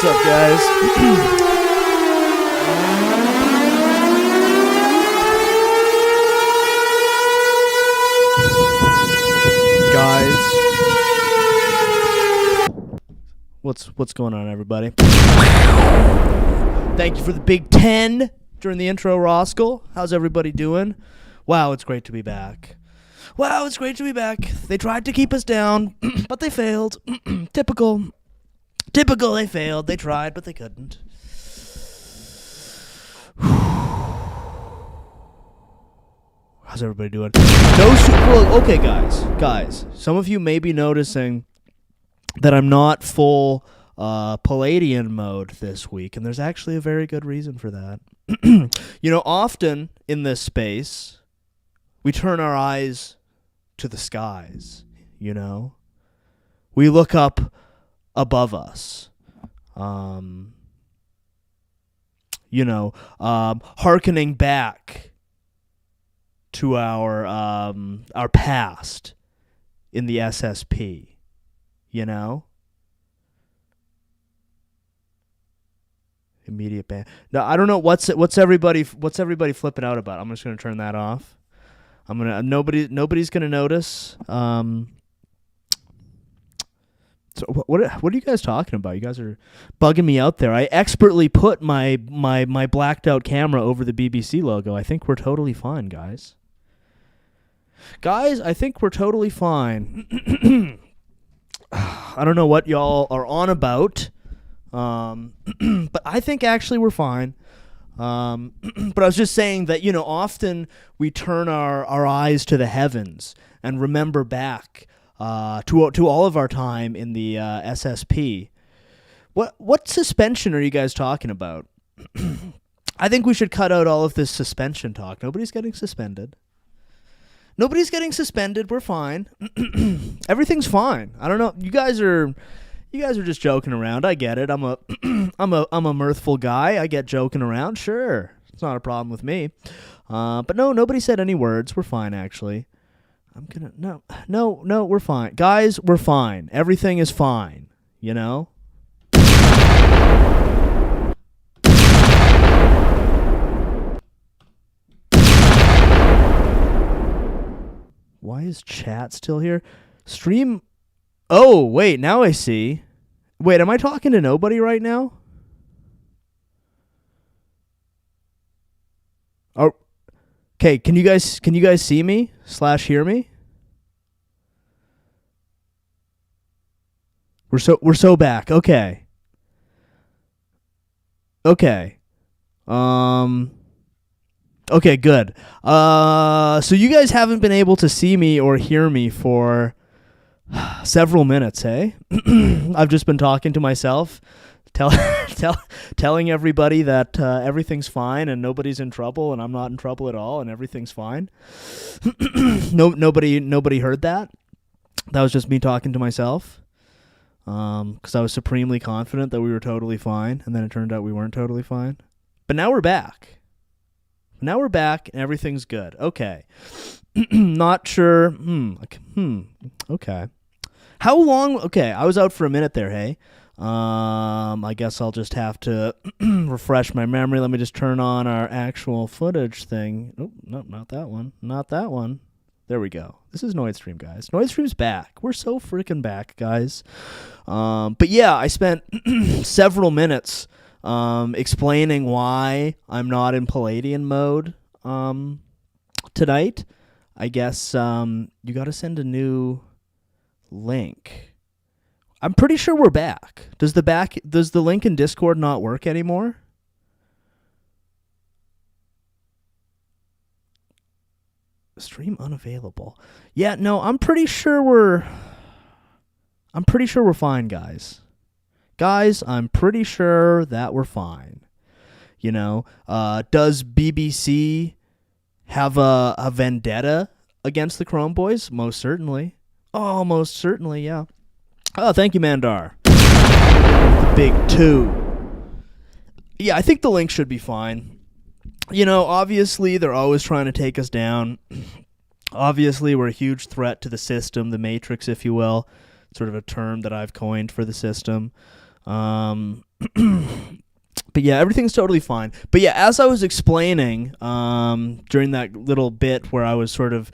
What's up, guys? Guys, what's going on, everybody? Thank you for the Big 10 during the intro, Roscoe. How's everybody doing? Wow, it's great to be back. Wow, it's great to be back. They tried to keep us down, but they failed. Typical, they failed. They tried, but they couldn't. How's everybody doing? Okay, guys. Some of you may be noticing that I'm not full Palladian mode this week, and there's actually a very good reason for that. Often in this space, we turn our eyes to the skies, We look up above us, hearkening back to our past in the SSP, Immediate ban. No, I don't know what's everybody flipping out about. I'm just gonna turn that off. Nobody's gonna notice. So what are you guys talking about? You guys are bugging me out there. I expertly put my blacked out camera over the BBC logo. I think we're totally fine, guys. I think we're totally fine. I don't know what y'all are on about, but I think actually we're fine. But I was just saying that, often we turn our eyes to the heavens and remember back to all of our time in the SSP. What suspension are you guys talking about? I think we should cut out all of this suspension talk. Nobody's getting suspended. We're fine. Everything's fine. I don't know. You guys are just joking around. I get it. I'm a mirthful guy. I get joking around. Sure, it's not a problem with me. But no, nobody said any words. We're fine, actually. No, we're fine. Guys, we're fine. Everything is fine, Why is chat still here? Stream. Oh, wait, now I see. Wait, am I talking to nobody right now? Oh. Okay, can you guys see me / hear me? We're so back. Okay. Okay, good. So you guys haven't been able to see me or hear me for several minutes, hey? I've just been talking to myself, telling everybody that everything's fine and nobody's in trouble and I'm not in trouble at all and everything's fine. Nobody heard that. That was just me talking to myself. Because I was supremely confident that we were totally fine, and then it turned out we weren't totally fine. But now we're back. And everything's good. Okay. Not sure. Okay. How long? Okay, I was out for a minute there, hey. I guess I'll just have to refresh my memory. Let me just turn on our actual footage thing. Oh, no, not that one. Not that one. There we go. This is Noid Stream, guys. Noid Stream's back. We're so freaking back, guys. But yeah, I spent several minutes explaining why I'm not in Palladian mode tonight. I guess you got to send a new link. I'm pretty sure we're back. Does the link in Discord not work anymore? Stream unavailable. Yeah, no, I'm pretty sure we're fine, guys. Guys, I'm pretty sure that we're fine. Does BBC have a vendetta against the Chrome Boys? Most certainly. Oh, most certainly, yeah. Oh, thank you, Mandar. The big 2. Yeah, I think the link should be fine. Obviously, they're always trying to take us down. Obviously, we're a huge threat to the system, the Matrix, if you will. Sort of a term that I've coined for the system. But yeah, everything's totally fine. But yeah, as I was explaining during that little bit where I was sort of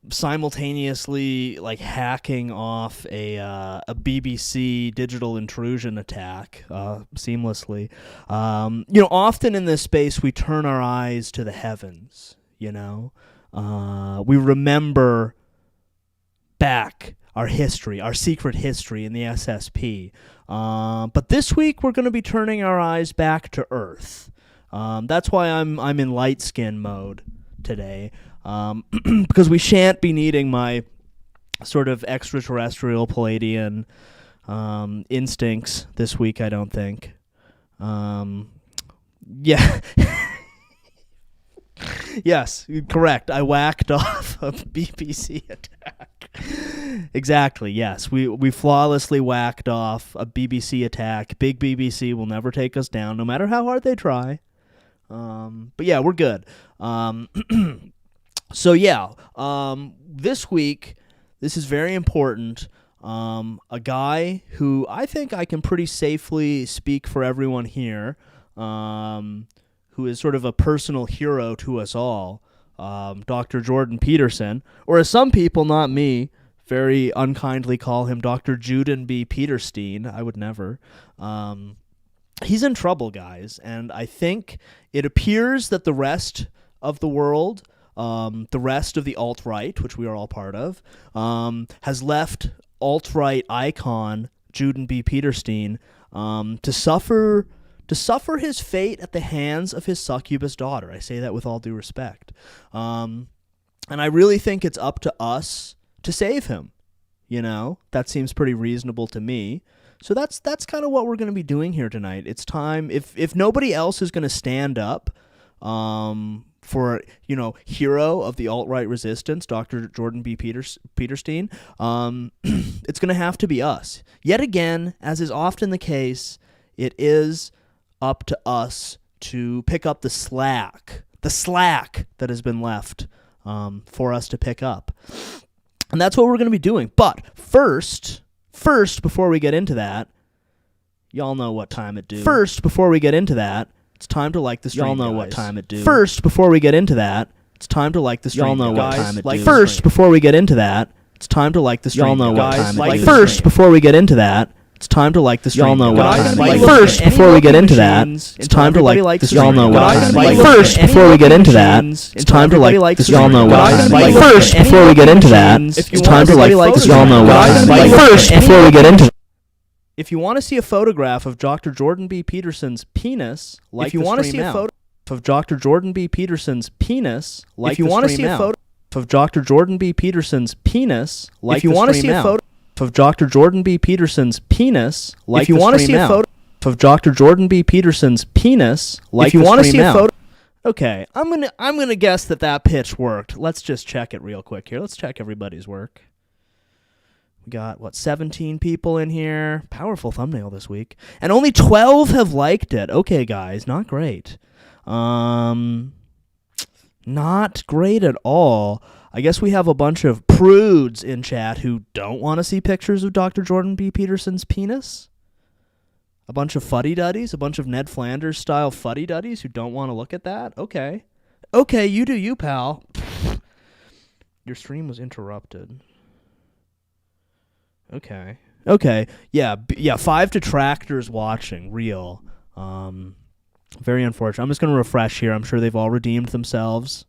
simultaneously like hacking off a BBC digital intrusion attack seamlessly, often in this space we turn our eyes to the heavens. We remember back our history, our secret history in the SSP. But this week we're going to be turning our eyes back to Earth. That's why I'm in light skin mode today, because we shan't be needing my sort of extraterrestrial Palladian instincts this week, I don't think. Yeah. Yes, correct. I whacked off a BBC attack. Exactly, yes. We flawlessly whacked off a BBC attack. Big BBC will never take us down, no matter how hard they try. But yeah, we're good. So yeah, this week, this is very important. A guy who I think I can pretty safely speak for everyone here, who is sort of a personal hero to us all, Dr. Jordan Peterson, or as some people, not me, very unkindly call him Dr. Juden B. Peterstein. I would never. He's in trouble, guys, and I think it appears that the rest of the world, the rest of the alt-right, which we are all part of, has left alt-right icon Juden B. Peterstein to suffer his fate at the hands of his succubus daughter. I say that with all due respect. And I really think it's up to us to save him. That seems pretty reasonable to me. So that's kind of what we're going to be doing here tonight. It's time, if nobody else is going to stand up for, hero of the alt-right resistance, Dr. Jordan B. Peterstein, it's going to have to be us. Yet again, as is often the case, it is up to us to pick up the slack that has been left for us to pick up. And that's what we're going to be doing. But first, before we get into that, y'all know what time it do. First, before we get into that, it's time to like the stream, y'all know guys. What time it do. First, before we get into that, it's time to like the stream, y'all know guys. What time it do. First, before we get into that, it's time to like the stream, y'all know guys. What time it do. First, before we get into that, it's time to like the stream. Y'all know what time it do. First, before we get into that, it's time to like the stream. Y'all know what time it do. First, before we get into that, it's time to like the stream. Y'all know what time it do. First, before we get into that, it's time to like the stream. Y'all know what time it do. First, before we get into. If you want to see a photograph of Dr. Jordan B. Peterson's penis, like the stream now. If you want to see a photo of Dr. Jordan B. Peterson's penis, like the stream now. If you want to see a photo of Dr. Jordan B. Peterson's penis, like the stream now. If you want to see a photo of Dr. Jordan B. Peterson's penis, like if you want to see a photo of Dr. Jordan B. Peterson's penis, like if you want to see a photo. Okay, I'm gonna guess that pitch worked. Let's just check it real quick here. Let's check everybody's work. We got 17 people in here. Powerful thumbnail this week, and only 12 have liked it. Okay, guys, not great. Not great at all. I guess we have a bunch of prudes in chat who don't want to see pictures of Dr. Jordan B. Peterson's penis. A bunch of fuddy-duddies, a bunch of Ned Flanders-style fuddy-duddies who don't want to look at that. Okay, you do you, pal. Your stream was interrupted. Okay, yeah, 5 detractors watching, real. Very unfortunate. I'm just going to refresh here. I'm sure they've all redeemed themselves.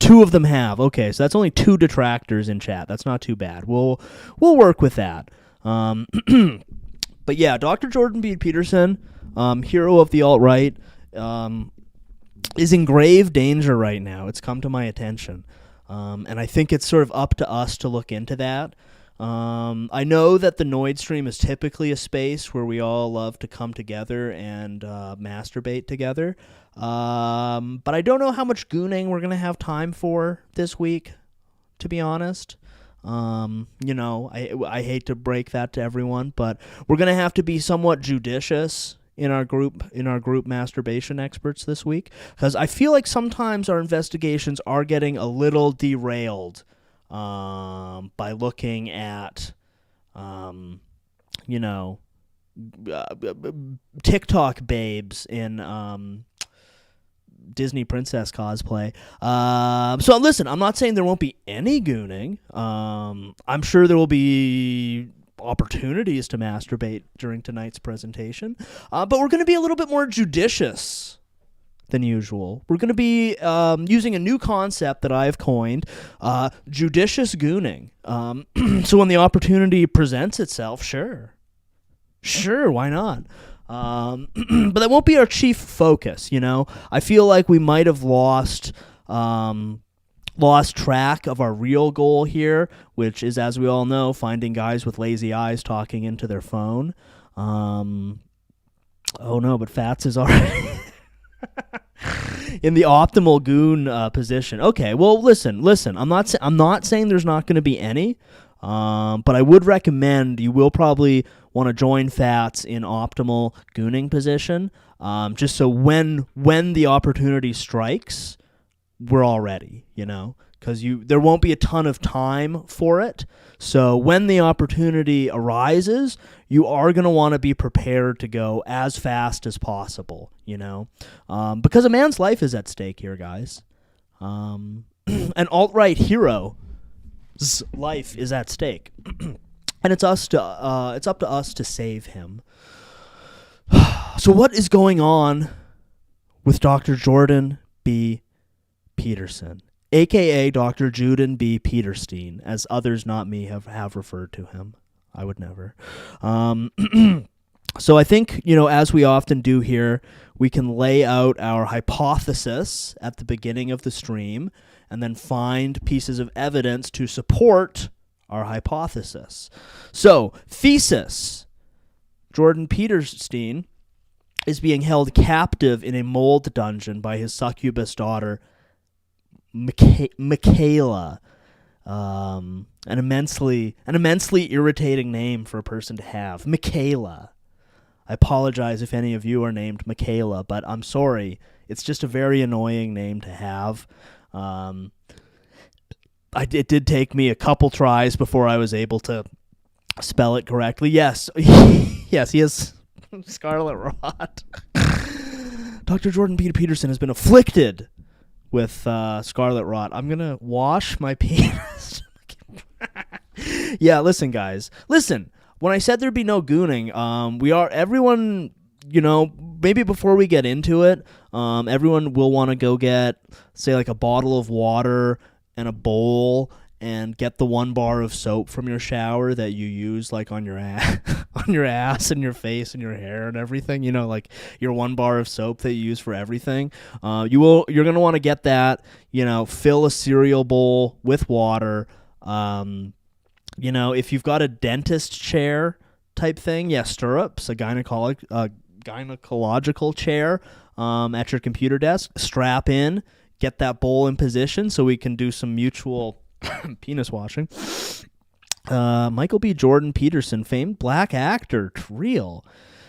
2 of them have. Okay, so that's only 2 detractors in chat. That's not too bad. We'll work with that. But yeah, Dr. Jordan B. Peterson, hero of the alt-right, is in grave danger right now. It's come to my attention. And I think it's sort of up to us to look into that. I know that the Noid stream is typically a space where we all love to come together and masturbate together. But I don't know how much gooning we're going to have time for this week, to be honest. I hate to break that to everyone, but we're going to have to be somewhat judicious in our group masturbation experts this week, because I feel like sometimes our investigations are getting a little derailed by looking at TikTok babes in Disney princess cosplay. So listen, I'm not saying there won't be any gooning. I'm sure there will be opportunities to masturbate during tonight's presentation, but we're going to be a little bit more judicious than usual. We're going to be using a new concept that I've coined, judicious gooning. So when the opportunity presents itself, sure, why not? But that won't be our chief focus, I feel like we might have lost track of our real goal here, which is, as we all know, finding guys with lazy eyes talking into their phone. Oh no, but Fats is already in the optimal goon position. Okay, well, listen. I'm not saying there's not going to be any, but I would recommend you will probably want to join Fats in optimal gooning position, just so when the opportunity strikes, we're all ready, because there won't be a ton of time for it. So when the opportunity arises, you are going to want to be prepared to go as fast as possible, because a man's life is at stake here, guys. An alt-right hero's life is at stake. And it's up to us to save him. So what is going on with Dr. Jordan B. Peterson, a.k.a. Dr. Juden B. Peterstein, as others not me have referred to him? I would never. So I think, as we often do here, we can lay out our hypothesis at the beginning of the stream and then find pieces of evidence to support our hypothesis. So, thesis: Jordan Peterstein is being held captive in a mold dungeon by his succubus daughter, Michaela. An immensely irritating name for a person to have, Michaela. I apologize if any of you are named Michaela, but I'm sorry. It's just a very annoying name to have. It did take me a couple tries before I was able to spell it correctly. Yes, yes, he has scarlet rot. Dr. Jordan Peterson has been afflicted with scarlet rot. I'm going to wash my penis. Yeah, listen, guys. Listen, when I said there'd be no gooning, everyone, maybe before we get into it, everyone will want to go get, say, like a bottle of water and a bowl and get the 1 bar of soap from your shower that you use like on your ass and your face and your hair and everything, like your 1 bar of soap that you use for everything. You're going to want to get that, fill a cereal bowl with water. If you've got a dentist chair type thing, stirrups, a gynecological chair at your computer desk, strap in, get that bowl in position so we can do some mutual penis washing. Michael B. Jordan Peterson, famed black actor, real.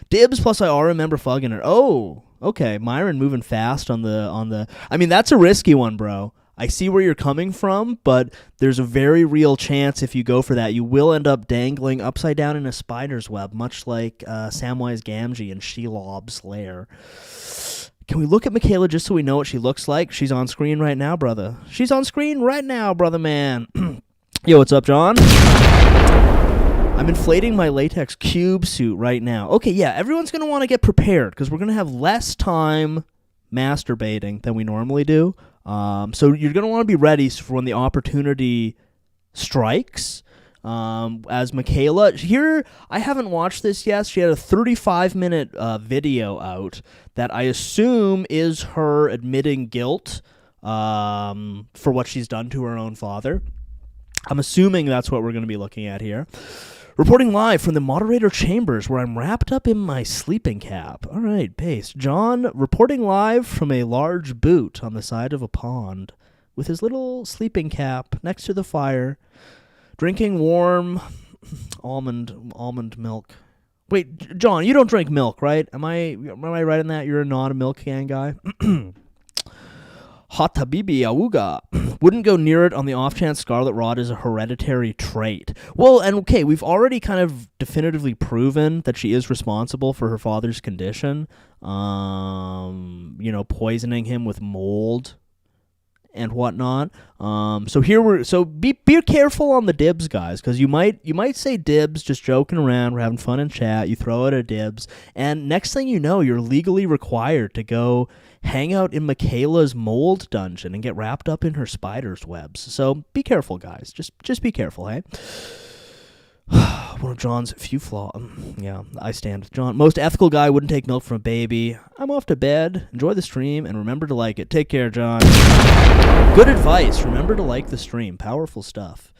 Dibs plus I all remember fucking her. Oh, okay. Myron moving fast on the. I mean, that's a risky one, bro. I see where you're coming from, but there's a very real chance if you go for that, you will end up dangling upside down in a spider's web, much like Samwise Gamgee in Shelob's lair. Can we look at Michaela just so we know what she looks like? She's on screen right now, brother. She's on screen right now, brother man. Yo, what's up, John? I'm inflating my latex cube suit right now. Okay, yeah, everyone's going to want to get prepared because we're going to have less time masturbating than we normally do. So you're going to want to be ready for when the opportunity strikes. As Michaela, here, I haven't watched this yet. She had a 35-minute video out that I assume is her admitting guilt for what she's done to her own father. I'm assuming that's what we're going to be looking at here. Reporting live from the moderator chambers where I'm wrapped up in my sleeping cap. All right, pace. John reporting live from a large boot on the side of a pond with his little sleeping cap next to the fire, drinking warm almond milk. Wait, John, you don't drink milk, right? Am I right in that you're not a milk can guy? Hot Habibi Awuga. Wouldn't go near it on the off chance scarlet rot is a hereditary trait. Well, and okay, we've already kind of definitively proven that she is responsible for her father's condition. Poisoning him with mold and whatnot. So be careful on the dibs, guys, because you might say dibs just joking around. We're having fun in chat. You throw out a dibs, and next thing you know, you're legally required to go hang out in Michaela's mold dungeon and get wrapped up in her spider's webs. So be careful, guys. Just be careful, hey? One of John's few flaws. Yeah, I stand with John. Most ethical guy wouldn't take milk from a baby. I'm off to bed. Enjoy the stream and remember to like it. Take care, John. Good advice. Remember to like the stream. Powerful stuff.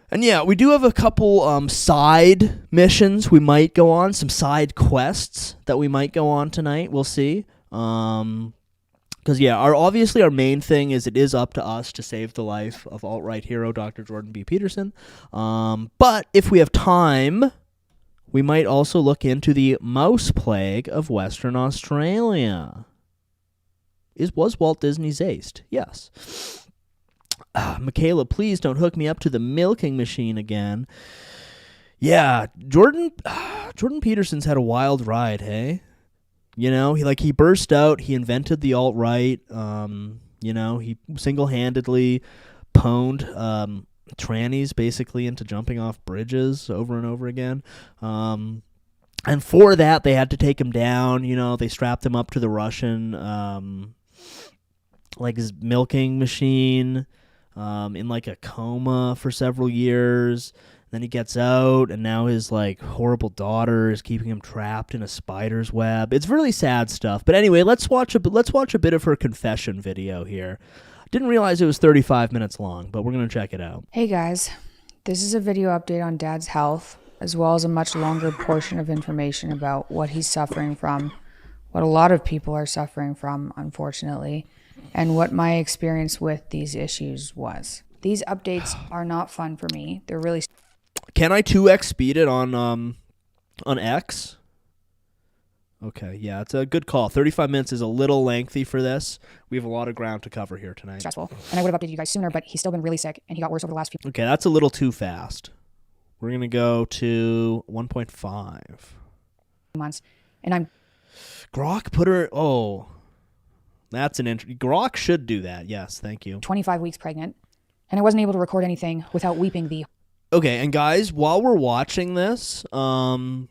And yeah, we do have a couple side missions we might go on. Some side quests that we might go on tonight. We'll see. Because obviously our main thing is it is up to us to save the life of alt-right hero Dr. Jordan B. Peterson. But if we have time, we might also look into the mouse plague of Western Australia. Was Walt Disney zaced? Yes. Michaela, please don't hook me up to the milking machine again. Yeah, Jordan Peterson's had a wild ride, hey? He burst out. He invented the alt-right. He single-handedly pwned trannies basically into jumping off bridges over and over again. And for that, they had to take him down. They strapped him up to the Russian his milking machine in a coma for several years. Then he gets out, and now his horrible daughter is keeping him trapped in a spider's web. It's really sad stuff. But anyway, let's watch a bit of her confession video here. Didn't realize it was 35 minutes long, but we're gonna check it out. Hey guys, this is a video update on Dad's health, as well as a much longer portion of information about what he's suffering from, what a lot of people are suffering from, unfortunately, and what my experience with these issues was. These updates are not fun for me. They're really. Can I 2x speed it on X? Okay, yeah, it's a good call. 35 minutes is a little lengthy for this. We have a lot of ground to cover here tonight. Stressful. And I would have updated you guys sooner, but he's still been really sick, and he got worse over the last few. Okay, that's a little too fast. We're going to go to 1.5 months. And I'm. Grok put her. Oh, that's an entry. Grok should do that. Yes, thank you. 25 weeks pregnant, and I wasn't able to record anything without weeping the. Okay, and guys, while we're watching this, we're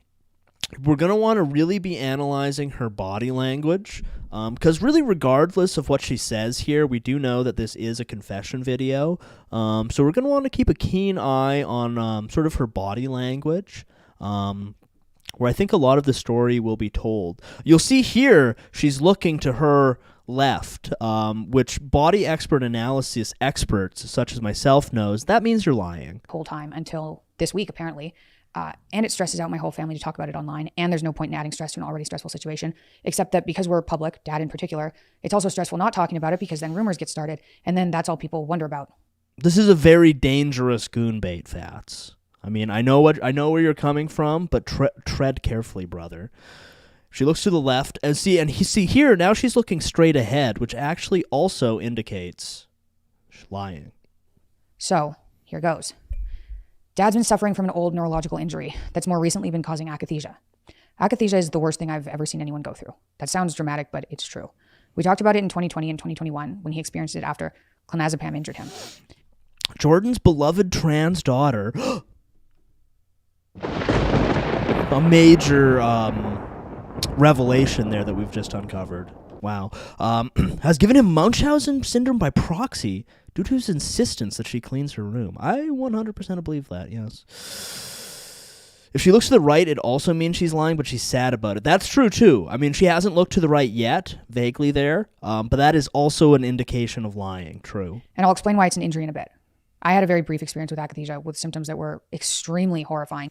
going to want to really be analyzing her body language, because really regardless of what she says here, we do know that this is a confession video, so we're going to want to keep a keen eye on sort of her body language, where I think a lot of the story will be told. You'll see here she's looking to her left, which body expert analysis experts such as myself knows that means you're lying. Whole time until this week, apparently. And it stresses out my whole family to talk about it online. And there's no point in adding stress to an already stressful situation, except that because we're public, Dad in particular, it's also stressful not talking about it because then rumors get started. And then that's all people wonder about. This is a very dangerous goon bait, Fats. I mean, I know where you're coming from, but tread carefully, brother. She looks to the left, and see here, now she's looking straight ahead, which actually also indicates she's lying. So, here goes. Dad's been suffering from an old neurological injury that's more recently been causing akathisia. Akathisia is the worst thing I've ever seen anyone go through. That sounds dramatic, but it's true. We talked about it in 2020 and 2021 when he experienced it after clonazepam injured him. Jordan's beloved trans daughter, a major revelation there that we've just uncovered. Wow. Has given him Munchausen syndrome by proxy due to his insistence that she cleans her room. I 100% believe that, yes. If she looks to the right, it also means she's lying, but she's sad about it. That's true, too. I mean, she hasn't looked to the right yet, vaguely there, but that is also an indication of lying, true. And I'll explain why it's an injury in a bit. I had a very brief experience with akathisia with symptoms that were extremely horrifying.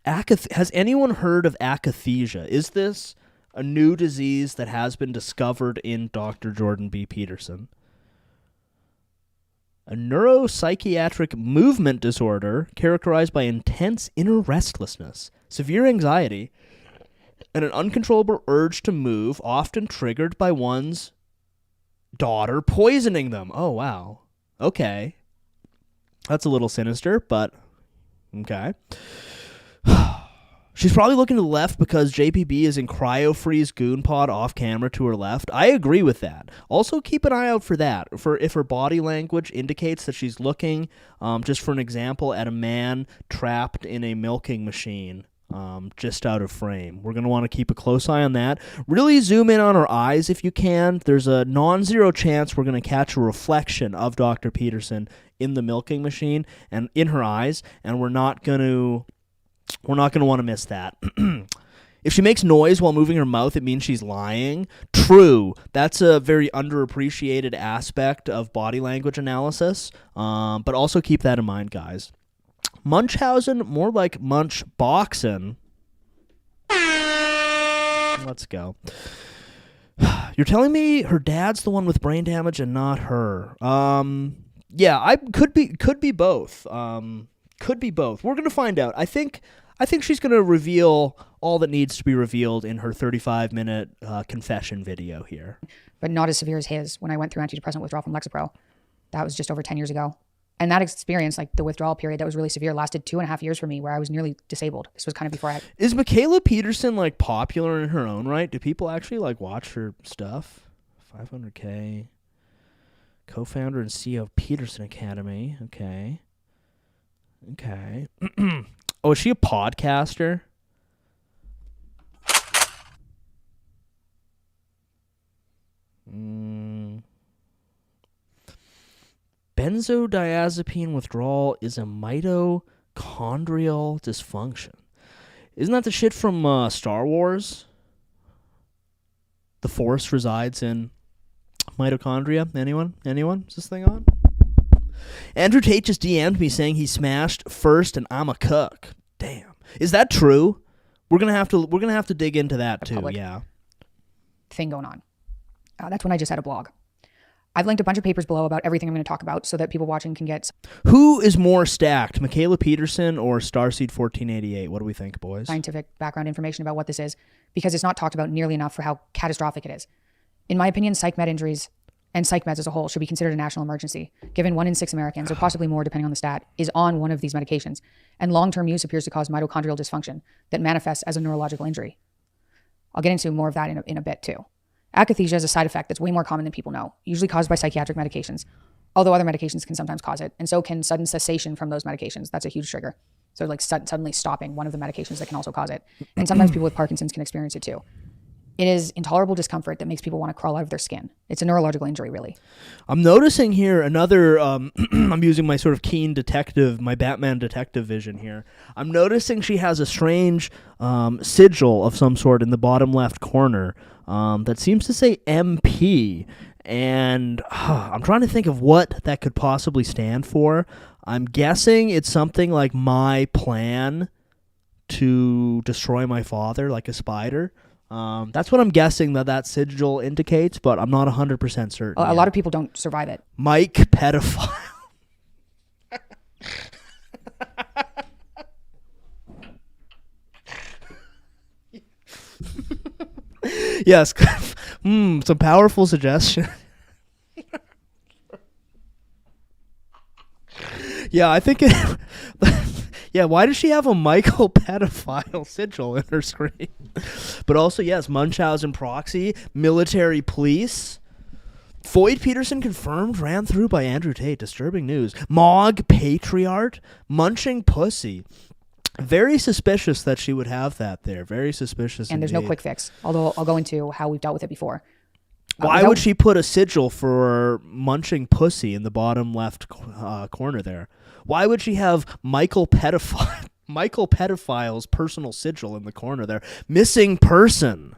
Has anyone heard of akathisia? Is this a new disease that has been discovered in Dr. Jordan B. Peterson? A neuropsychiatric movement disorder characterized by intense inner restlessness, severe anxiety, and an uncontrollable urge to move, often triggered by one's daughter poisoning them. Oh, wow. Okay. That's a little sinister, but okay. She's probably looking to the left because JPB is in cryo-freeze goon pod off camera to her left. I agree with that. Also, keep an eye out for that. For if her body language indicates that she's looking, just for an example, at a man trapped in a milking machine, just out of frame. We're going to want to keep a close eye on that. Really zoom in on her eyes if you can. There's a non-zero chance we're going to catch a reflection of Dr. Peterson in the milking machine and in her eyes, and we're not going to want to miss that. If she makes noise while moving her mouth, it means she's lying. True. That's a very underappreciated aspect of body language analysis, but also keep that in mind, guys. Munchausen, more like Munchboxen. Let's go. You're telling me her dad's the one with brain damage and not her. Yeah, I could be both. Could be both. We're gonna find out. I think she's gonna reveal all that needs to be revealed in her 35-minute confession video here. But not as severe as his when I went through antidepressant withdrawal from Lexapro. That was just over 10 years ago. And that experience, like the withdrawal period that was really severe, lasted 2.5 years for me, where I was nearly disabled. This was kind of before I... Is Michaela Peterson like popular in her own right? Do people actually like watch her stuff? 500K. Co-founder and CEO of Peterson Academy. Okay. Oh, is she a podcaster? Benzodiazepine withdrawal is a mitochondrial dysfunction. Isn't that the shit from Star Wars? The Force resides in mitochondria. Anyone? Is this thing on? Andrew Tate just DM'd me saying he smashed first and I'm a cook. Damn. Is that true? We're gonna have to dig into that too. Yeah. Thing going on. That's when I just had a blog. I've linked a bunch of papers below about everything I'm going to talk about so that people watching can get... Who is more stacked, Michaela Peterson or Starseed 1488? What do we think, boys? Scientific background information about what this is, because it's not talked about nearly enough for how catastrophic it is. In my opinion, psych med injuries and psych meds as a whole should be considered a national emergency, given 1 in 6 Americans, or possibly more depending on the stat, is on one of these medications, and long-term use appears to cause mitochondrial dysfunction that manifests as a neurological injury. I'll get into more of that in a bit too. Akathisia is a side effect that's way more common than people know, usually caused by psychiatric medications, although other medications can sometimes cause it, and so can sudden cessation from those medications. That's a huge trigger. So like suddenly stopping one of the medications that can also cause it. And sometimes people with Parkinson's can experience it too. It is intolerable discomfort that makes people want to crawl out of their skin. It's a neurological injury, really. I'm noticing here another, I'm using my sort of keen detective, my Batman detective vision here. I'm noticing she has a strange sigil of some sort in the bottom left corner that seems to say MP. And I'm trying to think of what that could possibly stand for. I'm guessing it's something like my plan to destroy my father, like a spider. That's what I'm guessing that sigil indicates, but I'm not 100% certain. A lot of people don't survive it. Mike pedophile. Yes. Some powerful suggestion. Yeah, I think it... Yeah, why does she have a Michael pedophile sigil in her screen? But also, yes, Munchausen proxy, military police. Floyd Peterson confirmed, ran through by Andrew Tate. Disturbing news. Mog patriarch, munching pussy. Very suspicious that she would have that there. Very suspicious. And indeed. There's no quick fix, although I'll go into how we've dealt with it before. Why would she put a sigil for munching pussy in the bottom left corner there? Why would she have Michael pedophile's personal sigil in the corner there? Missing person.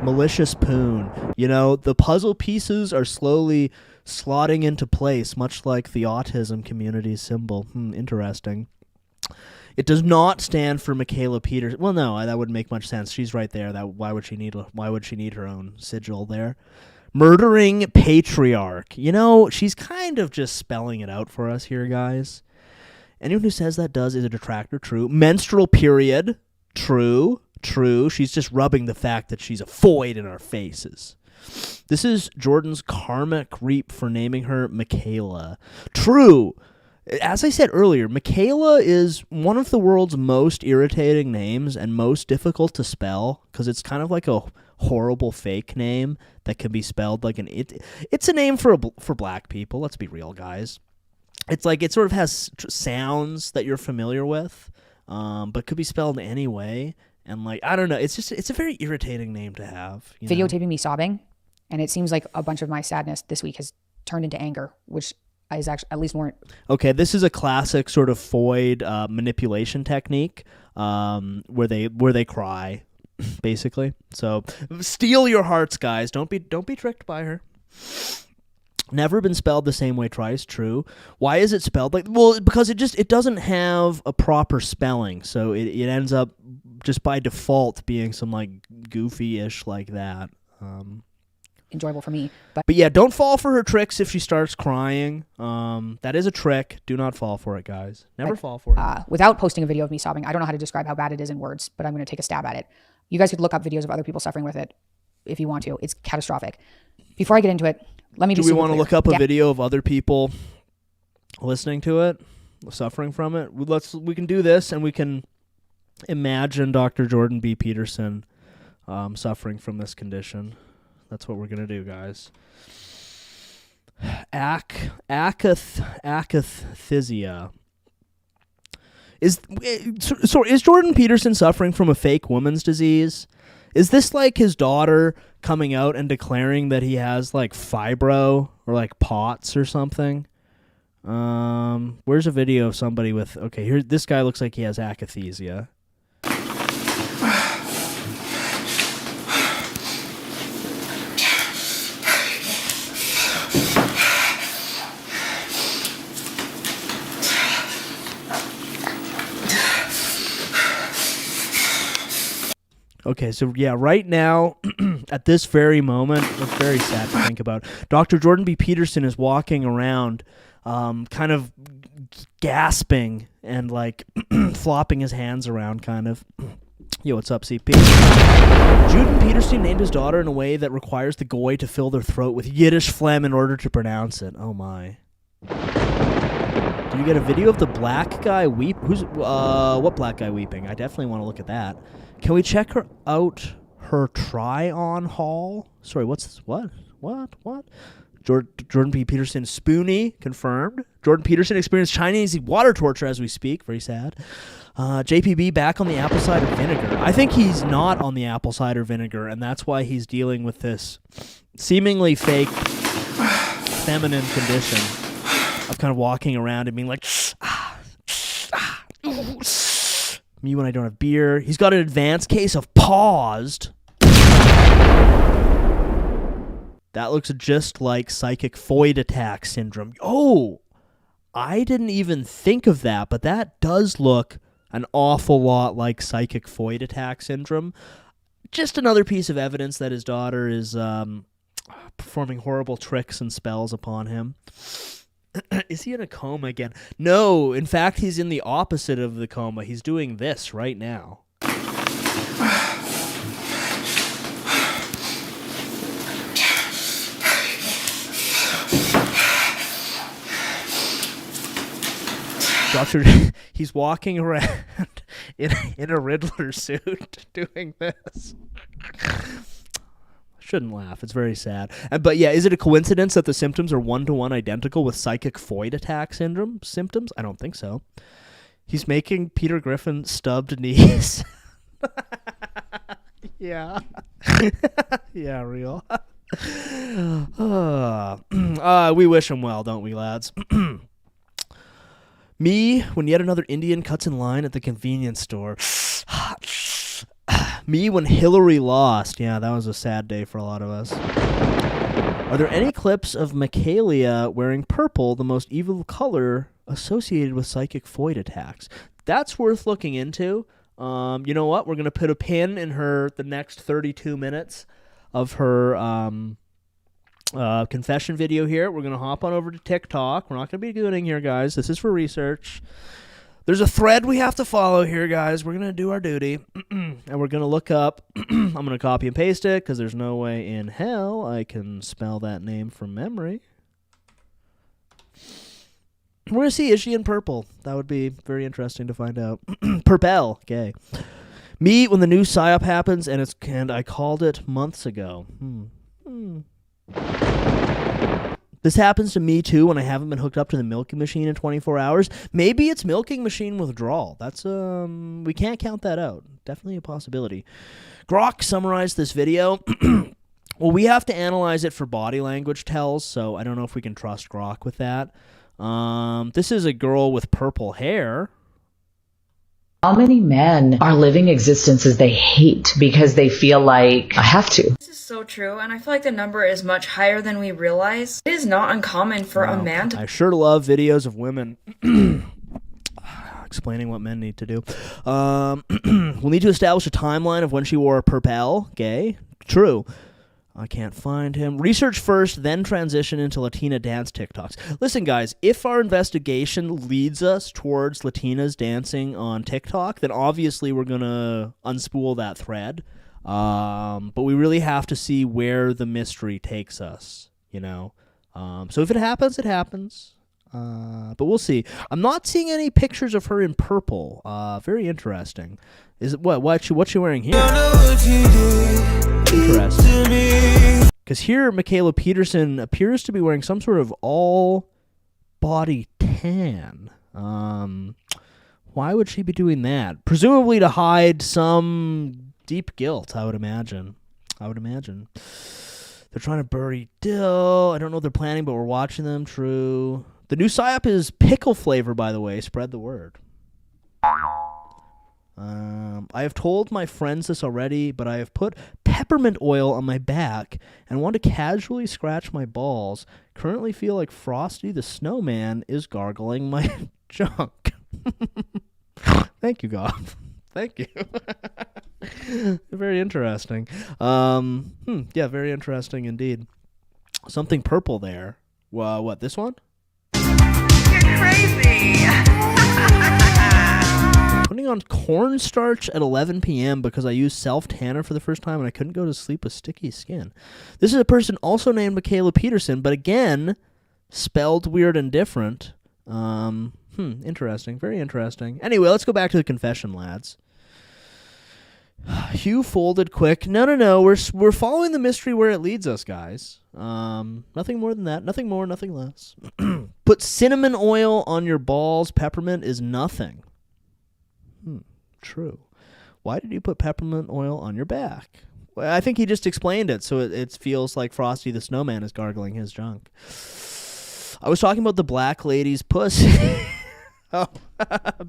Malicious poon. You know, the puzzle pieces are slowly slotting into place, much like the autism community symbol. Interesting. It does not stand for Michaela Peterson. Well, no, that wouldn't make much sense. She's right there. Why would she need her own sigil there? Murdering patriarch. You know, she's kind of just spelling it out for us here, guys. Anyone who says that is a detractor. True. Menstrual period. True. True. She's just rubbing the fact that she's a Foid in our faces. This is Jordan's karmic reap for naming her Michaela. True. As I said earlier, Michaela is one of the world's most irritating names and most difficult to spell because it's kind of like a horrible fake name that can be spelled like it's a name for black people. Let's be real, guys. It's like it sort of has sounds that you're familiar with, but could be spelled any way. And like I don't know, it's a very irritating name to have. Videotaping me sobbing, and it seems like a bunch of my sadness this week has turned into anger, which is actually at least weren't. Okay, this is a classic sort of Foid manipulation technique, where they cry, basically. So steal your hearts, guys. Don't be tricked by her. Never been spelled the same way twice. True. Why is it spelled like? Well, because it doesn't have a proper spelling, so it ends up just by default being some like goofy-ish like that. Enjoyable for me, but yeah, don't fall for her tricks if she starts crying. That is a trick. Do not fall for it, guys. Never fall for it. Without posting a video of me sobbing, I don't know how to describe how bad it is in words, but I'm going to take a stab at it. You guys could look up videos of other people suffering with it if you want to. It's catastrophic. Before I get into it, let me. Do we want to look up a video of other people listening to it, suffering from it? We can do this, and we can imagine Dr. Jordan B. Peterson suffering from this condition. That's what we're going to do, guys. Akathisia. Is Jordan Peterson suffering from a fake woman's disease? Is this like his daughter coming out and declaring that he has like fibro or like POTS or something? Where's a video of somebody with... Okay, here, this guy looks like he has akathisia. Okay, so yeah, right now, at this very moment, it's very sad to think about. Dr. Jordan B. Peterson is walking around, kind of gasping and like flopping his hands around, kind of. Yo, what's up, CP? Jordan Peterson named his daughter in a way that requires the goy to fill their throat with Yiddish phlegm in order to pronounce it. Oh my. Did you get a video of the black guy weep? What black guy weeping? I definitely want to look at that. Can we check her out? Her try-on haul? Sorry, what? Jordan P. Peterson spoonie confirmed. Jordan Peterson experienced Chinese water torture as we speak. Very sad. JPB back on the apple cider vinegar. I think he's not on the apple cider vinegar, and that's why he's dealing with this seemingly fake feminine condition of kind of walking around and being like, me when I don't have beer. He's got an advanced case of paused. That looks just like psychic Foid attack syndrome. Oh, I didn't even think of that, but that does look an awful lot like psychic Foid attack syndrome. Just another piece of evidence that his daughter is performing horrible tricks and spells upon him. Is he in a coma again? No, in fact, he's in the opposite of the coma. He's doing this right now. He's walking around in a Riddler suit doing this. Shouldn't laugh. It's very sad. But yeah, is it a coincidence that the symptoms are one-to-one identical with psychic Foid attack syndrome symptoms? I don't think so. He's making Peter Griffin stubbed knees. Yeah. Yeah, real. We wish him well, don't we, lads? Me, when yet another Indian cuts in line at the convenience store. Me when Hillary lost. Yeah, that was a sad day for a lot of us. Are there any clips of Michaela wearing purple, the most evil color associated with psychic Foid attacks? That's worth looking into. You know what? We're going to put a pin in the next 32 minutes of her confession video here. We're going to hop on over to TikTok. We're not going to be gooning here, guys. This is for research. There's a thread we have to follow here, guys. We're going to do our duty, and we're going to look up. I'm going to copy and paste it because there's no way in hell I can spell that name from memory. We're going to see, is she in purple? That would be very interesting to find out. Purple, okay. Meet when the new PSYOP happens, and I called it months ago. This happens to me too when I haven't been hooked up to the milking machine in 24 hours. Maybe it's milking machine withdrawal. That's we can't count that out. Definitely a possibility. Grok summarized this video. Well, we have to analyze it for body language tells, so I don't know if we can trust Grok with that. This is a girl with purple hair. How many men are living existences they hate because they feel like, I have to? This is so true, and I feel like the number is much higher than we realize. It is not uncommon for a man to... I sure love videos of women explaining what men need to do. We'll need to establish a timeline of when she wore a purple. Gay. True. I can't find him. Research first, then transition into Latina dance TikToks. Listen, guys, if our investigation leads us towards Latinas dancing on TikTok, then obviously we're going to unspool that thread. But we really have to see where the mystery takes us, you know. So if it happens, it happens. But we'll see. I'm not seeing any pictures of her in purple. Very interesting. Is it what's she wearing here? Interesting. Because here, Michaela Peterson appears to be wearing some sort of all-body tan. Why would she be doing that? Presumably to hide some deep guilt, I would imagine. They're trying to bury Dill. I don't know what they're planning, but we're watching them. True. The new PSYOP is pickle flavor, by the way. Spread the word. I have told my friends this already, but I have put peppermint oil on my back and want to casually scratch my balls. Currently feel like Frosty the Snowman is gargling my junk. Thank you, Goff. Thank you. Very interesting. Yeah, very interesting indeed. Something purple there. What, this one? You're crazy. Putting on cornstarch at 11 p.m. because I used self-tanner for the first time and I couldn't go to sleep with sticky skin. This is a person also named Michaela Peterson, but again, spelled weird and different. Interesting. Very interesting. Anyway, let's go back to the confession, lads. Hugh folded quick. No. We're following the mystery where it leads us, guys. Nothing more than that. Nothing more, nothing less. Put cinnamon oil on your balls. Peppermint is nothing. True. Why did you put peppermint oil on your back? Well, I think he just explained it, so it feels like Frosty the Snowman is gargling his junk. I was talking about the black lady's pussy. Oh,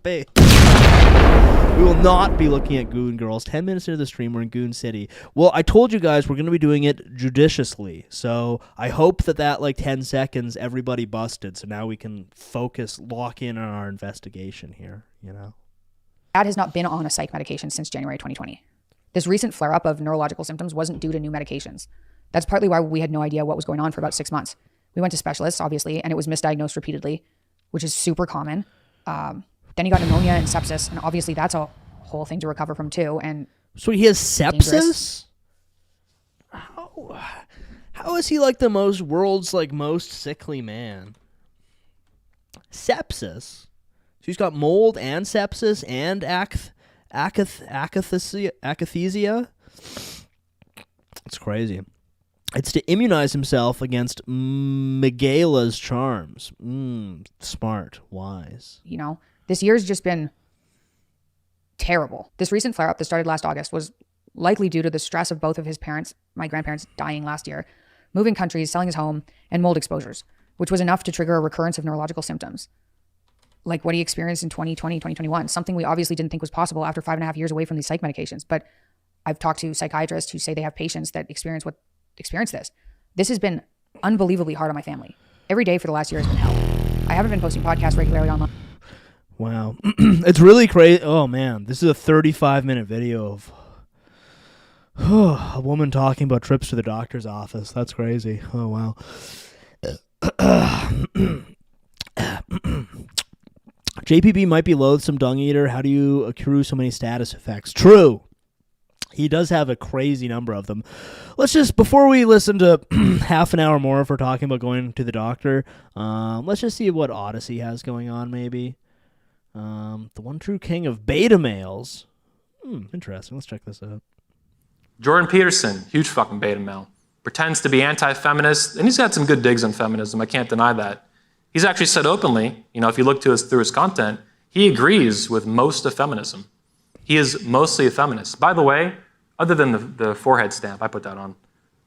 babe. We will not be looking at Goon Girls. 10 minutes into the stream, we're in Goon City. Well, I told you guys we're going to be doing it judiciously. So I hope that like 10 seconds, everybody busted. So now we can lock in on our investigation here, you know? Dad has not been on a psych medication since January 2020. This recent flare-up of neurological symptoms wasn't due to new medications. That's partly why we had no idea what was going on for about 6 months. We went to specialists, obviously, and it was misdiagnosed repeatedly, which is super common. Then he got pneumonia and sepsis, and obviously that's a whole thing to recover from too. And so he has sepsis? How is he like the world's most sickly man? Sepsis? So he's got mold and sepsis and akathisia. It's crazy. It's to immunize himself against Megala's charms. Smart, wise. You know, this year's just been terrible. This recent flare-up that started last August was likely due to the stress of both of his parents, my grandparents, dying last year, moving countries, selling his home, and mold exposures, which was enough to trigger a recurrence of neurological symptoms. Like what he experienced in 2020, 2021, something we obviously didn't think was possible after 5.5 years away from these psych medications. But I've talked to psychiatrists who say they have patients that experience this. This has been unbelievably hard on my family. Every day for the last year has been hell. I haven't been posting podcasts regularly online. Wow. It's really crazy. Oh, man. This is a 35-minute video of a woman talking about trips to the doctor's office. That's crazy. Oh, wow. JPB might be loathsome dung eater. How do you accrue so many status effects? True. He does have a crazy number of them. Let's just, before we listen to half an hour more if we're talking about going to the doctor, let's just see what Odyssey has going on, maybe. The one true king of beta males. Interesting. Let's check this out. Jordan Peterson, huge fucking beta male. Pretends to be anti-feminist, and he's got some good digs on feminism. I can't deny that. He's actually said openly, if you look through his content, he agrees with most of feminism. He is mostly a feminist. By the way, other than the forehead stamp, I put that on.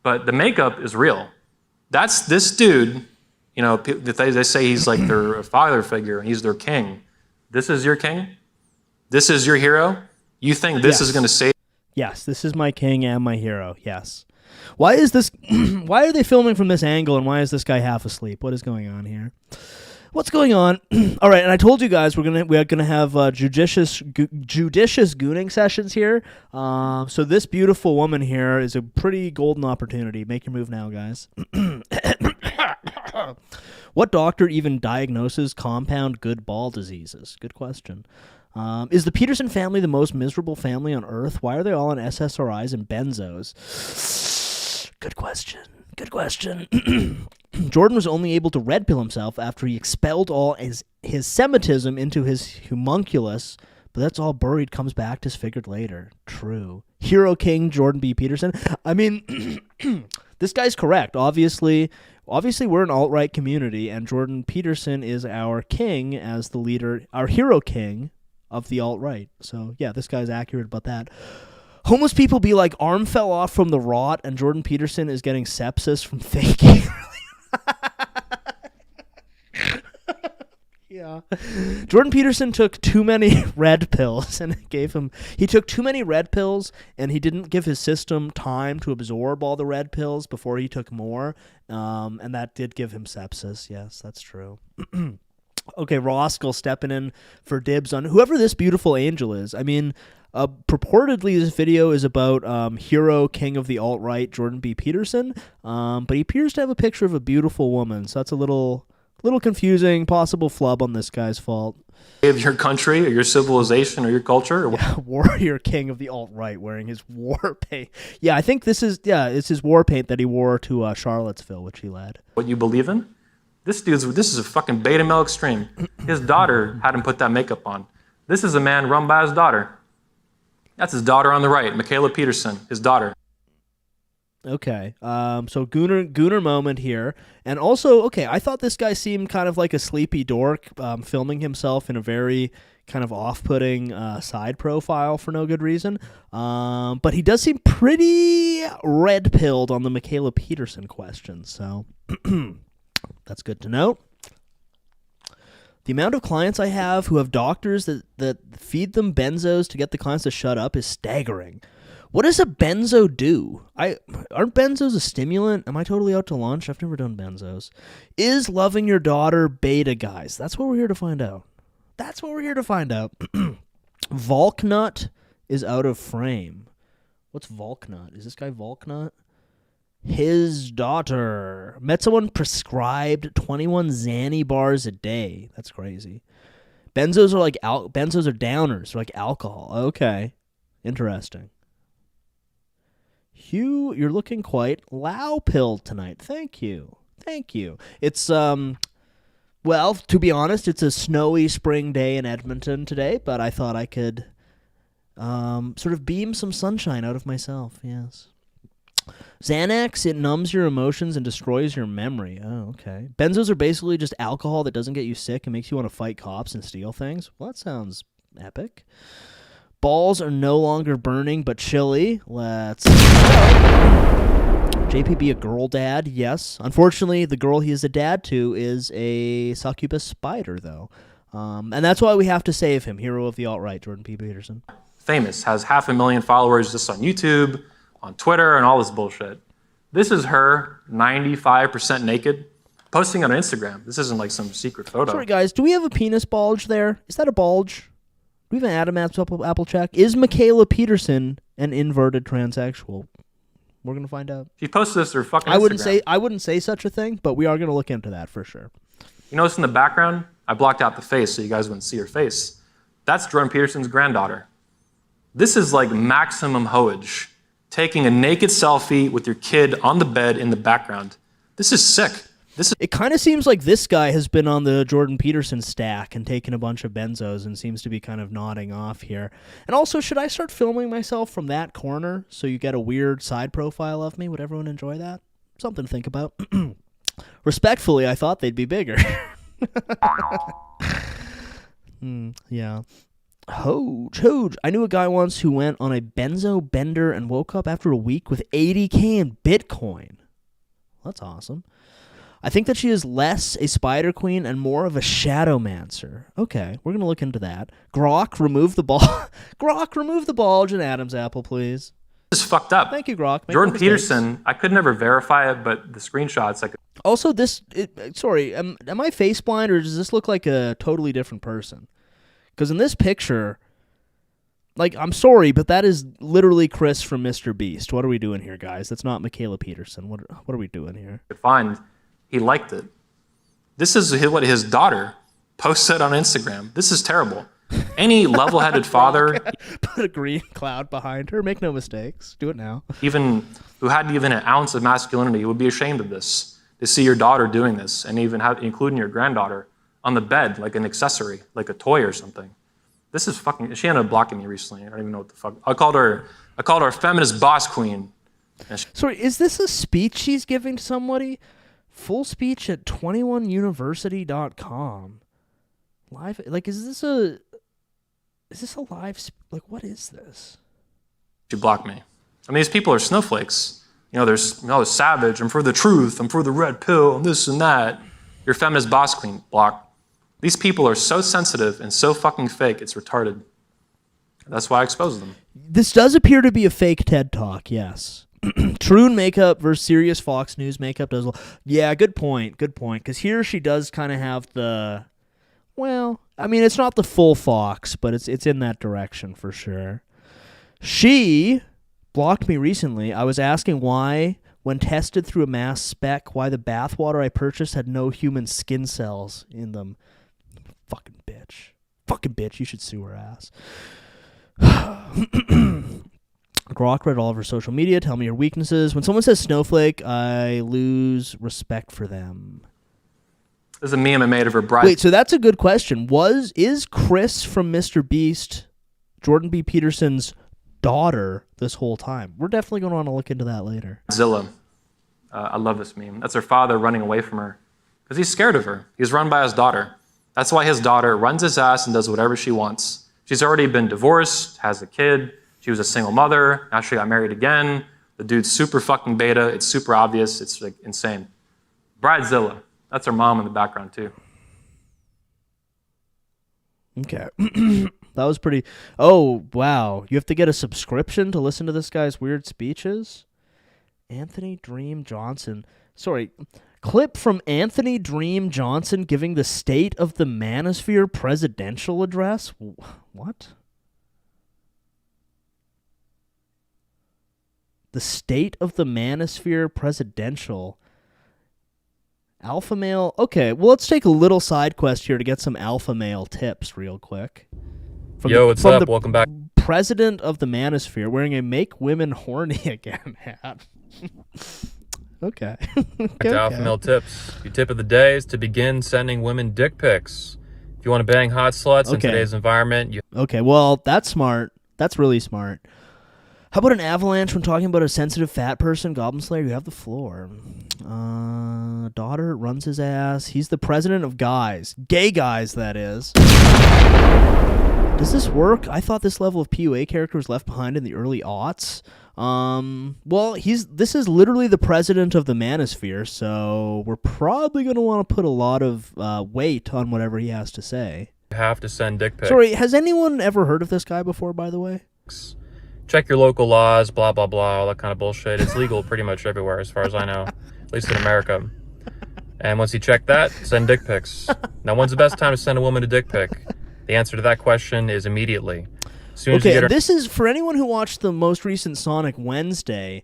But the makeup is real. That's this dude, they say he's like their father figure and he's their king. This is your king? This is your hero? You think this is going to save? Yes, this is my king and my hero, yes. Why is this? Why are they filming from this angle and why is this guy half asleep? What is going on here? What's going on? All right, and I told you guys we're gonna have judicious gooning sessions here. So this beautiful woman here is a pretty golden opportunity. Make your move now, guys. What doctor even diagnoses compound good ball diseases? Good question. Is the Peterson family the most miserable family on earth? Why are they all on SSRIs and benzos? Good question. Good question. Jordan was only able to red pill himself after he expelled all his Semitism into his homunculus, but that's all buried, comes back disfigured later. True. Hero King Jordan B. Peterson. I mean, this guy's correct. Obviously, we're an alt-right community, and Jordan Peterson is our king as the leader, our hero king of the alt-right. So, yeah, this guy's accurate about that. Homeless people be like, arm fell off from the rot, and Jordan Peterson is getting sepsis from thinking. Yeah. Jordan Peterson took too many red pills, and he took too many red pills, and he didn't give his system time to absorb all the red pills before he took more, and that did give him sepsis. Yes, that's true. Okay, Roskell stepping in for dibs on whoever this beautiful angel is. I mean, purportedly this video is about hero king of the alt-right Jordan B. Peterson, but he appears to have a picture of a beautiful woman, so that's a little confusing, possible flub on this guy's fault. Of your country or your civilization or your culture? Yeah, warrior king of the alt-right wearing his war paint. Yeah, I think it's his war paint that he wore to Charlottesville, which he led. What you believe in? This is a fucking beta male extreme. His daughter had him put that makeup on. This is a man run by his daughter. That's his daughter on the right, Michaela Peterson, his daughter. Okay, so Gooner moment here. And also, okay, I thought this guy seemed kind of like a sleepy dork, filming himself in a very kind of off-putting side profile for no good reason. But he does seem pretty red-pilled on the Michaela Peterson question, so that's good to know. The amount of clients I have who have doctors that feed them benzos to get the clients to shut up is staggering. What does a benzo do? Aren't benzos a stimulant? Am I totally out to lunch? I've never done benzos. Is loving your daughter beta, guys? That's what we're here to find out. Volknut is out of frame. What's Volknut? Is this guy Volknut? His daughter met someone prescribed 21 Xanny bars a day. That's crazy. Benzos are like benzos are downers. They're like alcohol. Okay, interesting. Hugh, you're looking quite low-pilled tonight. Thank you. It's well, to be honest, it's a snowy spring day in Edmonton today, but I thought I could sort of beam some sunshine out of myself. Yes. Xanax, it numbs your emotions and destroys your memory. Oh, okay. Benzos are basically just alcohol that doesn't get you sick and makes you want to fight cops and steal things. Well, that sounds epic. Balls are no longer burning but chilly. Let's go. JPB a girl dad? Yes. Unfortunately, the girl he is a dad to is a succubus spider, though. And that's why we have to save him. Hero of the alt-right, Jordan P. Peterson. Famous, has 500,000 followers just on YouTube, on Twitter, and all this bullshit. This is her 95% naked, posting on Instagram. This isn't like some secret photo. Sorry, guys, do we have a penis bulge there? Is that a bulge? Do we have an Adam Apple check? Is Michaela Peterson an inverted transsexual? We're gonna find out. She posted this to her fucking Instagram. I wouldn't say such a thing, but we are gonna look into that for sure. You notice in the background, I blocked out the face so you guys wouldn't see her face. That's Jordan Peterson's granddaughter. This is like maximum hoage. Taking a naked selfie with your kid on the bed in the background. This is sick. It kind of seems like this guy has been on the Jordan Peterson stack and taken a bunch of benzos and seems to be kind of nodding off here. And also, should I start filming myself from that corner so you get a weird side profile of me? Would everyone enjoy that? Something to think about. Respectfully, I thought they'd be bigger. Yeah. Hoge. I knew a guy once who went on a benzo bender and woke up after a week with $80K in Bitcoin. That's awesome. I think that she is less a spider queen and more of a shadowmancer. Okay, we're going to look into that. Grok, remove the ball. Grok, remove the bulge in Adam's apple, please. This is fucked up. Thank you, Grok. Make Jordan no mistakes. Peterson, I could never verify it, but the screenshots, like, Also, sorry, am I face blind or does this look like a totally different person? Because in this picture, like, I'm sorry, but that is literally Chris from Mr. Beast. What are we doing here, guys? That's not Michaela Peterson. What are we doing here? could find, he liked it. This is what his daughter posted on Instagram. This is terrible. Any level-headed father, Put a green cloud behind her. Make no mistakes. Do it now. even who had even an ounce of masculinity, would be ashamed of this. To see your daughter doing this, and even including your granddaughter, on the bed like an accessory, like a toy or something. This is fucking. She ended up blocking me recently. I don't even know what the fuck. I called her feminist boss queen. Sorry, is this a speech she's giving to somebody? Full speech at 21university.com. Live, like, is this a live, like, what is this? She blocked me. I mean, these people are snowflakes. You know, there's savage. I'm for the truth. I'm for the red pill and this and that. You're feminist boss queen. Block. These people are so sensitive and so fucking fake. It's retarded. That's why I expose them. This does appear to be a fake TED Talk, yes. Troon makeup versus serious Fox News makeup does well. Yeah, good point. Because here she does kind of have the, well, I mean, it's not the full Fox, but it's in that direction for sure. She blocked me recently. I was asking why, when tested through a mass spec, why the bathwater I purchased had no human skin cells in them. Fucking bitch. You should sue her ass. Grok read all of her social media. Tell me your weaknesses. When someone says snowflake, I lose respect for them. There's a meme I made of her bride. Wait, so that's a good question. Is Chris from Mr. Beast Jordan B. Peterson's daughter this whole time? We're definitely going to want to look into that later. Zilla. I love this meme. That's her father running away from her because he's scared of her. He's run by his daughter. That's why his daughter runs his ass and does whatever she wants. She's already been divorced, has a kid. She was a single mother. Now she got married again. The dude's super fucking beta. It's super obvious. It's like insane. Bridezilla. That's her mom in the background too. Okay. That was pretty... Oh, wow. You have to get a subscription to listen to this guy's weird speeches? Anthony Dream Johnson. Sorry. Clip from Anthony Dream Johnson giving the State of the Manosphere presidential address? What? The State of the Manosphere presidential... Alpha male. Okay, well, let's take a little side quest here to get some alpha male tips real quick. What's up? Welcome back. President of the Manosphere wearing a "Make Women Horny Again" hat. Okay. Back to alpha male tips. Your tip of the day is to begin sending women dick pics. If you want to bang hot sluts in today's environment, Okay, well, that's smart. That's really smart. How about an avalanche when talking about a sensitive fat person? Goblin Slayer, you have the floor. Daughter runs his ass. He's the president of guys. Gay guys, that is. Does this work? I thought this level of PUA character was left behind in the early aughts. Well, this is literally the president of the Manosphere, so we're probably going to want to put a lot of weight on whatever he has to say. you have to send dick pics. Sorry, has anyone ever heard of this guy before, by the way? Check your local laws, blah, blah, blah, all that kind of bullshit. It's legal pretty much everywhere, as far as I know, at least in America. And once you check that, send dick pics. Now, when's the best time to send a woman a dick pic? The answer to that question is immediately. As soon as you Okay, get her- this is for anyone who watched the most recent Sonic Wednesday.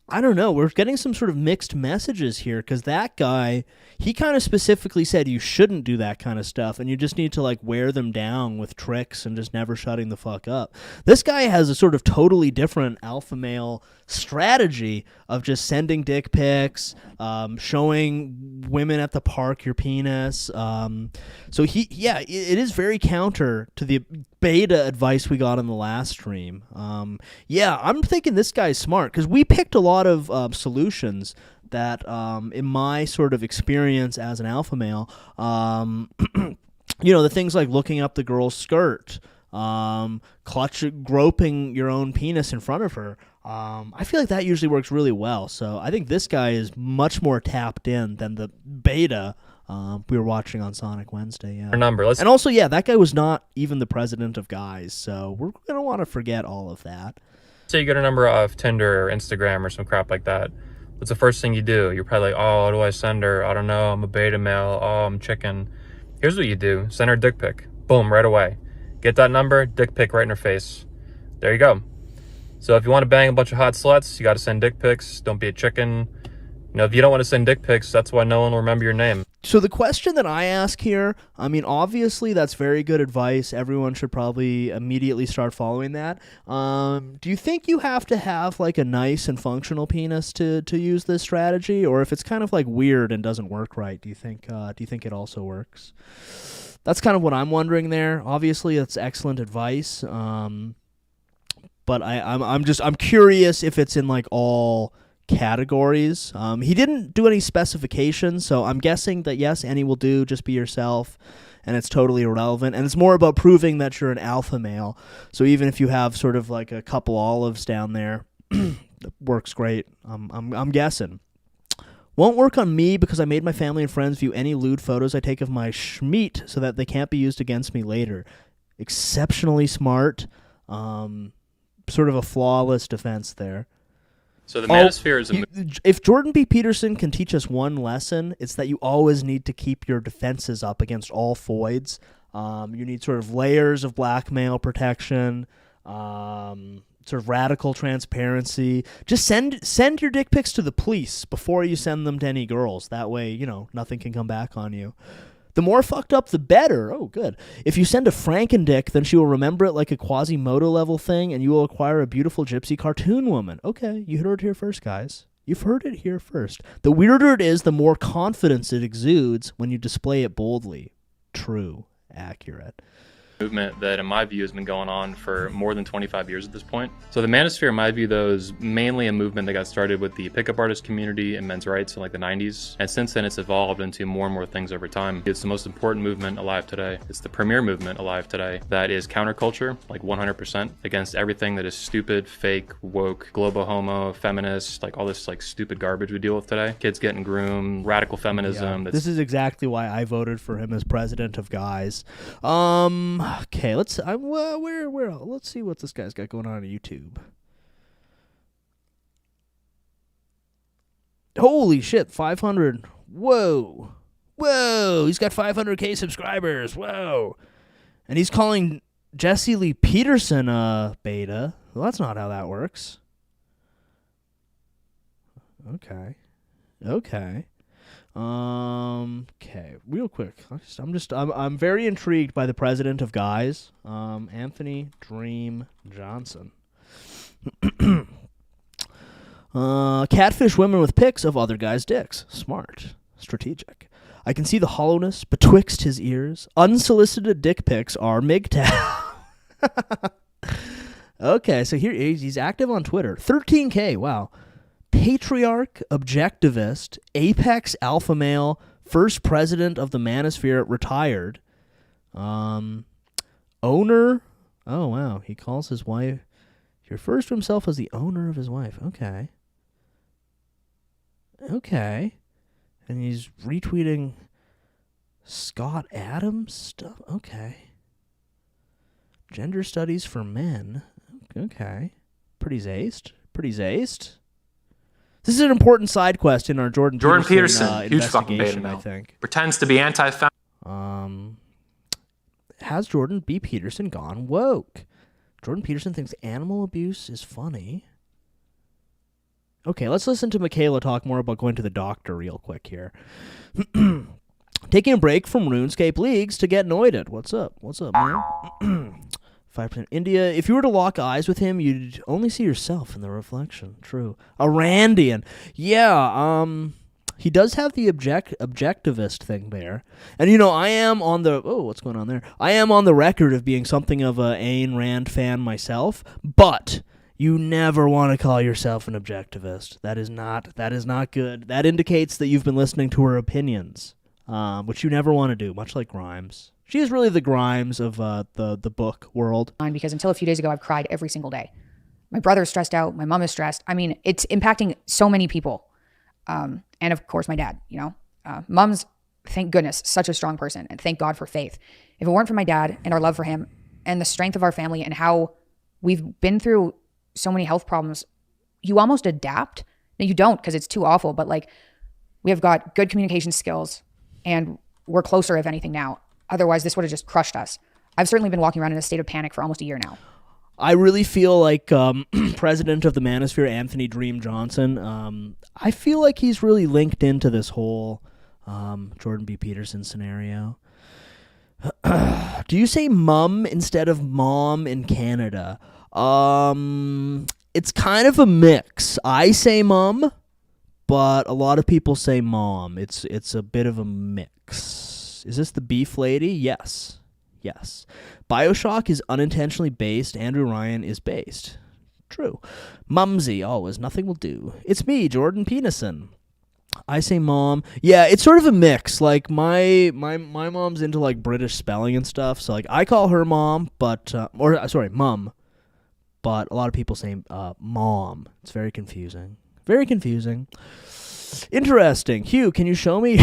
I don't know. We're getting some sort of mixed messages here because that guy, he kind of specifically said you shouldn't do that kind of stuff and you just need to like wear them down with tricks and just never shutting the fuck up. This guy has a sort of totally different alpha male strategy of just sending dick pics, showing women at the park your penis. So it is very counter to the beta advice we got in the last stream. I'm thinking this guy's smart because we picked a lot of solutions that, in my sort of experience as an alpha male, the things like looking up the girl's skirt, groping your own penis in front of her. I feel like that usually works really well. So I think this guy is much more tapped in than the beta we were watching on Sonic Wednesday. Yeah. And also, that guy was not even the president of guys. So we're going to want to forget all of that. Say you get a number off Tinder or Instagram or some crap like that. What's the first thing you do? You're probably like, oh, what do I send her? I don't know. I'm a beta male. Oh, I'm chicken. Here's what you do. Send her a dick pic. Boom, right away. Get that number, dick pic right in her face. There you go. So if you want to bang a bunch of hot sluts, you got to send dick pics. Don't be a chicken. If you don't want to send dick pics, that's why no one will remember your name. So the question that I ask here, I mean, obviously that's very good advice. Everyone should probably immediately start following that. Do you think you have to have like a nice and functional penis to use this strategy, or if it's kind of like weird and doesn't work right, do you think it also works? That's kind of what I'm wondering there. Obviously, that's excellent advice. But I'm curious if it's in like all categories. He didn't do any specifications, so I'm guessing that yes, any will do, just be yourself, and it's totally irrelevant. And it's more about proving that you're an alpha male. So even if you have sort of like a couple olives down there, it works great. I'm guessing. Won't work on me because I made my family and friends view any lewd photos I take of my schmeat so that they can't be used against me later. Exceptionally smart. Sort of a flawless defense there. So the manosphere is if Jordan B. Peterson can teach us one lesson, it's that you always need to keep your defenses up against all foids. You need sort of layers of blackmail protection, sort of radical transparency. Just send your dick pics to the police before you send them to any girls. That way, nothing can come back on you. The more fucked up, the better. Oh, good. If you send a Frankendick, then she will remember it like a Quasimodo level thing, and you will acquire a beautiful gypsy cartoon woman. Okay, you heard it here first, guys. You've heard it here first. The weirder it is, the more confidence it exudes when you display it boldly. True. Accurate. movement that, in my view, has been going on for more than 25 years at this point. So the manosphere, in my view, though, is mainly a movement that got started with the pickup artist community and men's rights in like the 90s. And since then, it's evolved into more and more things over time. It's the most important movement alive today. It's the premier movement alive today that is counterculture, like 100%, against everything that is stupid, fake, woke, globo-homo, feminist, like all this like stupid garbage we deal with today. Kids getting groomed, radical feminism. Yeah, this is exactly why I voted for him as president of guys. Okay, let's see what this guy's got going on YouTube. Holy shit, 500. Whoa. He's got 500k subscribers. Whoa. And he's calling Jesse Lee Peterson a beta. Well, that's not how that works. Okay. Okay, real quick. I'm very intrigued by the president of guys, Anthony Dream Johnson. Catfish women with pics of other guys' dicks. Smart, strategic. I can see the hollowness betwixt his ears. Unsolicited dick pics are MGTOW. Okay, so here he's active on Twitter. 13K. Wow. Patriarch, objectivist, apex alpha male, first president of the manosphere, retired. Owner. Oh, wow. He calls his wife. He refers to himself as the owner of his wife. Okay. And he's retweeting Scott Adams stuff. Okay. Gender studies for men. Okay. Pretty zaced. This is an important side quest in our Jordan Peterson huge fucking beta male. I think. Pretends to be anti-fem. Has Jordan B. Peterson gone woke? Jordan Peterson thinks animal abuse is funny. Okay, let's listen to Michaela talk more about going to the doctor real quick here. Taking a break from RuneScape leagues to get Noided. What's up? What's up, man? 5% India. If you were to lock eyes with him, you'd only see yourself in the reflection. True. Arandian. Yeah, he does have the objectivist thing there. And, you know, I am on the... Oh, what's going on there? I am on the record of being something of a Ayn Rand fan myself, but you never want to call yourself an objectivist. That is not good. That indicates that you've been listening to her opinions, which you never want to do, much like Grimes. She is really the Grimes of the book world. Because until a few days ago, I've cried every single day. My brother's stressed out. My mom is stressed. I mean, it's impacting so many people. And of course, my dad, you know. Mom's, thank goodness, such a strong person. And thank God for faith. If it weren't for my dad and our love for him and the strength of our family and how we've been through so many health problems, you almost adapt. Now, you don't because it's too awful. But like, we have got good communication skills and we're closer, if anything, now. Otherwise, this would have just crushed us. I've certainly been walking around in a state of panic for almost a year now. I really feel like president of the Manosphere, Anthony Dream Johnson, I feel like he's really linked into this whole Jordan B. Peterson scenario. Do you say mum instead of mom in Canada? It's kind of a mix. I say mum, but a lot of people say mom. It's a bit of a mix. Is this the beef lady? Yes. BioShock is unintentionally based. Andrew Ryan is based. True. Mumsy, always. Nothing will do. It's me, Jordan Peterson. I say mom. Yeah, it's sort of a mix. Like, my mom's into, like, British spelling and stuff. So, like, I call her mom, but... mum. But a lot of people say mom. It's very confusing. Very confusing. Interesting. Hugh, can you show me...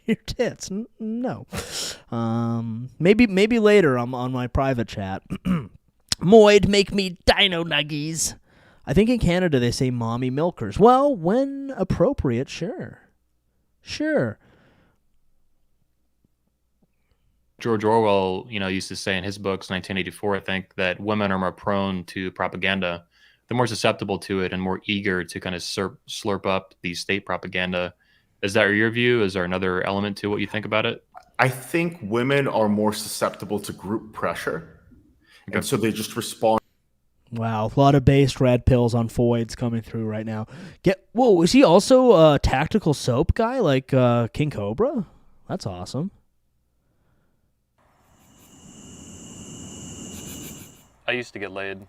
your tits? No. Maybe later on my private chat. Noid, make me dino nuggies. I think in Canada they say mommy milkers. Well, when appropriate, sure. George Orwell, used to say in his books, 1984, I think, that women are more prone to propaganda. They're more susceptible to it and more eager to kind of slurp up the state propaganda. Is that your view? Is there another element to what you think about it? I think women are more susceptible to group pressure. Okay. And so they just respond. Wow, a lot of based red pills on Foids coming through right now. Whoa, is he also a tactical soap guy like King Cobra? That's awesome. I used to get laid.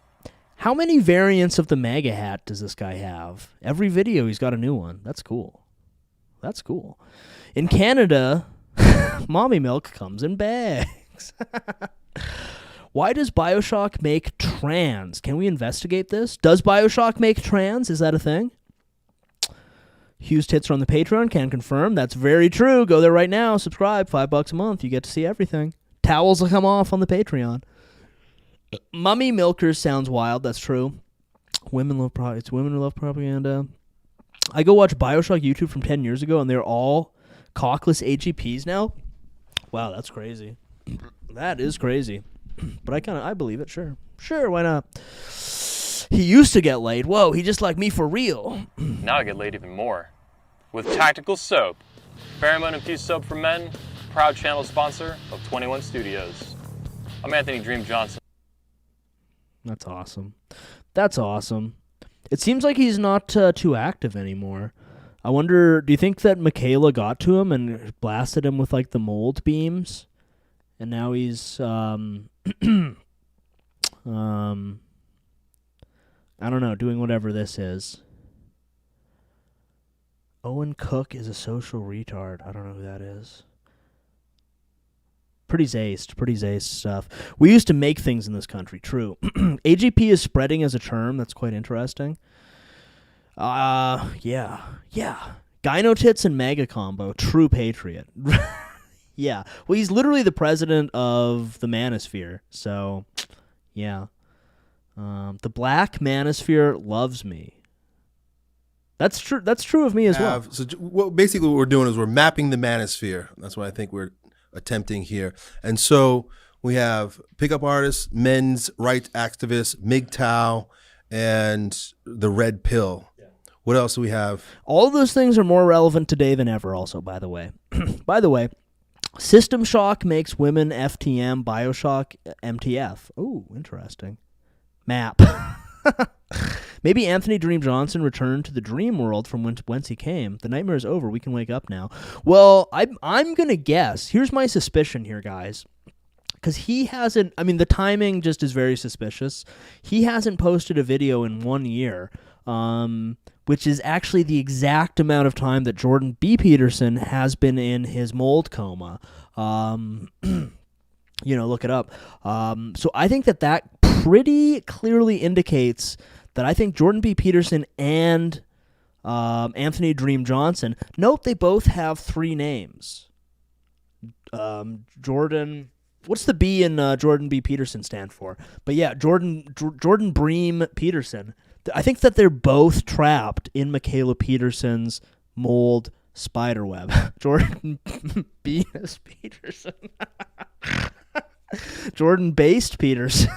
How many variants of the MAGA hat does this guy have? Every video he's got a new one. That's cool. In Canada, mommy milk comes in bags. Why does BioShock make trans? Can we investigate this? Does BioShock make trans? Is that a thing? Hugh's tits are on the Patreon. Can confirm. That's very true. Go there right now. Subscribe. $5 a month. You get to see everything. Towels will come off on the Patreon. Mummy milkers sounds wild. That's true. It's women who love propaganda. I go watch BioShock YouTube from 10 years ago, and they're all cockless AGPs now. Wow, that's crazy. That is crazy. But I believe it, sure. Sure, why not? He used to get laid. Whoa, he just like me for real. Now I get laid even more. With Tactical Soap. Pheromone-infused soap for men. Proud channel sponsor of 21 Studios. I'm Anthony Dream Johnson. That's awesome. It seems like he's not too active anymore. I wonder, do you think that Michaela got to him and blasted him with, like, the mold beams? And now he's, I don't know, doing whatever this is. Owen Cook is a social retard. I don't know who that is. Pretty zazed stuff. We used to make things in this country, true. AGP is spreading as a term. That's quite interesting. Yeah. Gyno tits and MAGA combo. True patriot. Yeah. Well, he's literally the president of the Manosphere. So, yeah. The black Manosphere loves me. That's true. That's true of me as well. So, basically what we're doing is we're mapping the Manosphere. That's what I think we're attempting here. And so we have pickup artists, men's rights activists, MGTOW, and the red pill. What else do we have? All of those things are more relevant today than ever, also, by the way. By the way, System Shock makes women FTM, Bioshock MTF. Ooh, interesting. Map. Maybe Anthony Dream Johnson returned to the dream world from whence he came. The nightmare is over. We can wake up now. Well, I'm going to guess. Here's my suspicion here, guys. Because he hasn't, I mean, the timing just is very suspicious. He hasn't posted a video in 1 year, which is actually the exact amount of time that Jordan B. Peterson has been in his mold coma. Look it up. So I think that pretty clearly indicates that I think Jordan B. Peterson and Anthony Dream Johnson, note they both have 3 names. Jordan... What's the B in Jordan B. Peterson stand for? But yeah, Jordan Bream Peterson. I think that they're both trapped in Michaela Peterson's mold spiderweb. Jordan Venus Peterson. Jordan Based Peterson.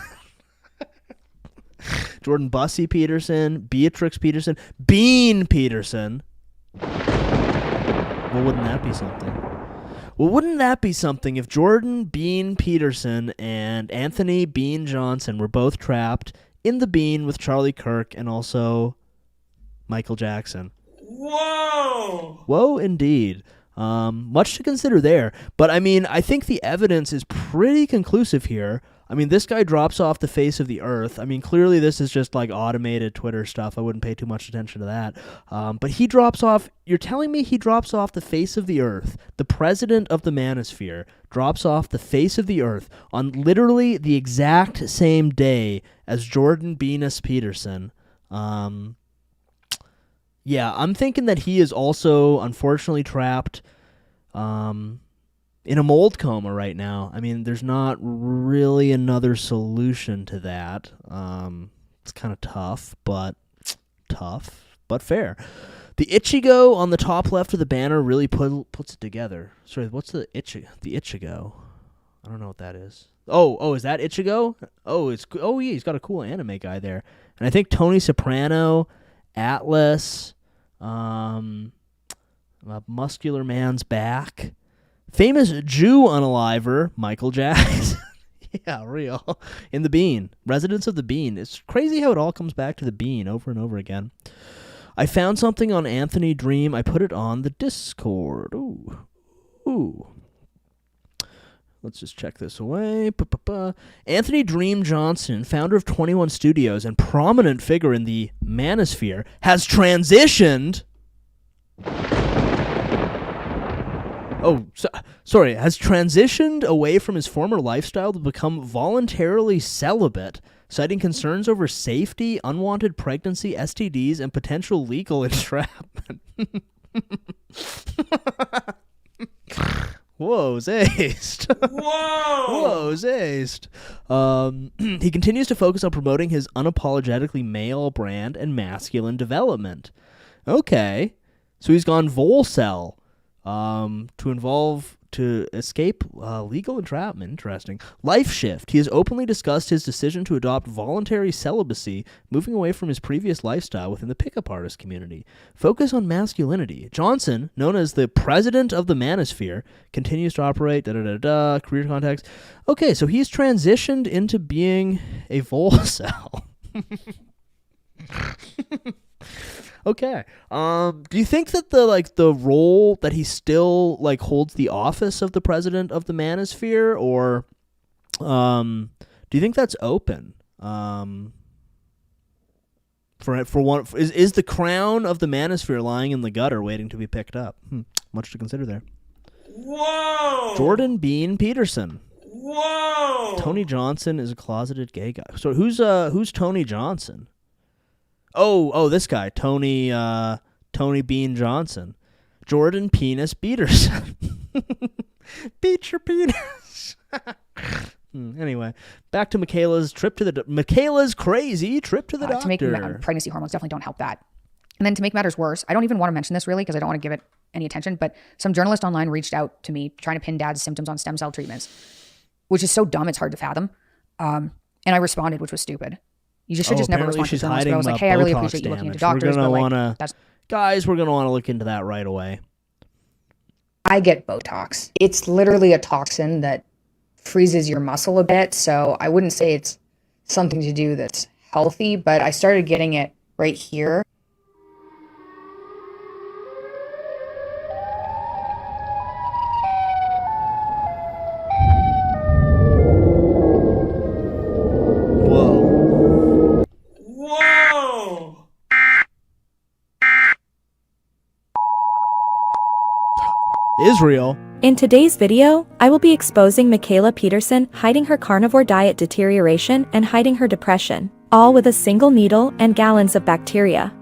Jordan Bussy Peterson. Beatrix Peterson. Bean Peterson. Well, wouldn't that be something? Well, wouldn't that be something if Jordan Bean Peterson and Anthony Bean Johnson were both trapped in the bean with Charlie Kirk and also Michael Jackson? Whoa! Whoa, indeed. Much to consider there. But, I mean, I think the evidence is pretty conclusive here. I mean, this guy drops off the face of the earth. I mean, clearly this is just like automated Twitter stuff. I wouldn't pay too much attention to that. But he drops off. You're telling me he drops off the face of the earth. The president of the manosphere drops off the face of the earth on literally the exact same day as Jordan Venus Peterson. Yeah, I'm thinking that he is also unfortunately trapped in a mold coma right now. I mean, there's not really another solution to that. It's kind of tough, but fair. The Ichigo on the top left of the banner really puts it together. Sorry, what's the Ichigo? I don't know what that is. Oh, is that Ichigo? Oh, yeah, he's got a cool anime guy there. And I think Tony Soprano, Atlas, Muscular Man's Back. Famous Jew unaliver, Michael Jackson. Yeah, real. In the Bean. Residents of the Bean. It's crazy how it all comes back to the Bean over and over again. I found something on Anthony Dream. I put it on the Discord. Ooh. Let's just check this away. Anthony Dream Johnson, founder of 21 Studios and prominent figure in the manosphere, has transitioned... has transitioned away from his former lifestyle to become voluntarily celibate, citing concerns over safety, unwanted pregnancy, STDs, and potential legal entrapment. Whoa, Zazed. Whoa, Zazed. He continues to focus on promoting his unapologetically male brand and masculine development. Okay. So he's gone Volcel. To escape legal entrapment. Interesting. Life shift. He has openly discussed his decision to adopt voluntary celibacy, moving away from his previous lifestyle within the pickup artist community. Focus on masculinity. Johnson, known as the president of the manosphere, continues to operate career context. Okay, so he's transitioned into being a Volcel. Okay. Do you think that the role that he still holds the office of the president of the manosphere, or do you think that's open? Is the crown of the manosphere lying in the gutter waiting to be picked up? Much to consider there. Whoa! Jordan Bean Peterson. Whoa! Tony Johnson is a closeted gay guy. So who's Tony Johnson? Oh, this guy, Tony Bean Johnson. Jordan Penis Peterson. Beat your penis. Anyway, back to Michaela's crazy trip to the doctor. To make pregnancy hormones definitely don't help that. And then to make matters worse, I don't even want to mention this really because I don't want to give it any attention, but some journalist online reached out to me trying to pin Dad's symptoms on stem cell treatments, which is so dumb it's hard to fathom. And I responded, which was stupid. You just should just never apparently respond to she's someone else. But I hiding was like, hey, I really Botox appreciate you looking into damage. doctors, We're but gonna like, wanna, that's guys, we're gonna want to look into that right away. I get Botox. It's literally a toxin that freezes your muscle a bit, so I wouldn't say it's something to do that's healthy, but I started getting it right here. Whoa. Whoa! Israel. In today's video, I will be exposing Michaela Peterson hiding her carnivore diet deterioration and hiding her depression, all with a single needle and gallons of bacteria.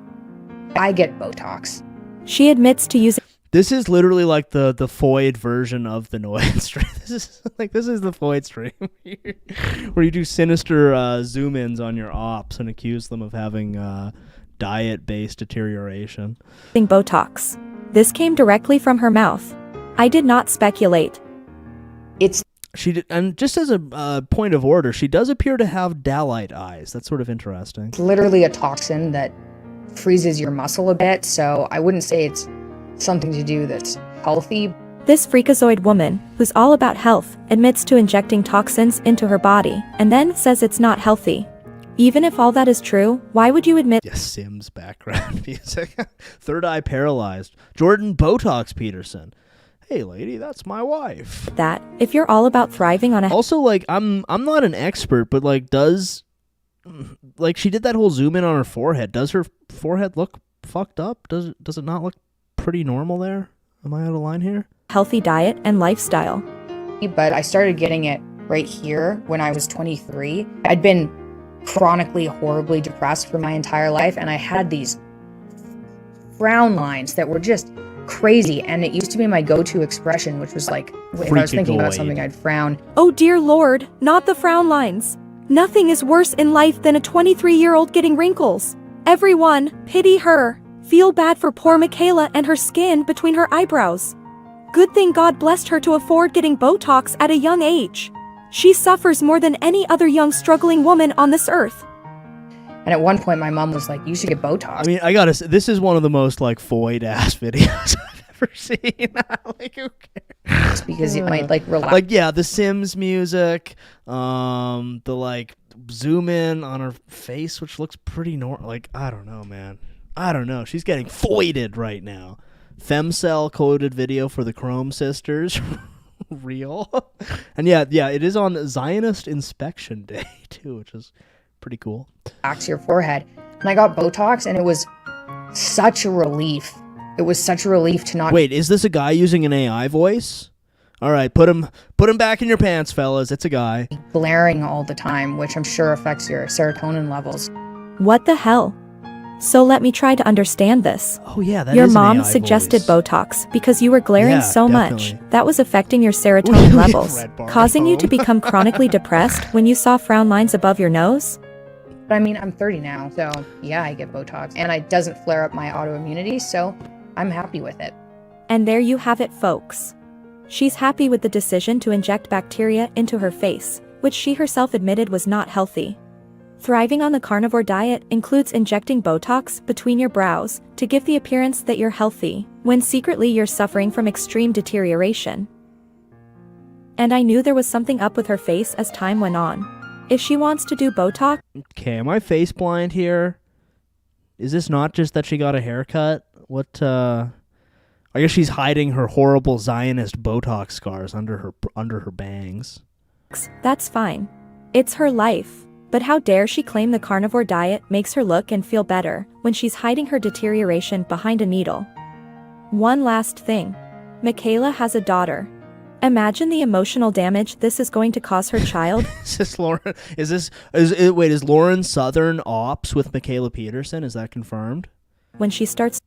I get Botox. She admits to using This is literally like the Foid version of the Noid stream. This is the Foid stream where you do sinister zoom-ins on your ops and accuse them of having diet-based deterioration. Botox. This came directly from her mouth. I did not speculate. She did, and just as a point of order, she does appear to have Dalite eyes. That's sort of interesting. It's literally a toxin that freezes your muscle a bit, so I wouldn't say it's something to do that's healthy. This freakazoid woman, who's all about health, admits to injecting toxins into her body, and then says it's not healthy. Even if all that is true, why would you admit Sims background music. Third eye paralyzed. Jordan Botox Peterson. Hey lady, that's my wife. that if you're all about thriving on a Also, like, I'm not an expert, but like, like she did that whole zoom in on her forehead. Does her forehead look fucked up? Does it not look pretty normal there? Am I out of line here? healthy diet and lifestyle? But I started getting it right here when I was 23. I'd been chronically, horribly depressed for my entire life, and I had these frown lines that were just crazy, and it used to be my go-to expression, which was like, if I was thinking about something, I'd frown. Oh dear Lord, not the frown lines. Nothing is worse in life than a 23-year-old getting wrinkles. Everyone, pity her. Feel bad for poor Michaela and her skin between her eyebrows. Good thing God blessed her to afford getting Botox at a young age. She suffers more than any other young struggling woman on this earth. And at one point, my mom was like, you should get Botox. I mean, I gotta say, this is one of the most like Foid-ass videos I've ever seen. Like, who cares? Because it might like relax. Like, yeah, the Sims music, the like zoom in on her face, which looks pretty normal. Like, I don't know, man. I don't know. She's getting foided right now. Femcell coded video for the Chrome sisters. Real. And yeah, it is on Zionist Inspection Day too, which is pretty cool. To your forehead. And I got Botox, and it was such a relief. It was such a relief to not. Wait, is this a guy using an AI voice? All right, put him back in your pants, fellas. It's a guy. Glaring all the time, which I'm sure affects your serotonin levels. What the hell? So let me try to understand this. Oh yeah, that Your is an mom AI suggested voice. Botox because you were glaring Yeah, so definitely. much. That was affecting your serotonin levels, Red bar causing you to phone. become chronically depressed when you saw frown lines above your nose? But I mean, I'm 30 now, so yeah, I get Botox. And it doesn't flare up my autoimmunity, so I'm happy with it. And there you have it, folks. She's happy with the decision to inject bacteria into her face, which she herself admitted was not healthy. Thriving on the carnivore diet includes injecting Botox between your brows to give the appearance that you're healthy, when secretly you're suffering from extreme deterioration. And I knew there was something up with her face as time went on. If she wants to do Botox, Okay, am I face blind here? Is this not just that she got a haircut? What, I guess she's hiding her horrible Zionist Botox scars under her bangs. that's fine. It's her life. But how dare she claim the carnivore diet makes her look and feel better when she's hiding her deterioration behind a needle? One last thing. Michaela has a daughter. Imagine the emotional damage this is going to cause her child. Is this Lauren? Is Lauren Southern ops with Michaela Peterson? Is that confirmed? When she starts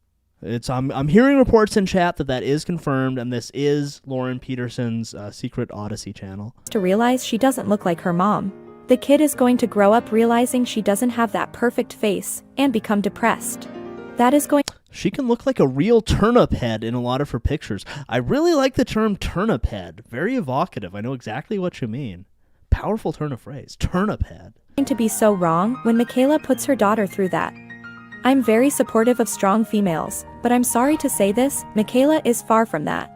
I'm hearing reports in chat that is confirmed, and this is Lauren Peterson's secret Odyssey channel. to realize she doesn't look like her mom. The kid is going to grow up realizing she doesn't have that perfect face and become depressed. That is going She can look like a real turnip head in a lot of her pictures. I really like the term turnip head. Very evocative. I know exactly what you mean. Powerful turn of phrase. Turnip head. To be so wrong when Michaela puts her daughter through that. I'm very supportive of strong females, but I'm sorry to say this, Michaela is far from that.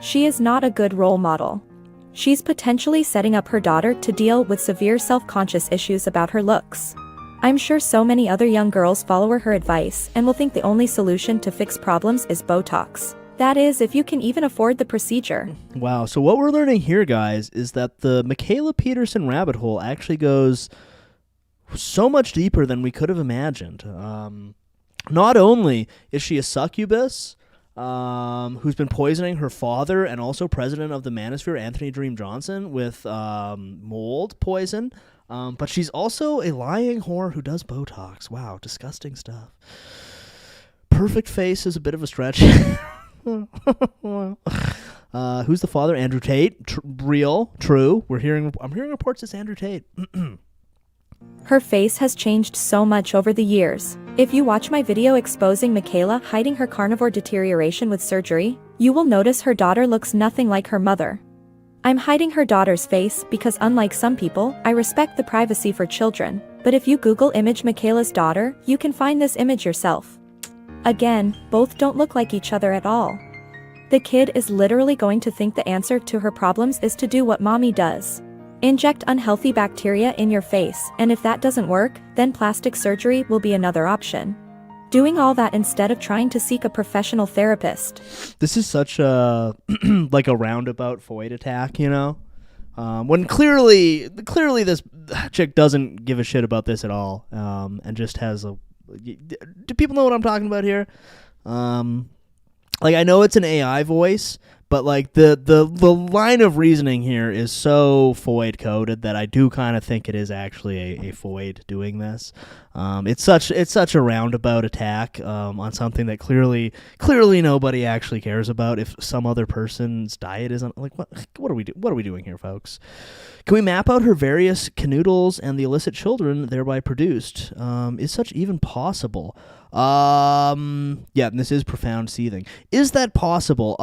She is not a good role model. She's potentially setting up her daughter to deal with severe self-conscious issues about her looks. I'm sure so many other young girls follow her advice and will think the only solution to fix problems is Botox. That is, if you can even afford the procedure. Wow, so what we're learning here, guys, is that the Michaela Peterson rabbit hole actually goes so much deeper than we could have imagined. Not only is she a succubus who's been poisoning her father and also president of the Manosphere, Anthony Dream Johnson, with mold poison, but she's also a lying whore who does Botox. Wow, disgusting stuff. Perfect face is a bit of a stretch. Who's the father? Andrew Tate. Real. True. I'm hearing reports it's Andrew Tate. Her face has changed so much over the years. If you watch my video exposing Michaela hiding her carnivore deterioration with surgery, you will notice her daughter looks nothing like her mother. I'm hiding her daughter's face because unlike some people, I respect the privacy for children, but if you Google image Michaela's daughter, you can find this image yourself. Again, both don't look like each other at all. The kid is literally going to think the answer to her problems is to do what mommy does. Inject unhealthy bacteria in your face, and if that doesn't work, then plastic surgery will be another option. Doing all that instead of trying to seek a professional therapist. This is such a like a roundabout Foyd attack, you know? When clearly this chick doesn't give a shit about this at all, and just has a. Do people know what I'm talking about here? Like, I know it's an AI voice, but like the line of reasoning here is so Foyd coded that I do kind of think it is actually a Foyd doing this. It's such a roundabout attack on something that clearly nobody actually cares about. If some other person's diet isn't like what are we doing here, folks? Can we map out her various canoodles and the illicit children thereby produced? Is such even possible? Yeah, and this is profound seething. Is that possible?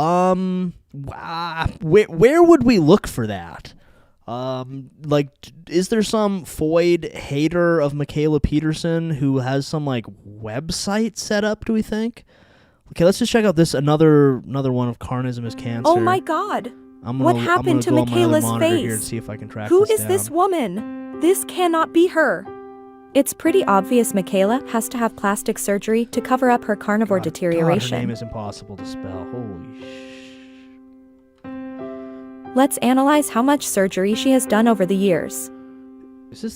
Where would we look for that? Like, is there some Foyd hater of Michaela Peterson who has some like website set up? Do we think? Okay, let's just check out this another one of Carnism is Cancer. Oh my God! What happened to Michaela's face? Here and see if I can track Who this is this woman? This cannot be her. It's pretty obvious Michaela has to have plastic surgery to cover up her carnivore deterioration. God, her name is impossible to spell. Holy Let's analyze how much surgery she has done over the years.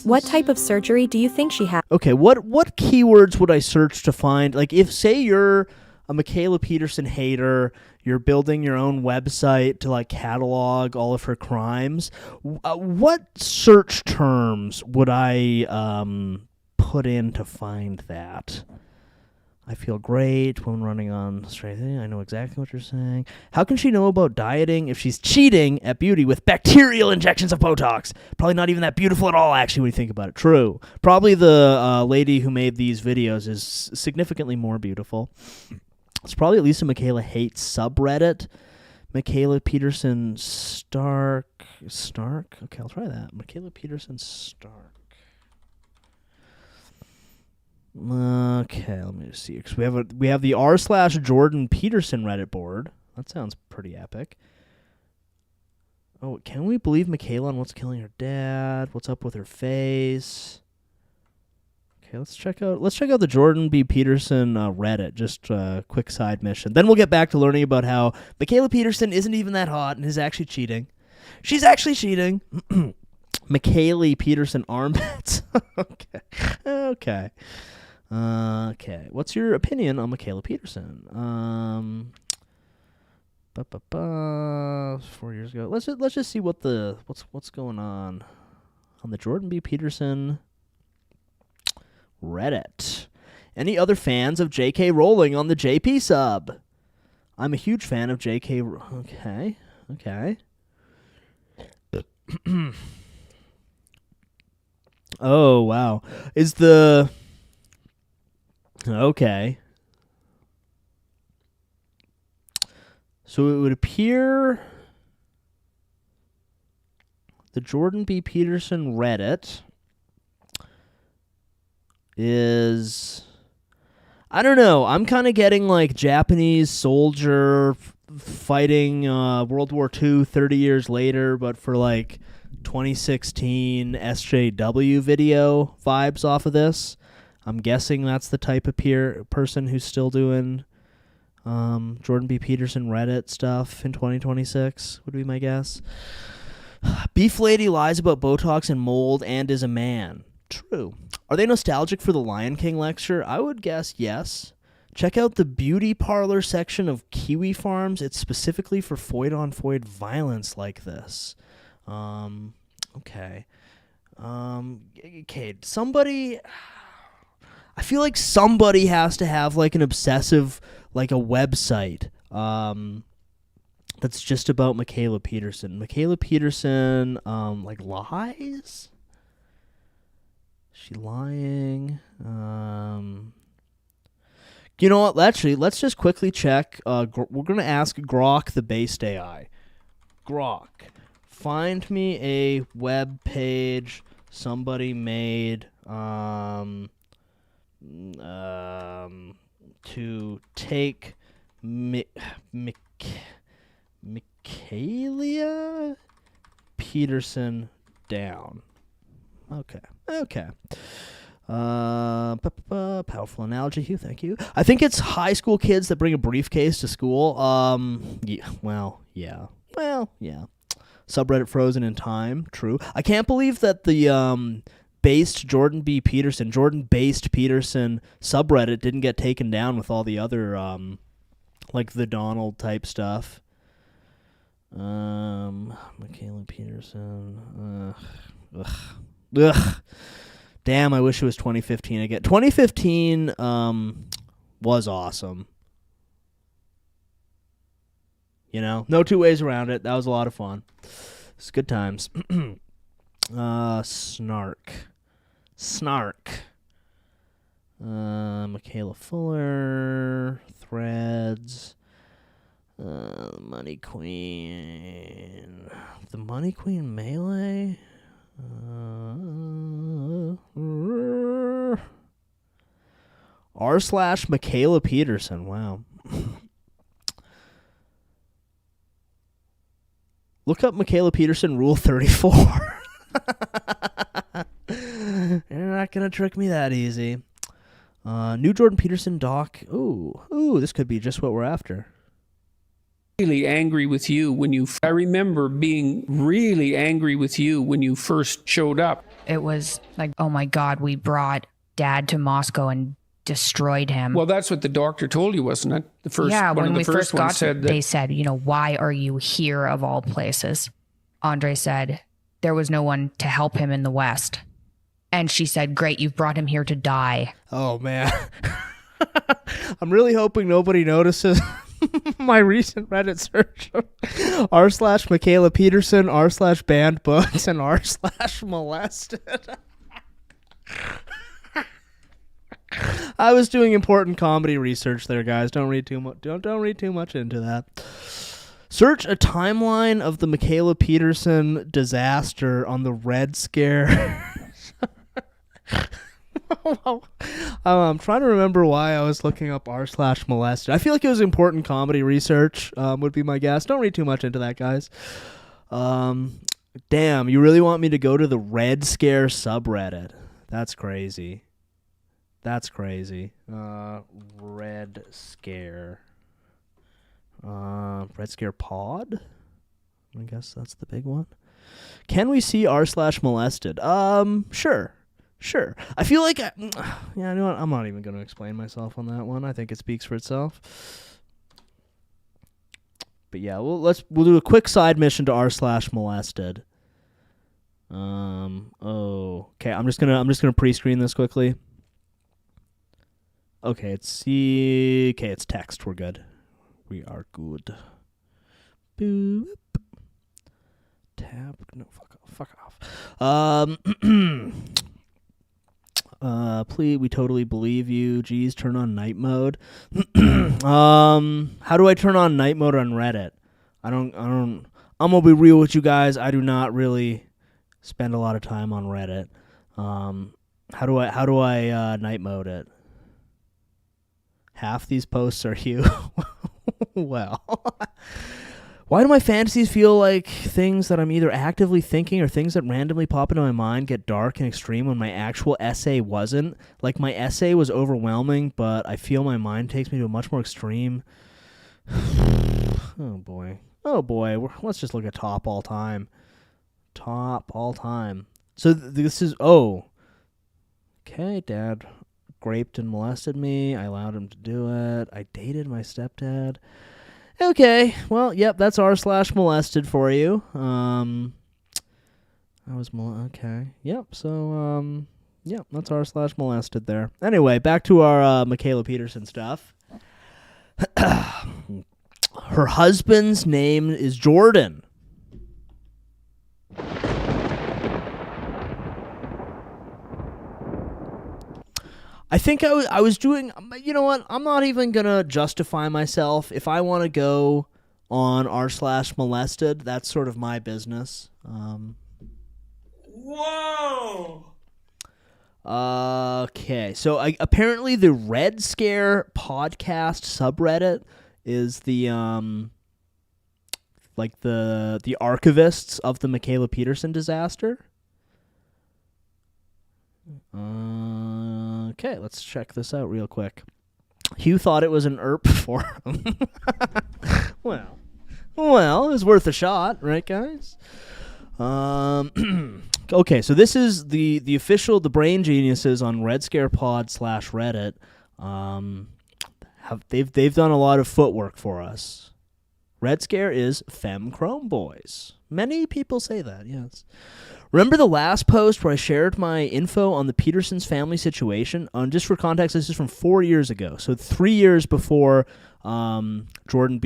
What type of surgery do you think she had? Okay, what keywords would I search to find? Like, if, say, you're a Michaela Peterson hater, you're building your own website to, like, catalog all of her crimes, what search terms would I put in to find that? I feel great when running on straight thing. I know exactly what you're saying. How can she know about dieting if she's cheating at beauty with bacterial injections of Botox? Probably not even that beautiful at all, actually, when you think about it. True. Probably the lady who made these videos is significantly more beautiful. It's probably at least a Michaela Hates subreddit. Michaela Peterson Stark? Okay, I'll try that. Michaela Peterson Stark. Okay, let me just see. 'Cause we have the r/Jordan Peterson Reddit board. That sounds pretty epic. Oh, can we believe Michaela on what's killing her dad? What's up with her face? Okay, let's check out the Jordan B. Peterson Reddit. Just a quick side mission. Then we'll get back to learning about how Michaela Peterson isn't even that hot and is actually cheating. She's actually cheating. Michaela Peterson armpits. Okay. Okay. What's your opinion on Michaela Peterson? 4 years ago. Let's just see what's going on the Jordan B. Peterson Reddit. Any other fans of J.K. Rowling on the JP sub? I'm a huge fan of J.K. Okay. Oh wow. Okay. So it would appear The Jordan B. Peterson Reddit is, I don't know. I'm kind of getting like Japanese soldier fighting World War II 30 years later, but for like 2016 SJW video vibes off of this. I'm guessing that's the type of person who's still doing Jordan B. Peterson Reddit stuff in 2026 would be my guess. Beef lady lies about Botox and mold and is a man. True. Are they nostalgic for the Lion King lecture? I would guess yes. Check out the beauty parlor section of Kiwi Farms. It's specifically for foid-on-foid violence like this. Okay. Okay, somebody... I feel like somebody has to have like an obsessive, like a website that's just about Michaela Peterson. Michaela Peterson, like lies? Is she lying? You know what? Actually, let's just quickly check. We're going to ask Grok the based AI. Grok, find me a web page somebody made to take Michaela Peterson down. Okay. Powerful analogy, Hugh. Thank you. I think it's high school kids that bring a briefcase to school. Yeah. Subreddit frozen in time. True. I can't believe that the Jordan based Peterson subreddit didn't get taken down with all the other like the Donald type stuff. Michaela Peterson. Ugh. Damn, I wish it was 2015 again. 2015 was awesome. You know, no two ways around it. That was a lot of fun. It's good times. Snark. Michaela Fuller. Threads. Money Queen. The Money Queen Melee? r/Michaela Peterson. Wow. Look up Michaela Peterson Rule 34. You're not going to trick me that easy. New Jordan Peterson doc. Ooh, this could be just what we're after. Really angry with you when I remember being really angry with you when you first showed up. It was like, oh my God, we brought Dad to Moscow and destroyed him. Well, that's what the doctor told you, wasn't it? When we first got to, they said, why are you here of all places? Andre said, there was no one to help him in the West. And she said, great, you've brought him here to die. Oh, man. I'm really hoping nobody notices my recent Reddit search r/Michaela Peterson, r/banned books, and r/molested. I was doing important comedy research there, guys. Don't read too much. Don't read too much into that. Search a timeline of the Michaela Peterson disaster on the Red Scare. I'm trying to remember why I was looking up r/molested. I feel like it was important comedy research, would be my guess. Don't read too much into that, guys. Damn, you really want me to go to the Red Scare subreddit? That's crazy. Red Scare. Red Scare Pod? I guess that's the big one. Can we see r/molested? Sure. I feel like, you know what? I'm not even going to explain myself on that one. I think it speaks for itself. But yeah, we'll do a quick side mission to r/molested. Okay, I'm just gonna pre-screen this quickly. Okay, it's text. We're good. We are good. Boop. Tab. No, fuck off. Please, we totally believe you. Geez, turn on night mode. How do I turn on night mode on Reddit? I'm gonna be real with you guys. I do not really spend a lot of time on Reddit. How do I night mode it? Half these posts are you. Well, why do my fantasies feel like things that I'm either actively thinking or things that randomly pop into my mind get dark and extreme when my actual essay wasn't? Like, my essay was overwhelming, but I feel my mind takes me to a much more extreme. Oh boy. Let's just look at top all time. Top all time. So this is, okay, Dad raped and molested me. I allowed him to do it. I dated my stepdad. Okay, well, yep, that's r/molested for you. I was okay. Yep, so yep, that's r/molested there. Anyway, back to our Michaela Peterson stuff. Her husband's name is Jordan. I think I was doing, you know what, I'm not even going to justify myself. If I want to go on r/molested, that's sort of my business. Whoa! Okay, so apparently the Red Scare podcast subreddit is the, like the archivists of the Michaela Peterson disaster. Okay, let's check this out real quick. Hugh thought it was an ERP forum. Well, it was worth a shot, right, guys? Okay, so this is the official, the brain geniuses on Red Scare Pod /Reddit. They've done a lot of footwork for us. Red Scare is Femme Chrome Boys. Many people say that, yes. Remember the last post where I shared my info on the Peterson's family situation? Just for context, this is from 4 years ago. So 3 years before Jordan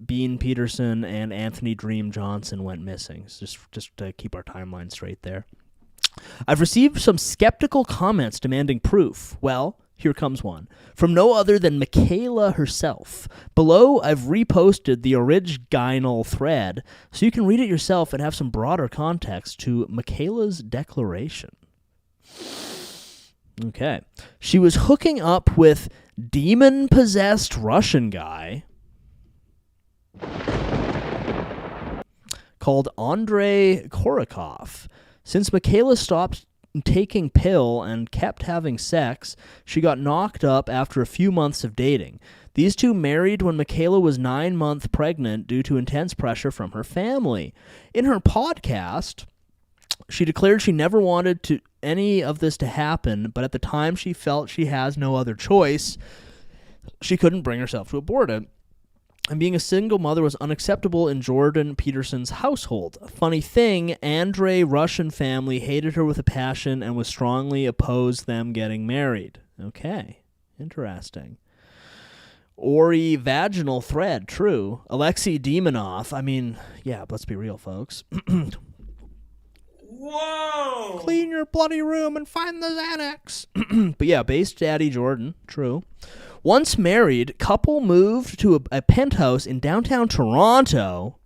Bean Peterson and Anthony Dream Johnson went missing. So just to keep our timeline straight there. I've received some skeptical comments demanding proof. Well, here comes one. From no other than Michaela herself. Below, I've reposted the original thread so you can read it yourself and have some broader context to Michaela's declaration. Okay. She was hooking up with demon-possessed Russian guy called Andrei Korokov. Since Michaela stopped taking pill and kept having sex, she got knocked up after a few months of dating. These two married when Michaela was 9 months pregnant due to intense pressure from her family. In her podcast, she declared she never wanted any of this to happen, but at the time she felt she has no other choice. She couldn't bring herself to abort it. And being a single mother was unacceptable in Jordan Peterson's household. Funny thing, Andrei Russian family hated her with a passion and was strongly opposed them getting married. Okay, interesting. Ori vaginal thread, true. Alexei Demonov, I mean, yeah, let's be real, folks. Whoa! Clean your bloody room and find the Xanax. But yeah, base daddy Jordan, true. Once married, couple moved to a penthouse in downtown Toronto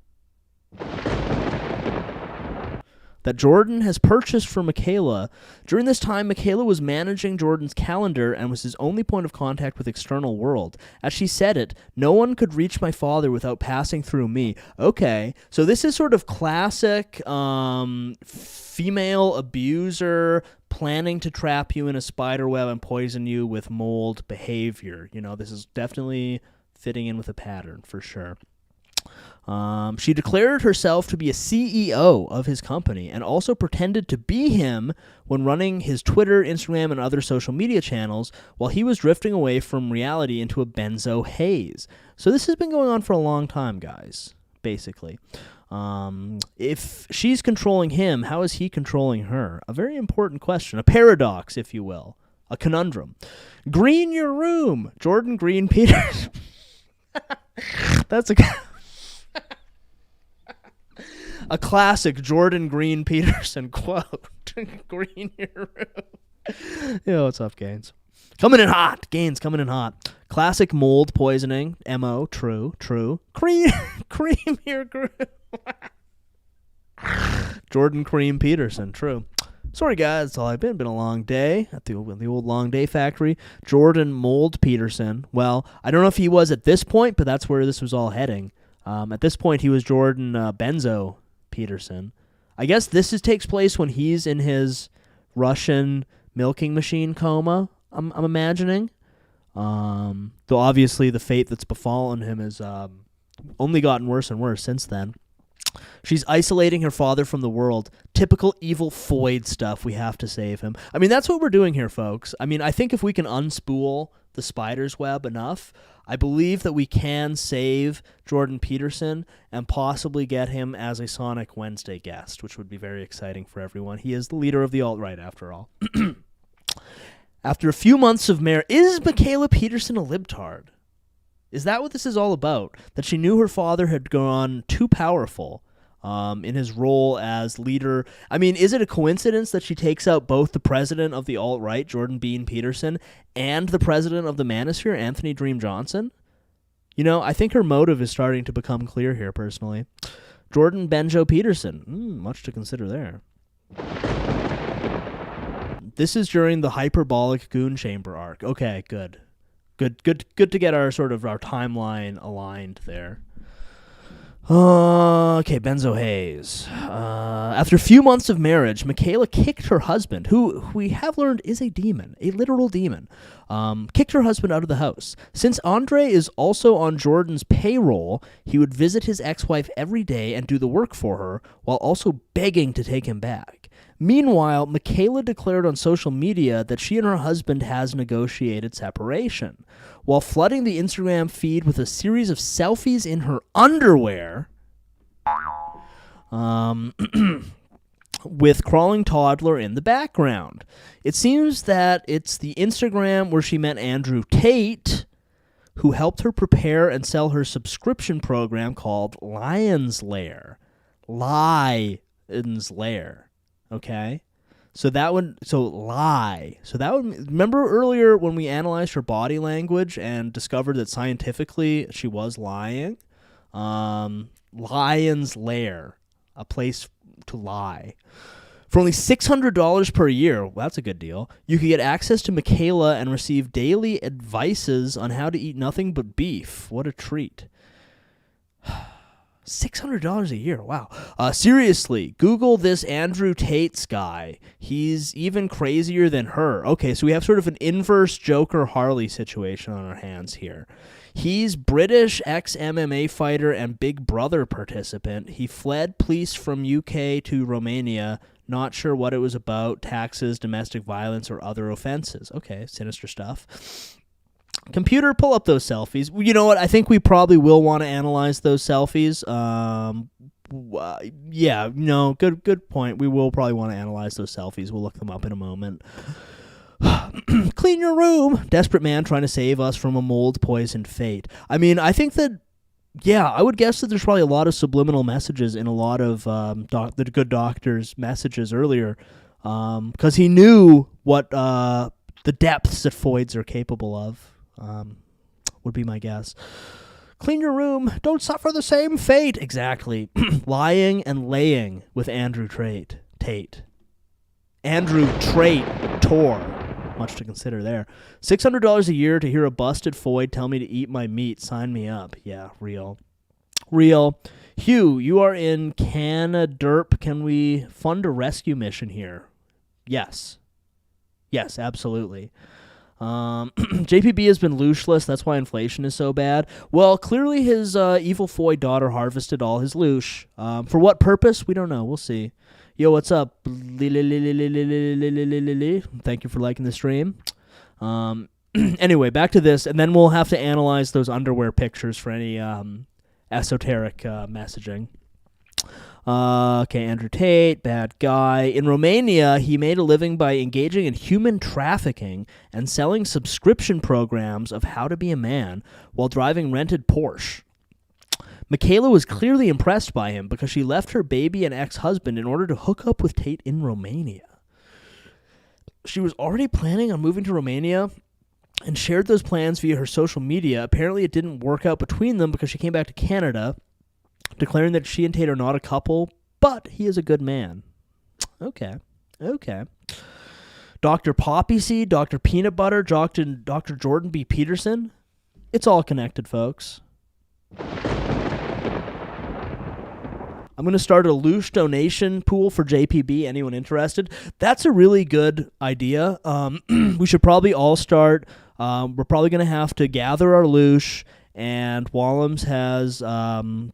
that Jordan has purchased for Michaela. During this time, Michaela was managing Jordan's calendar and was his only point of contact with external world. As she said it, no one could reach my father without passing through me. Okay, so this is sort of classic female abuser planning to trap you in a spider web and poison you with mold behavior. You know, this is definitely fitting in with a pattern for sure. She declared herself to be a CEO of his company and also pretended to be him when running his Twitter, Instagram, and other social media channels while he was drifting away from reality into a benzo haze. So this has been going on for a long time, guys, basically. If she's controlling him, how is he controlling her? A very important question, a paradox, if you will, a conundrum. Green your room, Jordan Green Peters. That's a classic Jordan Green Peterson quote. Green your room. Yo, what's up, Gaines? Coming in hot. Gaines coming in hot. Classic mold poisoning. MO. True. Cream your room. Jordan Kareem Peterson, true. Sorry, guys, that's all I've been. Been a long day at the old Long Day Factory. Jordan Mold Peterson. Well, I don't know if he was at this point, but that's where this was all heading. At this point, he was Jordan Benzo Peterson. I guess takes place when he's in his Russian milking machine coma, I'm imagining. Though obviously the fate that's befallen him has only gotten worse and worse since then. She's isolating her father from the world. Typical evil Foyd stuff. We have to save him. I mean, that's what we're doing here, folks. I mean, I think if we can unspool the spider's web enough, I believe that we can save Jordan Peterson and possibly get him as a Sonic Wednesday guest, which would be very exciting for everyone. He is the leader of the alt-right, after all. After a few months of marriage, is Michaela Peterson a libtard? Is that what this is all about? That she knew her father had gone too powerful in his role as leader. I mean, is it a coincidence that she takes out both the president of the alt-right, Jordan Bean Peterson, and the president of the Manosphere, Anthony Dream Johnson? You know, I think her motive is starting to become clear here, personally. Jordan Benjo Peterson. Much to consider there. This is during the hyperbolic goon chamber arc. Okay, good. Good to get our sort of our timeline aligned there. Okay, Benzo Hayes. After a few months of marriage, Michaela kicked her husband, who we have learned is a demon, a literal demon, kicked her husband out of the house. Since Andre is also on Jordan's payroll, he would visit his ex-wife every day and do the work for her, while also begging to take him back. Meanwhile, Michaela declared on social media that she and her husband has negotiated separation, while flooding the Instagram feed with a series of selfies in her underwear, with crawling toddler in the background. It seems that it's the Instagram where she met Andrew Tate, who helped her prepare and sell her subscription program called Lion's Lair. Lion's Lair. Okay? So that would remember earlier when we analyzed her body language and discovered that scientifically she was lying? Lion's Lair, a place to lie. For only $600 per year, well, that's a good deal, you could get access to Michaela and receive daily advices on how to eat nothing but beef. What a treat. $600 a year, wow. Seriously, Google this Andrew Tate's guy. He's even crazier than her. Okay, so we have sort of an inverse Joker Harley situation on our hands here. He's British ex-MMA fighter and Big Brother participant. He fled police from UK to Romania. Not sure what it was about, taxes, domestic violence, or other offenses. Okay, sinister stuff. Computer, pull up those selfies. You know what? I think we probably will want to analyze those selfies. Yeah, no, good point. We will probably want to analyze those selfies. We'll look them up in a moment. Clean your room. Desperate man trying to save us from a mold-poisoned fate. I mean, I think that, yeah, I would guess that there's probably a lot of subliminal messages in a lot of the good doctor's messages earlier, because he knew what the depths that Foids are capable of. Would be my guess. Clean your room. Don't suffer the same fate. Exactly. Lying and laying with Andrew Tate. Andrew Tor. Much to consider there. $600 a year to hear a busted Foyd tell me to eat my meat. Sign me up. Yeah, real. Hugh, you are in Canada. Can we fund a rescue mission here? Yes, absolutely. JPB has been looshless. That's why inflation is so bad. Well, clearly his evil Foy daughter harvested all his loosh. For what purpose? We don't know. We'll see. Yo, what's up? Thank you for liking the stream. Anyway, back to this, and then we'll have to analyze those underwear pictures for any esoteric messaging. Okay, Andrew Tate, bad guy. In Romania, he made a living by engaging in human trafficking and selling subscription programs of how to be a man while driving rented Porsche. Michaela was clearly impressed by him because she left her baby and ex-husband in order to hook up with Tate in Romania. She was already planning on moving to Romania and shared those plans via her social media. Apparently, it didn't work out between them because she came back to Canada, declaring that she and Tate are not a couple, but he is a good man. Okay. Dr. Poppy Seed, Dr. Peanut Butter, Dr. Jordan B. Peterson. It's all connected, folks. I'm going to start a Loosh donation pool for JPB. Anyone interested? That's a really good idea. We should probably all start. We're probably going to have to gather our Loosh, and Wallums has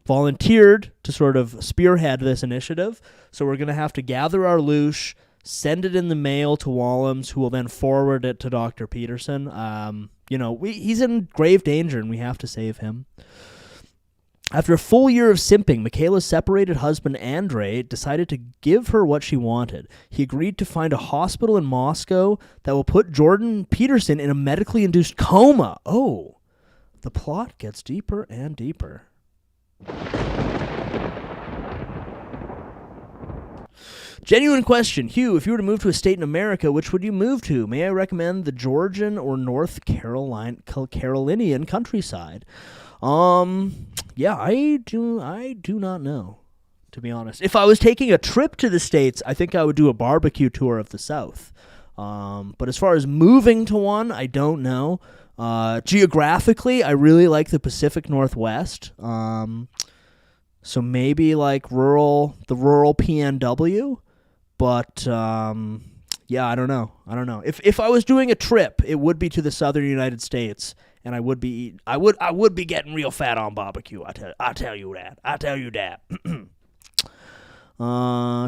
volunteered to sort of spearhead this initiative. So we're going to have to gather our Loosh, send it in the mail to Wallums, who will then forward it to Dr. Peterson. He's in grave danger, and we have to save him. After a full year of simping, Michaela's separated husband, Andrei, decided to give her what she wanted. He agreed to find a hospital in Moscow that will put Jordan Peterson in a medically induced coma. Oh, the plot gets deeper and deeper. Genuine question. Hugh, if you were to move to a state in America, which would you move to? May I recommend the Georgian or North Carolinian countryside? Yeah, I do not know, to be honest. If I was taking a trip to the States, I think I would do a barbecue tour of the South. But as far as moving to one, I don't know. Geographically, I really like the Pacific Northwest. So maybe like the rural PNW. But yeah, I don't know. If I was doing a trip, it would be to the southern United States, and I would be getting real fat on barbecue. I tell you that.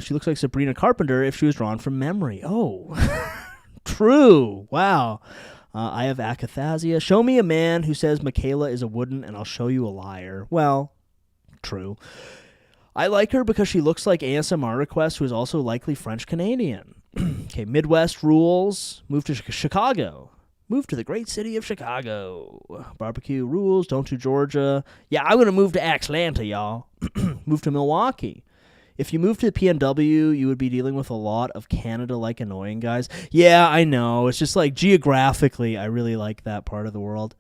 She looks like Sabrina Carpenter if she was drawn from memory. Oh, true. Wow. I have akathasia. Show me a man who says Michaela is a wooden, and I'll show you a liar. Well, true. I like her because she looks like ASMR Request, who is also likely French-Canadian. Okay, Midwest rules. Move to Chicago. Move to the great city of Chicago. Barbecue rules. Don't do Georgia. Yeah, I'm going to move to Atlanta, y'all. Move to Milwaukee. If you move to the PNW, you would be dealing with a lot of Canada-like annoying guys. Yeah, I know. It's just like geographically, I really like that part of the world.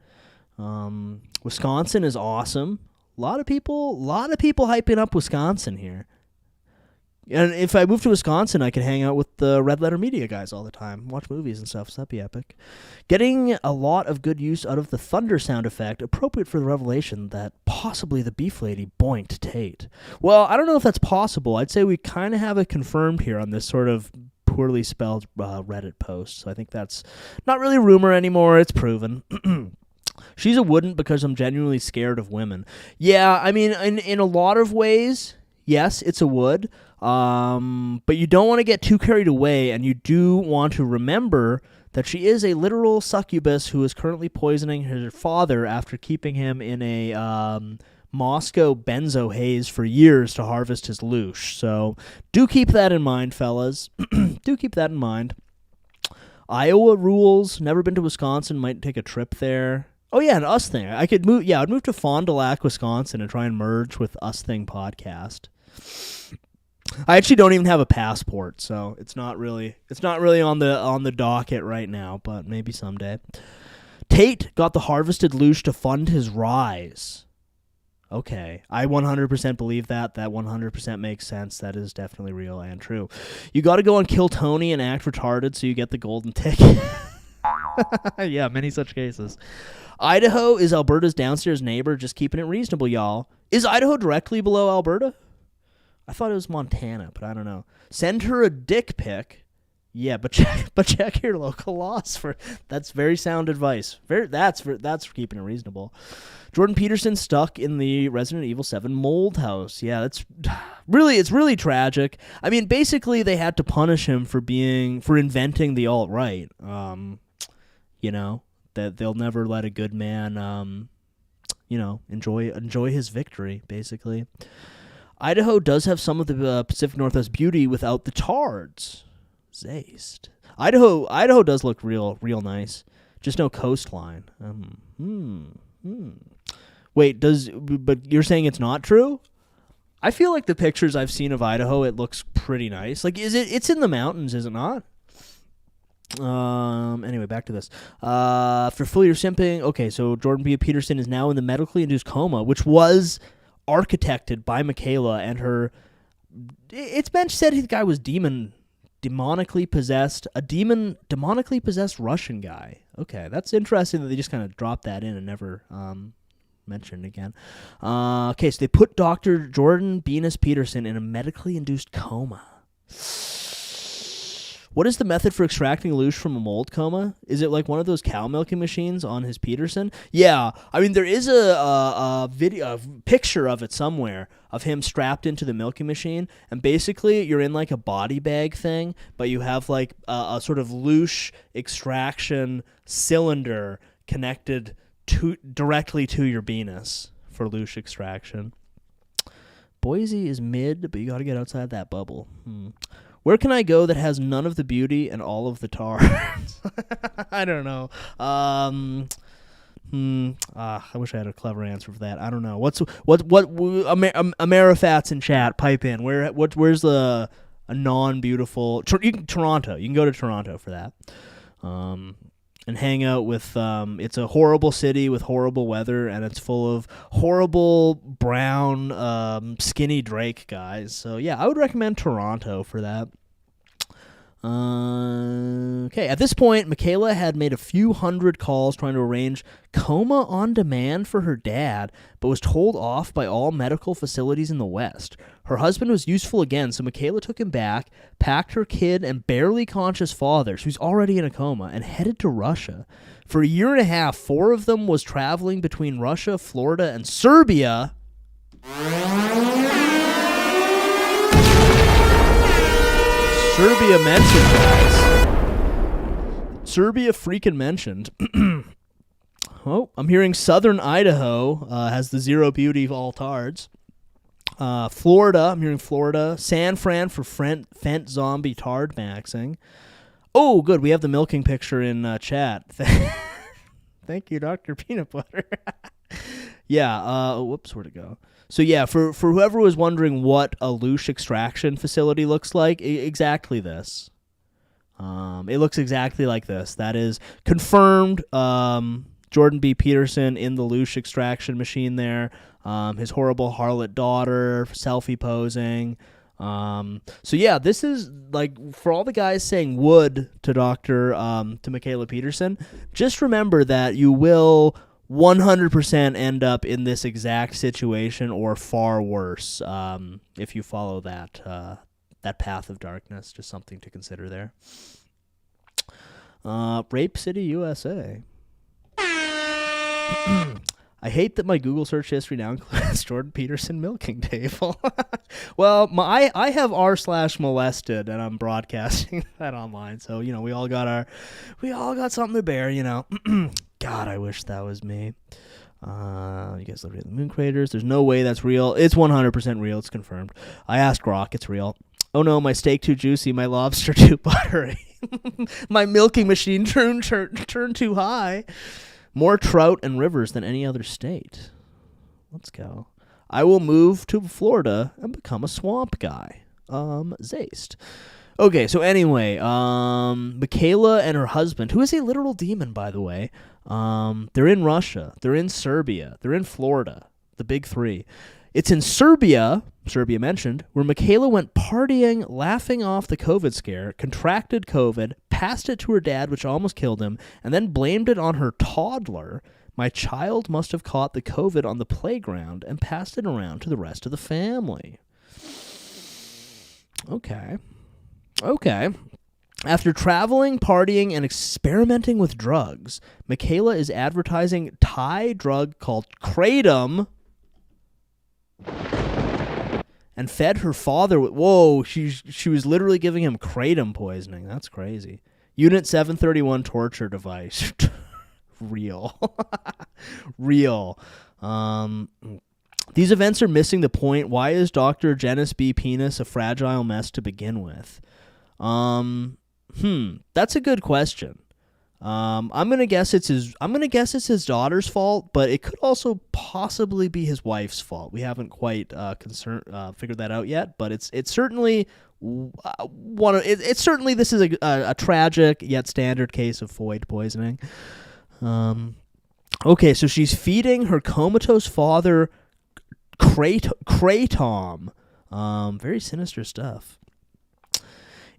Wisconsin is awesome. A lot of people hyping up Wisconsin here. And if I move to Wisconsin, I could hang out with the Red Letter Media guys all the time, watch movies and stuff, so that'd be epic. Getting a lot of good use out of the thunder sound effect, appropriate for the revelation that possibly the beef lady boinked Tate. Well, I don't know if that's possible. I'd say we kind of have it confirmed here on this sort of poorly spelled Reddit post, so I think that's not really rumor anymore, it's proven. She's a wouldn't because I'm genuinely scared of women. Yeah, I mean, in a lot of ways, yes, it's a would. But you don't want to get too carried away, and you do want to remember that she is a literal succubus who is currently poisoning her father after keeping him in a Moscow benzo haze for years to harvest his loosh. So do keep that in mind, fellas. Do keep that in mind. Iowa rules. Never been to Wisconsin. Might take a trip there. Oh, yeah, an Us Thing. I could move. Yeah, I'd move to Fond du Lac, Wisconsin, and try and merge with Us Thing podcast. I actually don't even have a passport, so it's not really on the docket right now, but maybe someday. Tate got the harvested loosh to fund his rise. Okay, I 100% believe that. That 100% makes sense. That is definitely real and true. You got to go on Kill Tony and act retarded so you get the golden ticket. Yeah, many such cases. Idaho is Alberta's downstairs neighbor, just keeping it reasonable, y'all. Is Idaho directly below Alberta? I thought it was Montana, but I don't know. Send her a dick pic. Yeah, but check your local laws for. That's very sound advice. That's keeping it reasonable. Jordan Peterson stuck in the Resident Evil 7 mold house. Yeah, it's really tragic. I mean, basically they had to punish him for inventing the alt-right. That they'll never let a good man enjoy his victory, basically. Idaho does have some of the Pacific Northwest beauty without the tards. Zazed. Idaho does look real nice. Just no coastline. Wait, but you're saying it's not true? I feel like the pictures I've seen of Idaho, it looks pretty nice. Like, it's in the mountains, is it not? Anyway, back to this. For full year simping, okay, so Jordan B. Peterson is now in the medically induced coma, which was architected by Michaela and her it's been said the guy was demonically possessed, demonically possessed Russian guy. Okay, that's interesting that they just kind of dropped that in and never mentioned again. Okay, so they put Dr. Jordan Venus Peterson in a medically induced coma. What is the method for extracting Lush from a mold coma? Is it like one of those cow milking machines on his Peterson? Yeah, I mean there is a picture of it somewhere of him strapped into the milking machine, and basically you're in like a body bag thing, but you have like a sort of Lush extraction cylinder connected directly to your penis for Lush extraction. Boise is mid, but you got to get outside that bubble. Where can I go that has none of the beauty and all of the tar? I don't know. I wish I had a clever answer for that. I don't know. What Amerifats in chat, pipe in. Where's a non-beautiful Toronto? You can go to Toronto for that. And hang out with it's a horrible city with horrible weather, and it's full of horrible brown skinny Drake guys. So yeah, I would recommend Toronto for that. Okay, at this point, Michaela had made a few hundred calls trying to arrange coma on demand for her dad, but was told off by all medical facilities in the West. Her husband was useful again, so Michaela took him back, packed her kid and barely conscious father, who's already in a coma, and headed to Russia. For a year and a half, 4 of them was traveling between Russia, Florida, and Serbia. Serbia mentioned, guys. Serbia freaking mentioned. Oh, I'm hearing southern Idaho has the zero beauty of all tards. Florida, I'm hearing Florida. San Fran for Fent zombie tard maxing. Oh, good. We have the milking picture in chat. Thank you, Dr. Peanut Butter. Yeah, whoops, where'd it go? So yeah, for whoever was wondering what a Lush extraction facility looks like, exactly this. It looks exactly like this. That is confirmed. Jordan B. Peterson in the Lush extraction machine there. His horrible harlot daughter, selfie posing. So yeah, this is like for all the guys saying would to to Michaela Peterson. Just remember that you will 100% end up in this exact situation or far worse if you follow that path of darkness. Just something to consider there. Rape City, USA. I hate that my Google search history now includes Jordan Peterson milking table. Well, I have r/molested, and I'm broadcasting that online. So we all got something to bear. God, I wish that was me. You guys look at the moon craters. There's no way that's real. It's 100% real. It's confirmed. I asked Rock. It's real. Oh no, my steak too juicy. My lobster too buttery. My milking machine turned too high. More trout and rivers than any other state. Let's go. I will move to Florida and become a swamp guy. Zaste. Okay, so anyway, Michaela and her husband, who is a literal demon, by the way, they're in Russia, they're in Serbia, they're in Florida, the big 3. It's in Serbia mentioned, where Michaela went partying, laughing off the COVID scare, contracted COVID, passed it to her dad, which almost killed him, and then blamed it on her toddler. My child must have caught the COVID on the playground and passed it around to the rest of the family. Okay. After traveling, partying, and experimenting with drugs, Michaela is advertising Thai drug called Kratom and fed her father with... Whoa, she was literally giving him Kratom poisoning. That's crazy. Unit 731 torture device. Real. Real. These events are missing the point. Why is Dr. Janice B. Penis a fragile mess to begin with? That's a good question. I'm gonna guess it's his daughter's fault, but it could also possibly be his wife's fault. We haven't quite figured that out yet, but it's certainly it's certainly this is a tragic yet standard case of foid poisoning. Okay, so she's feeding her comatose father Kratom. Very sinister stuff.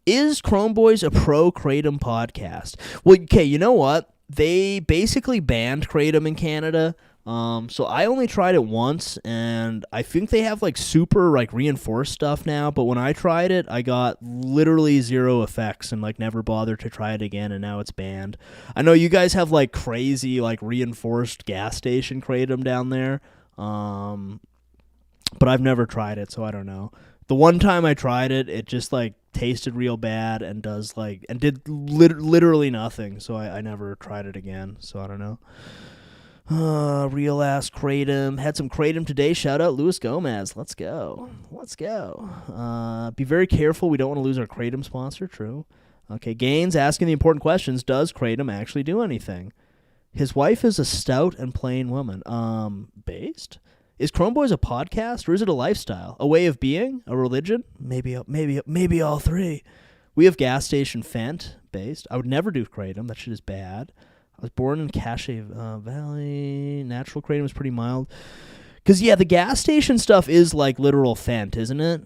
Is Chrome Boys a pro-Kratom podcast? Well, okay, you know what? They basically banned Kratom in Canada. So I only tried it once, and I think they have like super like reinforced stuff now, but when I tried it, I got literally zero effects and like never bothered to try it again, and now it's banned. I know you guys have like crazy like reinforced gas station Kratom down there, but I've never tried it, so I don't know. The one time I tried it, it just like tasted real bad and did literally nothing, so I never tried it again, so I don't know. Real ass Kratom. Had some Kratom today. Shout out Luis Gomez. Let's go. Be very careful. We don't want to lose our Kratom sponsor. True. Okay. Gaines asking the important questions. Does Kratom actually do anything? His wife is a stout and plain woman. Based? Is Chrome Boys a podcast or is it a lifestyle? A way of being? A religion? Maybe all three. We have gas station Fent. Based. I would never do Kratom. That shit is bad. I was born in Cache Valley. Natural Kratom is pretty mild. Because, yeah, the gas station stuff is like literal Fent, isn't it?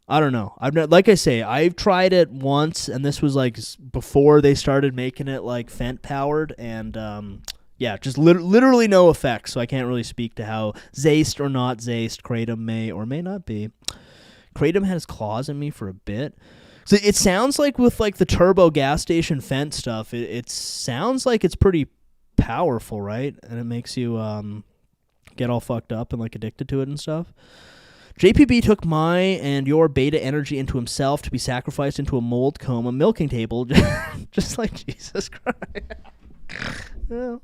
I don't know. Like I say, I've tried it once, and this was like before they started making it like Fent powered, and yeah, just literally no effects, so I can't really speak to how Zaced or not Zaced Kratom may or may not be. Kratom has claws in me for a bit. So it sounds like with like the turbo gas station Fent stuff, it sounds like it's pretty powerful, right? And it makes you get all fucked up and like addicted to it and stuff. JPB took my and your beta energy into himself to be sacrificed into a mold coma milking table, just like Jesus Christ. Well.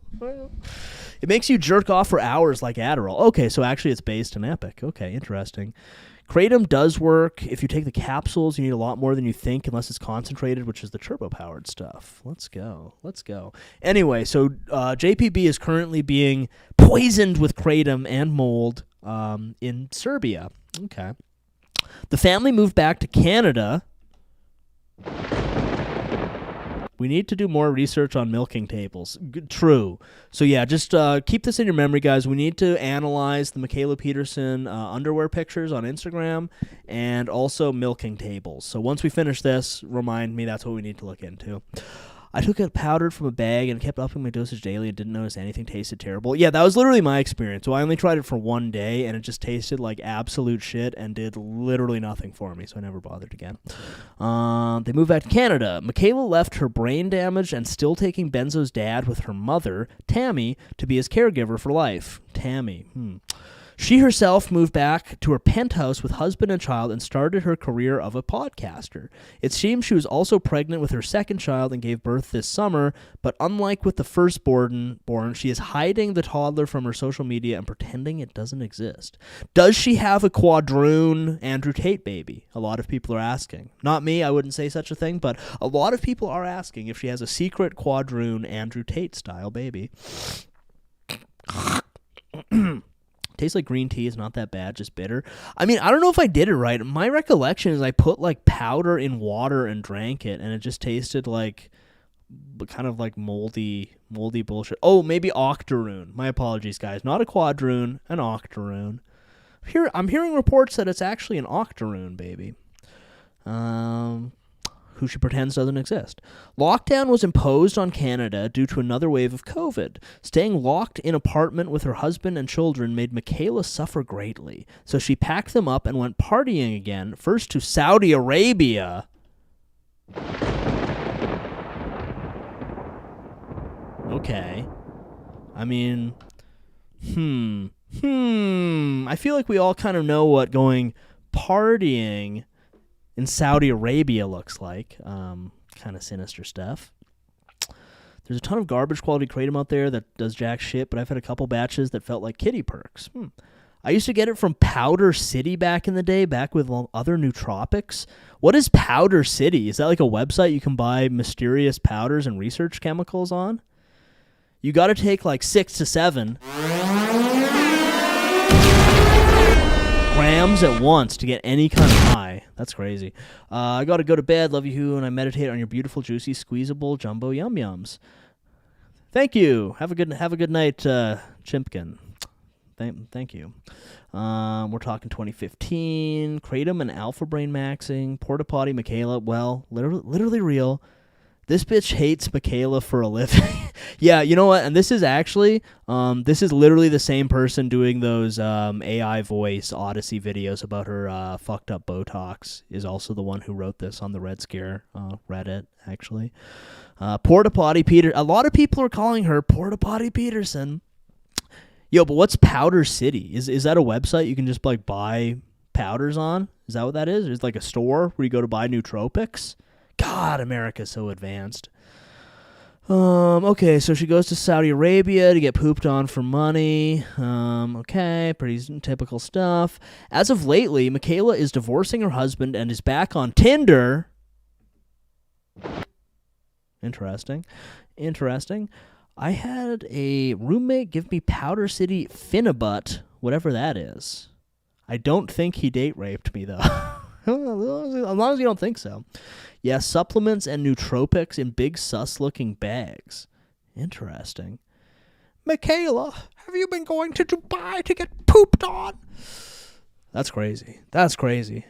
It makes you jerk off for hours like Adderall. Okay, so actually it's based in Epic. Okay, interesting. Kratom does work. If you take the capsules, you need a lot more than you think unless it's concentrated, which is the turbo-powered stuff. Let's go. Anyway, so JPB is currently being poisoned with Kratom and mold in Serbia. Okay. The family moved back to Canada. We need to do more research on milking tables. True. So yeah, just keep this in your memory, guys. We need to analyze the Michaela Peterson underwear pictures on Instagram and also milking tables. So once we finish this, remind me that's what we need to look into. I took it powdered from a bag and kept upping my dosage daily and didn't notice anything tasted terrible. Yeah, that was literally my experience. So I only tried it for one day, and it just tasted like absolute shit and did literally nothing for me, so I never bothered again. They moved back to Canada. Michaela left her brain damaged and still taking Benzo's dad with her mother, Tammy, to be his caregiver for life. Tammy. She herself moved back to her penthouse with husband and child and started her career of a podcaster. It seems she was also pregnant with her second child and gave birth this summer, but unlike with the firstborn, she is hiding the toddler from her social media and pretending it doesn't exist. Does she have a quadroon Andrew Tate baby? A lot of people are asking. Not me, I wouldn't say such a thing, but a lot of people are asking if she has a secret quadroon Andrew Tate style baby. Tastes like green tea. It's not that bad, just bitter. I mean, I don't know if I did it right. My recollection is I put like powder in water and drank it, and it just tasted like kind of like moldy bullshit. Oh, maybe octoroon. My apologies, guys. Not a quadroon, an octoroon. I'm hearing reports that it's actually an octoroon, baby. Who she pretends doesn't exist. Lockdown was imposed on Canada due to another wave of COVID. Staying locked in an apartment with her husband and children made Michaela suffer greatly, so she packed them up and went partying again, first to Saudi Arabia. Okay. I mean, I feel like we all kind of know what going partying in Saudi Arabia looks like. Kind of sinister stuff. There's a ton of garbage quality Kratom out there that does jack shit, but I've had a couple batches that felt like kitty perks. I used to get it from Powder City back in the day, back with other nootropics. What is Powder City? Is that like a website you can buy mysterious powders and research chemicals on? You got to take like 6 to 7 grams at once to get any kind of high. That's crazy. I got to go to bed. Love you, and I meditate on your beautiful, juicy, squeezable jumbo yum-yums. Thank you. Have a good night, Chimpkin. Thank you. We're talking 2015. Kratom and Alpha Brain maxing. Porta Potty Michaela. Well, literally real. This bitch hates Michaela for a living. Yeah, you know what? And this is actually, this is literally the same person doing those AI voice Odyssey videos about her fucked up Botox. Is also the one who wrote this on the Red Scare Reddit, actually. Porta Potty Peter. A lot of people are calling her Porta Potty Peterson. Yo, but what's Powder City? Is that a website you can just like buy powders on? Is that what that is? It's like a store where you go to buy nootropics? God, America's so advanced. Okay, so she goes to Saudi Arabia to get pooped on for money. Okay, pretty typical stuff. As of lately, Michaela is divorcing her husband and is back on Tinder. Interesting. I had a roommate give me Powder City Finnabutt, whatever that is. I don't think he date raped me, though. As long as you don't think so. Yeah, supplements and nootropics in big sus-looking bags. Interesting. Michaela, have you been going to Dubai to get pooped on? That's crazy. Divorcing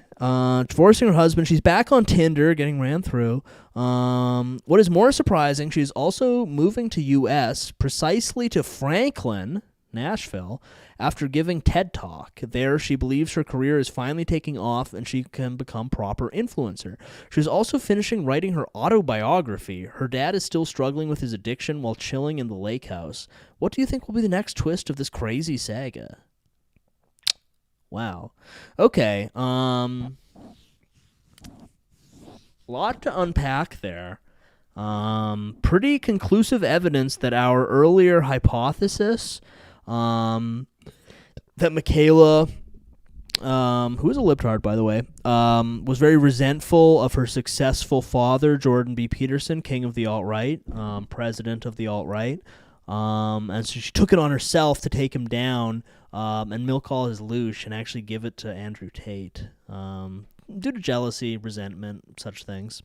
her husband. She's back on Tinder, getting ran through. What is more surprising, she's also moving to U.S., precisely to Franklin, Nashville, after giving TED Talk. There, she believes her career is finally taking off and she can become proper influencer. She's also finishing writing her autobiography. Her dad is still struggling with his addiction while chilling in the lake house. What do you think will be the next twist of this crazy saga? Wow. Okay. Lot to unpack there. Pretty conclusive evidence that our earlier hypothesis that Michaela, who is a libtard, by the way, was very resentful of her successful father, Jordan B. Peterson, king of the alt-right, president of the alt-right. And so she took it on herself to take him down and milk all his loosh and actually give it to Andrew Tate due to jealousy, resentment, such things.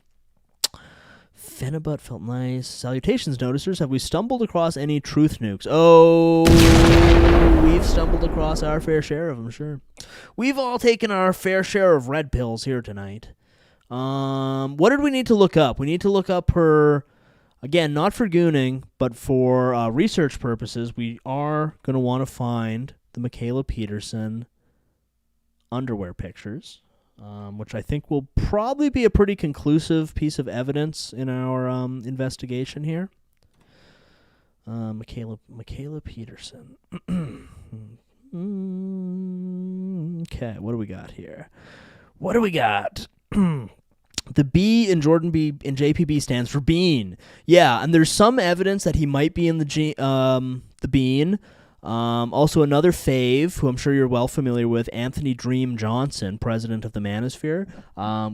Finnabutt felt nice. Salutations, noticers. Have we stumbled across any truth nukes? Oh, we've stumbled across our fair share of them, sure. We've all taken our fair share of red pills here tonight. What did we need to look up? We need to look up her, again, not for gooning, but for research purposes. We are going to want to find the Michaela Peterson underwear pictures. Which I think will probably be a pretty conclusive piece of evidence in our investigation here. Michaela Peterson. Okay, what do we got here? The B in Jordan B in JPB stands for Bean. Yeah, and there's some evidence that he might be in the Bean. Also another fave, who I'm sure you're well familiar with, Anthony Dream Johnson, president of the Manosphere.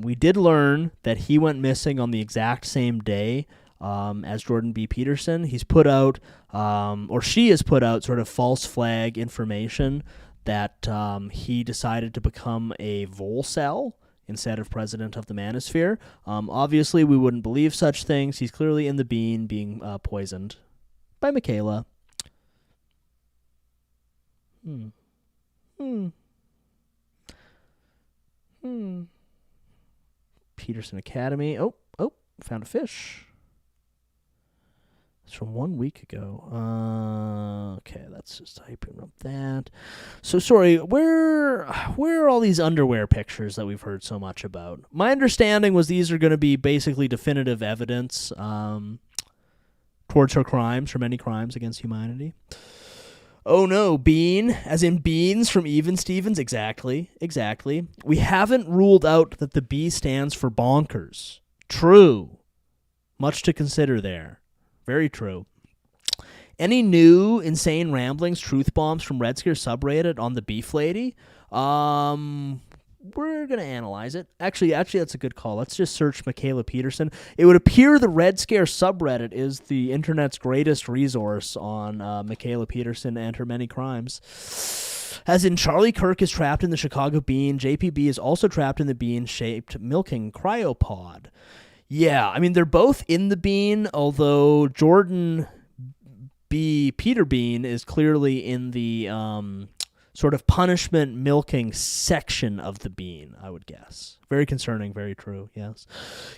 We did learn that he went missing on the exact same day as Jordan B. Peterson. He's put out, or she has put out, sort of false flag information that he decided to become a Volcel instead of president of the Manosphere. Obviously, we wouldn't believe such things. He's clearly in the Bean being poisoned by Michaela. Peterson Academy. Oh, found a fish. It's from 1 week ago. Okay, that's just hyping up that. So sorry, where are all these underwear pictures that we've heard so much about? My understanding was these are going to be basically definitive evidence towards her crimes, her many crimes against humanity. Oh no, Bean, as in beans from Even Stevens? Exactly. We haven't ruled out that the B stands for bonkers. True. Much to consider there. Very true. Any new insane ramblings, truth bombs from Red Scare subreddit on the beef lady? We're going to analyze it. Actually, that's a good call. Let's just search Michaela Peterson. It would appear the Red Scare subreddit is the internet's greatest resource on Michaela Peterson and her many crimes. As in, Charlie Kirk is trapped in the Chicago Bean. JPB is also trapped in the bean-shaped milking cryopod. Yeah, I mean, they're both in the Bean, although Jordan B. Peter Bean is clearly in the sort of punishment milking section of the bean, I would guess. Very concerning, very true, yes.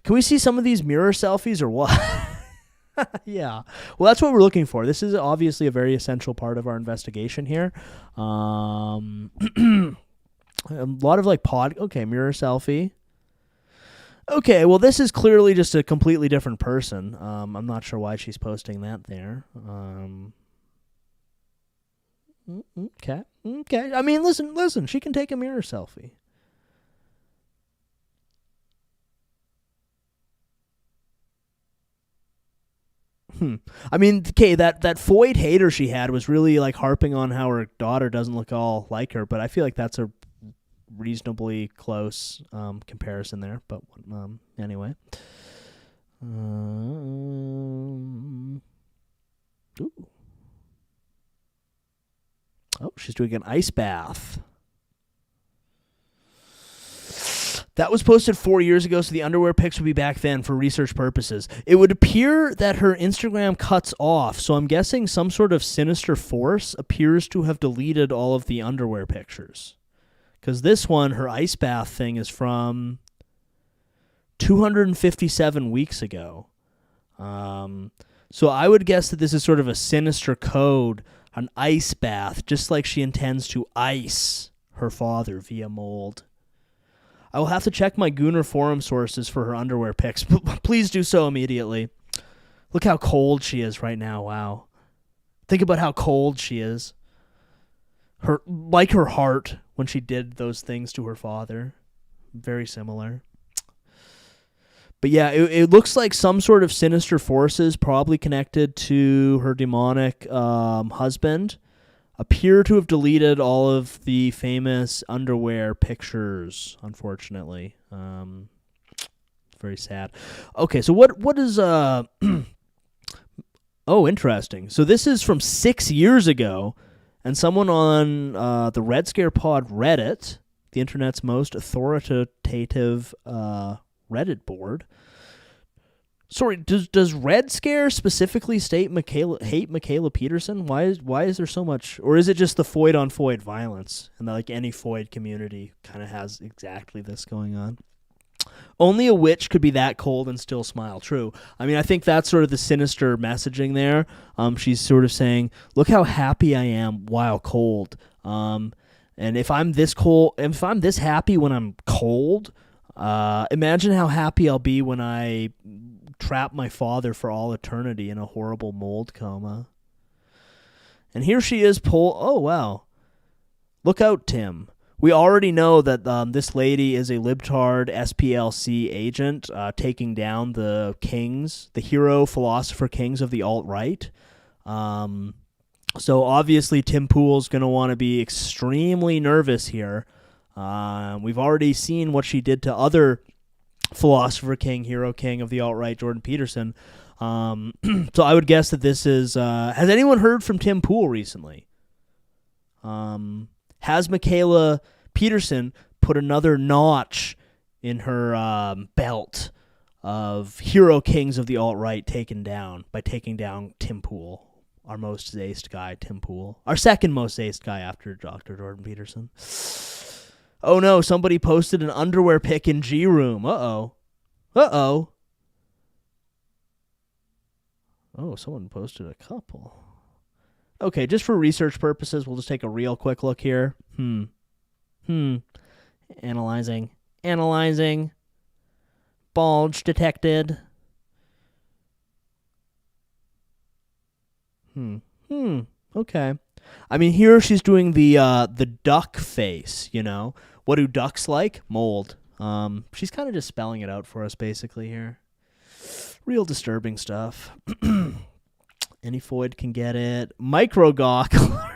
Can we see some of these mirror selfies or what? Yeah. Well, that's what we're looking for. This is obviously a very essential part of our investigation here. A lot of like okay, mirror selfie. Okay, well, this is clearly just a completely different person. I'm not sure why she's posting that there. Okay. I mean, listen. She can take a mirror selfie. I mean, okay, that Foyd hater she had was really like harping on how her daughter doesn't look all like her, but I feel like that's a reasonably close comparison there. But anyway. Ooh. Oh, she's doing an ice bath. That was posted 4 years ago, so the underwear pics would be back then for research purposes. It would appear that her Instagram cuts off, so I'm guessing some sort of sinister force appears to have deleted all of the underwear pictures. Because this one, her ice bath thing, is from 257 weeks ago. So I would guess that this is sort of a sinister code, an ice bath, just like she intends to ice her father via mold. I will have to check my Gooner forum sources for her underwear pics. Please do so immediately. Look how cold she is right now. Wow. Think about how cold she is. Like her heart when she did those things to her father. Very similar. But yeah, it looks like some sort of sinister forces, probably connected to her demonic husband, appear to have deleted all of the famous underwear pictures, unfortunately. Very sad. Okay, so what is... Oh, interesting. So this is from 6 years ago, and someone on the Red Scare Pod Reddit, the internet's most authoritative Reddit board... Sorry, does Red Scare specifically hate Michaela Peterson? Why is there so much, or is it just the Foyd on Foyd violence, and like any Foyd community kind of has exactly this going on? Only a witch could be that cold and still smile. True. I mean, I think that's sort of the sinister messaging there. She's sort of saying, "Look how happy I am while cold." And if I'm this happy when I'm cold, imagine how happy I'll be when I trap my father for all eternity in a horrible mold coma. And here she is oh, wow. Look out, Tim. We already know that this lady is a libtard SPLC agent taking down the kings, the hero philosopher kings of the alt-right. So obviously Tim Pool's going to want to be extremely nervous here. We've already seen what she did to other philosopher king, hero king of the alt-right, Jordan Peterson. So I would guess that this is... has anyone heard from Tim Pool recently? Has Michaela Peterson put another notch in her belt of hero kings of the alt-right taken down by taking down Tim Pool, our most zaced guy, Tim Pool. Our second most zaced guy after Dr. Jordan Peterson. Oh no, somebody posted an underwear pic in G Room. Uh-oh. Oh, someone posted a couple. Okay, just for research purposes, we'll just take a real quick look here. Analyzing. Bulge detected. Okay. I mean, here she's doing the duck face, you know. What do ducks like? Mold. She's kind of just spelling it out for us, basically, here. Real disturbing stuff. Any Foyd can get it. Microgawk alert.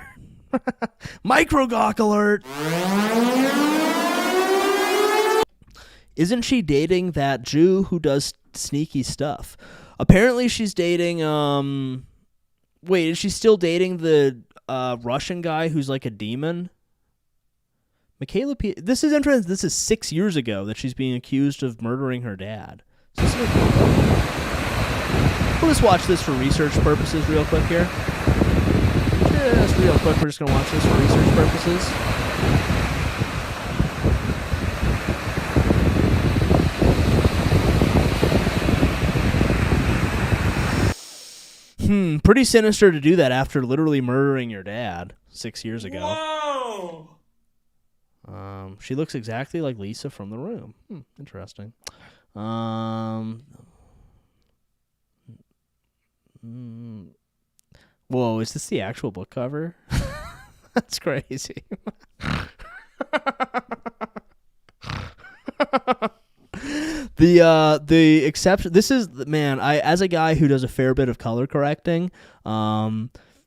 Microgawk alert. Isn't she dating that Jew who does sneaky stuff? Apparently she's dating, wait, is she still dating the Russian guy who's like a demon? Michaela this is interesting. This is 6 years ago that she's being accused of murdering her dad. We'll just watch this for research purposes real quick here. just real quick. We're just gonna watch this for research purposes. Pretty sinister to do that after literally murdering your dad 6 years ago. Whoa! She looks exactly like Lisa from The Room. Interesting. Whoa, is this the actual book cover? That's crazy. The exception. This is, man. As a guy who does a fair bit of color correcting,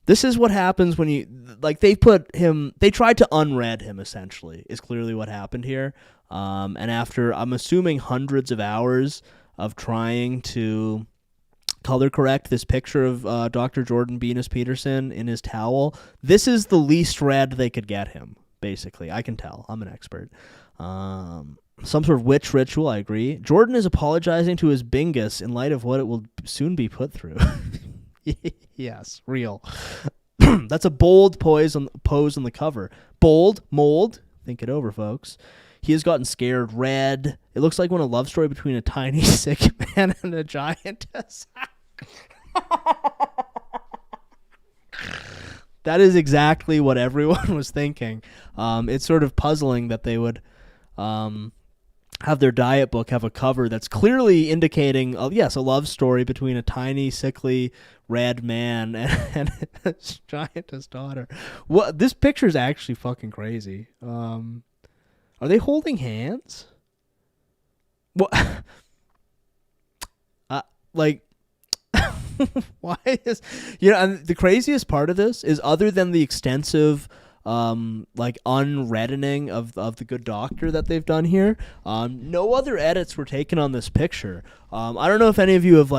this is what happens when you like. They tried to unread him. Essentially, is clearly what happened here. And after, I'm assuming, hundreds of hours of trying to color correct this picture of Dr. Jordan Venus Peterson in his towel, this is the least red they could get him. Basically, I can tell. I'm an expert. Some sort of witch ritual, I agree. Jordan is apologizing to his bingus in light of what it will soon be put through. Yes, real. That's a bold pose on the cover. Bold, mold. Think it over, folks. He has gotten scared. Red. It looks like a love story between a tiny, sick man and a giantess. That is exactly what everyone was thinking. It's sort of puzzling that they would have their diet book have a cover that's clearly indicating, yes, a love story between a tiny, sickly, red man and his giantess daughter. This picture is actually fucking crazy. Are they holding hands? What? Why is, and the craziest part of this is, other than the extensive unreddening of the Good Doctor that they've done here, no other edits were taken on this picture. I don't know if any of you have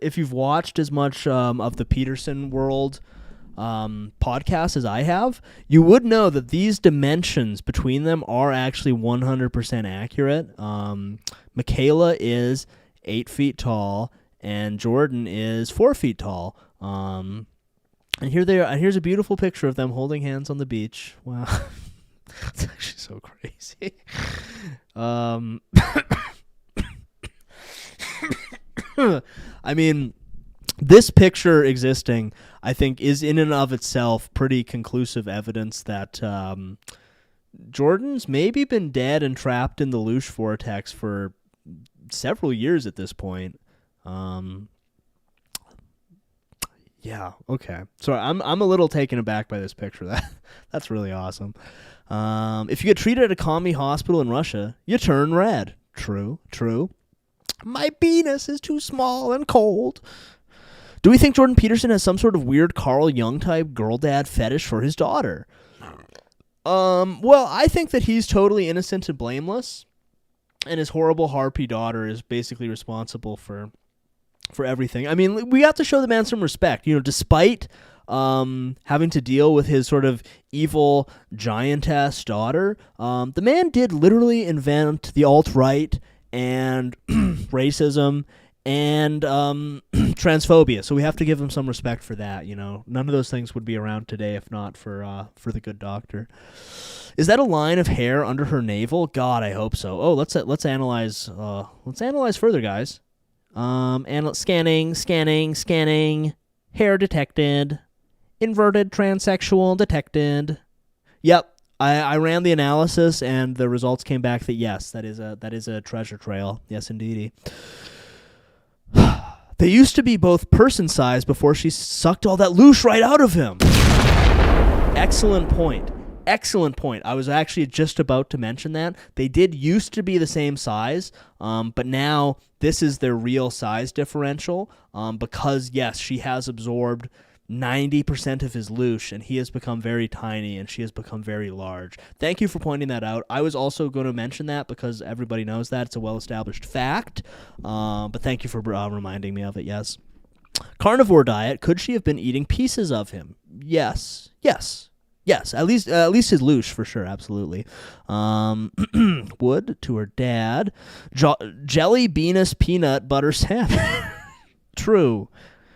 if you've watched as much of the Peterson World podcast as I have, you would know that these dimensions between them are actually 100% accurate. Michaela is 8 feet tall and Jordan is 4 feet tall. And here they are. And here's a beautiful picture of them holding hands on the beach. Wow. It's actually so crazy. I mean, this picture existing, I think, is in and of itself pretty conclusive evidence that Jordan's maybe been dead and trapped in the Loosh vortex for several years at this point. Yeah, okay. Sorry, I'm a little taken aback by this picture. That's really awesome. If you get treated at a commie hospital in Russia, you turn red. True. My penis is too small and cold. Do we think Jordan Peterson has some sort of weird Carl Jung type girl dad fetish for his daughter? Well, I think that he's totally innocent and blameless, and his horrible harpy daughter is basically responsible for everything. I mean, we have to show the man some respect. Despite having to deal with his sort of evil giantess daughter, the man did literally invent the alt-right and racism and transphobia. So we have to give him some respect for that. None of those things would be around today if not for the Good Doctor. Is that a line of hair under her navel? God, I hope so. Oh, let's analyze. Let's analyze further, guys. And scanning. Hair detected. Inverted transsexual detected. Yep, I ran the analysis and the results came back that yes, that is a treasure trail. Yes, indeedy. They used to be both person-sized before she sucked all that loosh right out of him. Excellent point. I was actually just about to mention that. They did used to be the same size, but now this is their real size differential because, yes, she has absorbed 90% of his loosh, and he has become very tiny, and she has become very large. Thank you for pointing that out. I was also going to mention that because everybody knows that. It's a well-established fact, but thank you for reminding me of it, yes. Carnivore diet, could she have been eating pieces of him? Yes, at least his loosh, for sure, absolutely. Wood to her dad. Jelly, Venus, peanut, butter, salmon. True.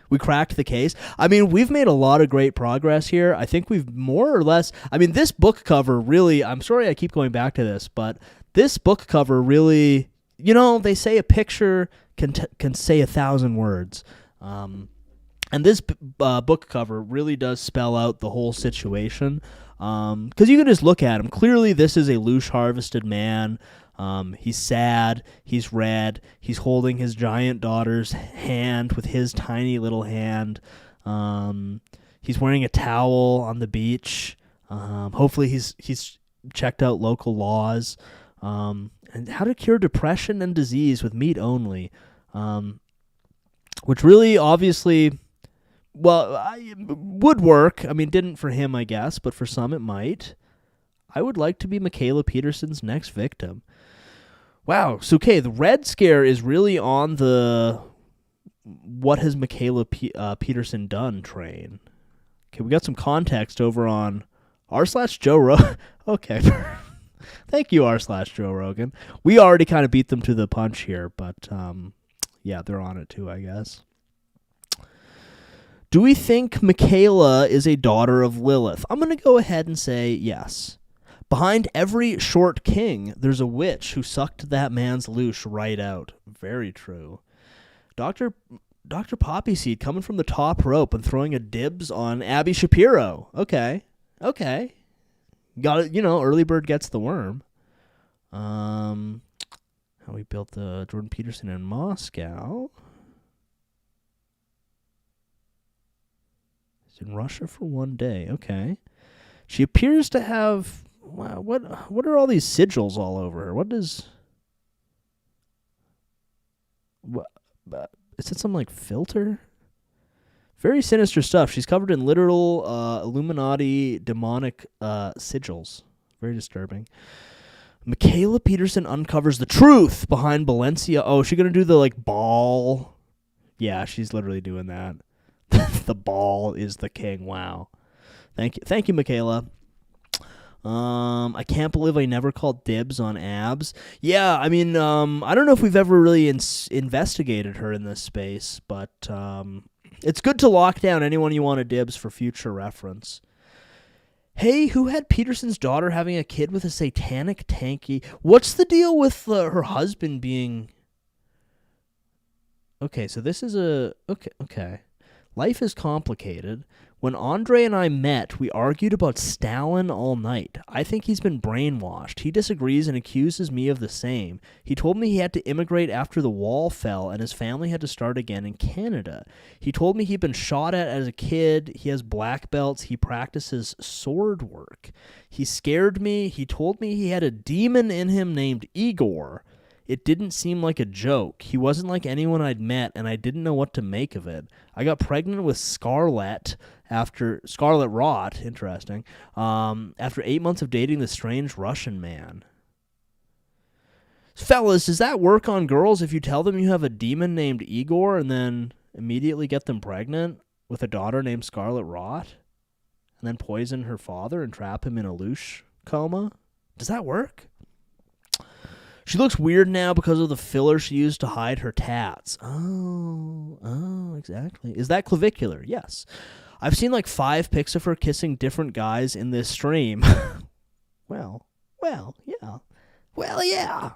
We cracked the case. I mean, we've made a lot of great progress here. I think we've more or less. I mean, this book cover really. I'm sorry I keep going back to this, but this book cover really. They say a picture can say 1,000 words. And this book cover really does spell out the whole situation. Because you can just look at him. Clearly, this is a loosh harvested man. He's sad. He's red. He's holding his giant daughter's hand with his tiny little hand. He's wearing a towel on the beach. Hopefully, he's checked out local laws. And how to cure depression and disease with meat only. Which really, obviously, would work. I mean, didn't for him, I guess, but for some it might. I would like to be Michaela Peterson's next victim. Wow. So, okay, the Red Scare is really on the what has Michaela Peterson done train. Okay, we got some context over on r/Joe Rogan. Okay. Thank you, r/Joe Rogan. We already kind of beat them to the punch here, but yeah, they're on it too, I guess. Do we think Michaela is a daughter of Lilith? I'm going to go ahead and say yes. Behind every short king, there's a witch who sucked that man's loosh right out. Very true. Dr. Poppyseed coming from the top rope and throwing a dibs on Abby Shapiro. Okay. Got it. Early bird gets the worm. How we built the Jordan Peterson in Moscow. He's in Russia for 1 day. Okay. She appears to have. Wow, what are all these sigils all over her? What is? What? Is it some like filter? Very sinister stuff. She's covered in literal Illuminati demonic sigils. Very disturbing. Michaela Peterson uncovers the truth behind Valencia. Oh, is she going to do the like ball? Yeah, she's literally doing that. The ball is the king. Wow. Thank you, Michaela. I can't believe I never called dibs on Abs. Yeah, I mean, I don't know if we've ever really investigated her in this space, but it's good to lock down anyone you want to dibs for future reference. Hey, who had Peterson's daughter having a kid with a satanic tanky? What's the deal with her husband being... Okay, so this is a... Okay. Life is complicated. When Andre and I met, we argued about Stalin all night. I think he's been brainwashed. He disagrees and accuses me of the same. He told me he had to immigrate after the wall fell and his family had to start again in Canada. He told me he'd been shot at as a kid. He has black belts. He practices sword work. He scared me. He told me he had a demon in him named Igor. It didn't seem like a joke. He wasn't like anyone I'd met, and I didn't know what to make of it. I got pregnant with Scarlett Rot, interesting, after 8 months of dating this strange Russian man. Fellas, does that work on girls if you tell them you have a demon named Igor and then immediately get them pregnant with a daughter named Scarlett Rot? And then poison her father and trap him in a loosh coma? Does that work? She looks weird now because of the filler she used to hide her tats. Oh, exactly. Is that clavicular? Yes. I've seen like 5 pics of her kissing different guys in this stream. Well, yeah. Well, yeah.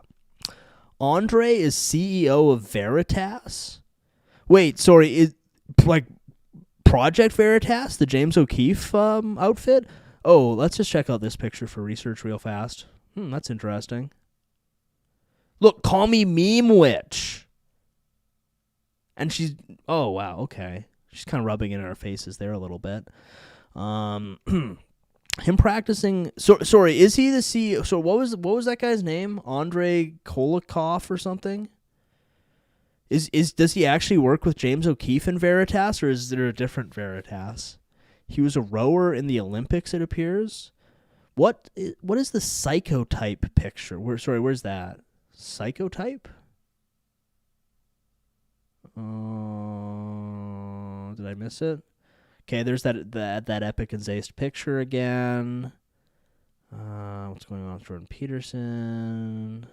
Andre is CEO of Veritas? Wait, sorry, is like Project Veritas, the James O'Keefe outfit? Oh, let's just check out this picture for research real fast. That's interesting. Look, call me Meme Witch. And she's... Oh, wow, okay. She's kind of rubbing it in our faces there a little bit. Him practicing... sorry, is he the CEO? So what was that guy's name? Andre Kolikoff or something? Does he actually work with James O'Keefe in Veritas, or is there a different Veritas? He was a rower in the Olympics, it appears. What is the psychotype picture? Where's that? Psychotype? Did I miss it? Okay, there's that Epic and Zayst picture again. What's going on with Jordan Peterson?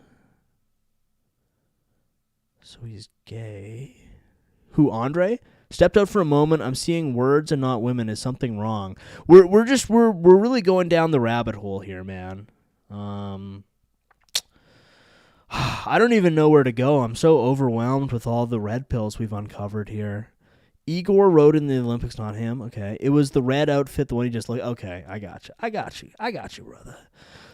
So he's gay. Who, Andre? Stepped out for a moment. I'm seeing words and not women. Is something wrong? We're really going down the rabbit hole here, man. I don't even know where to go. I'm so overwhelmed with all the red pills we've uncovered here. Igor rode in the Olympics, not him. Okay. It was the red outfit, the one he just looked. Okay, I got you, brother.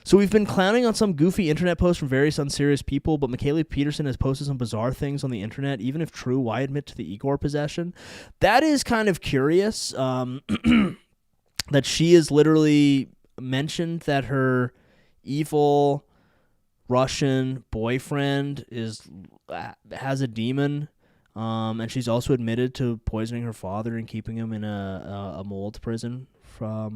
So we've been clowning on some goofy internet posts from various unserious people, but Michaela Peterson has posted some bizarre things on the internet. Even if true, why admit to the Igor possession? That is kind of curious, that she is literally mentioned that her evil Russian boyfriend has a demon, and she's also admitted to poisoning her father and keeping him in a mold prison for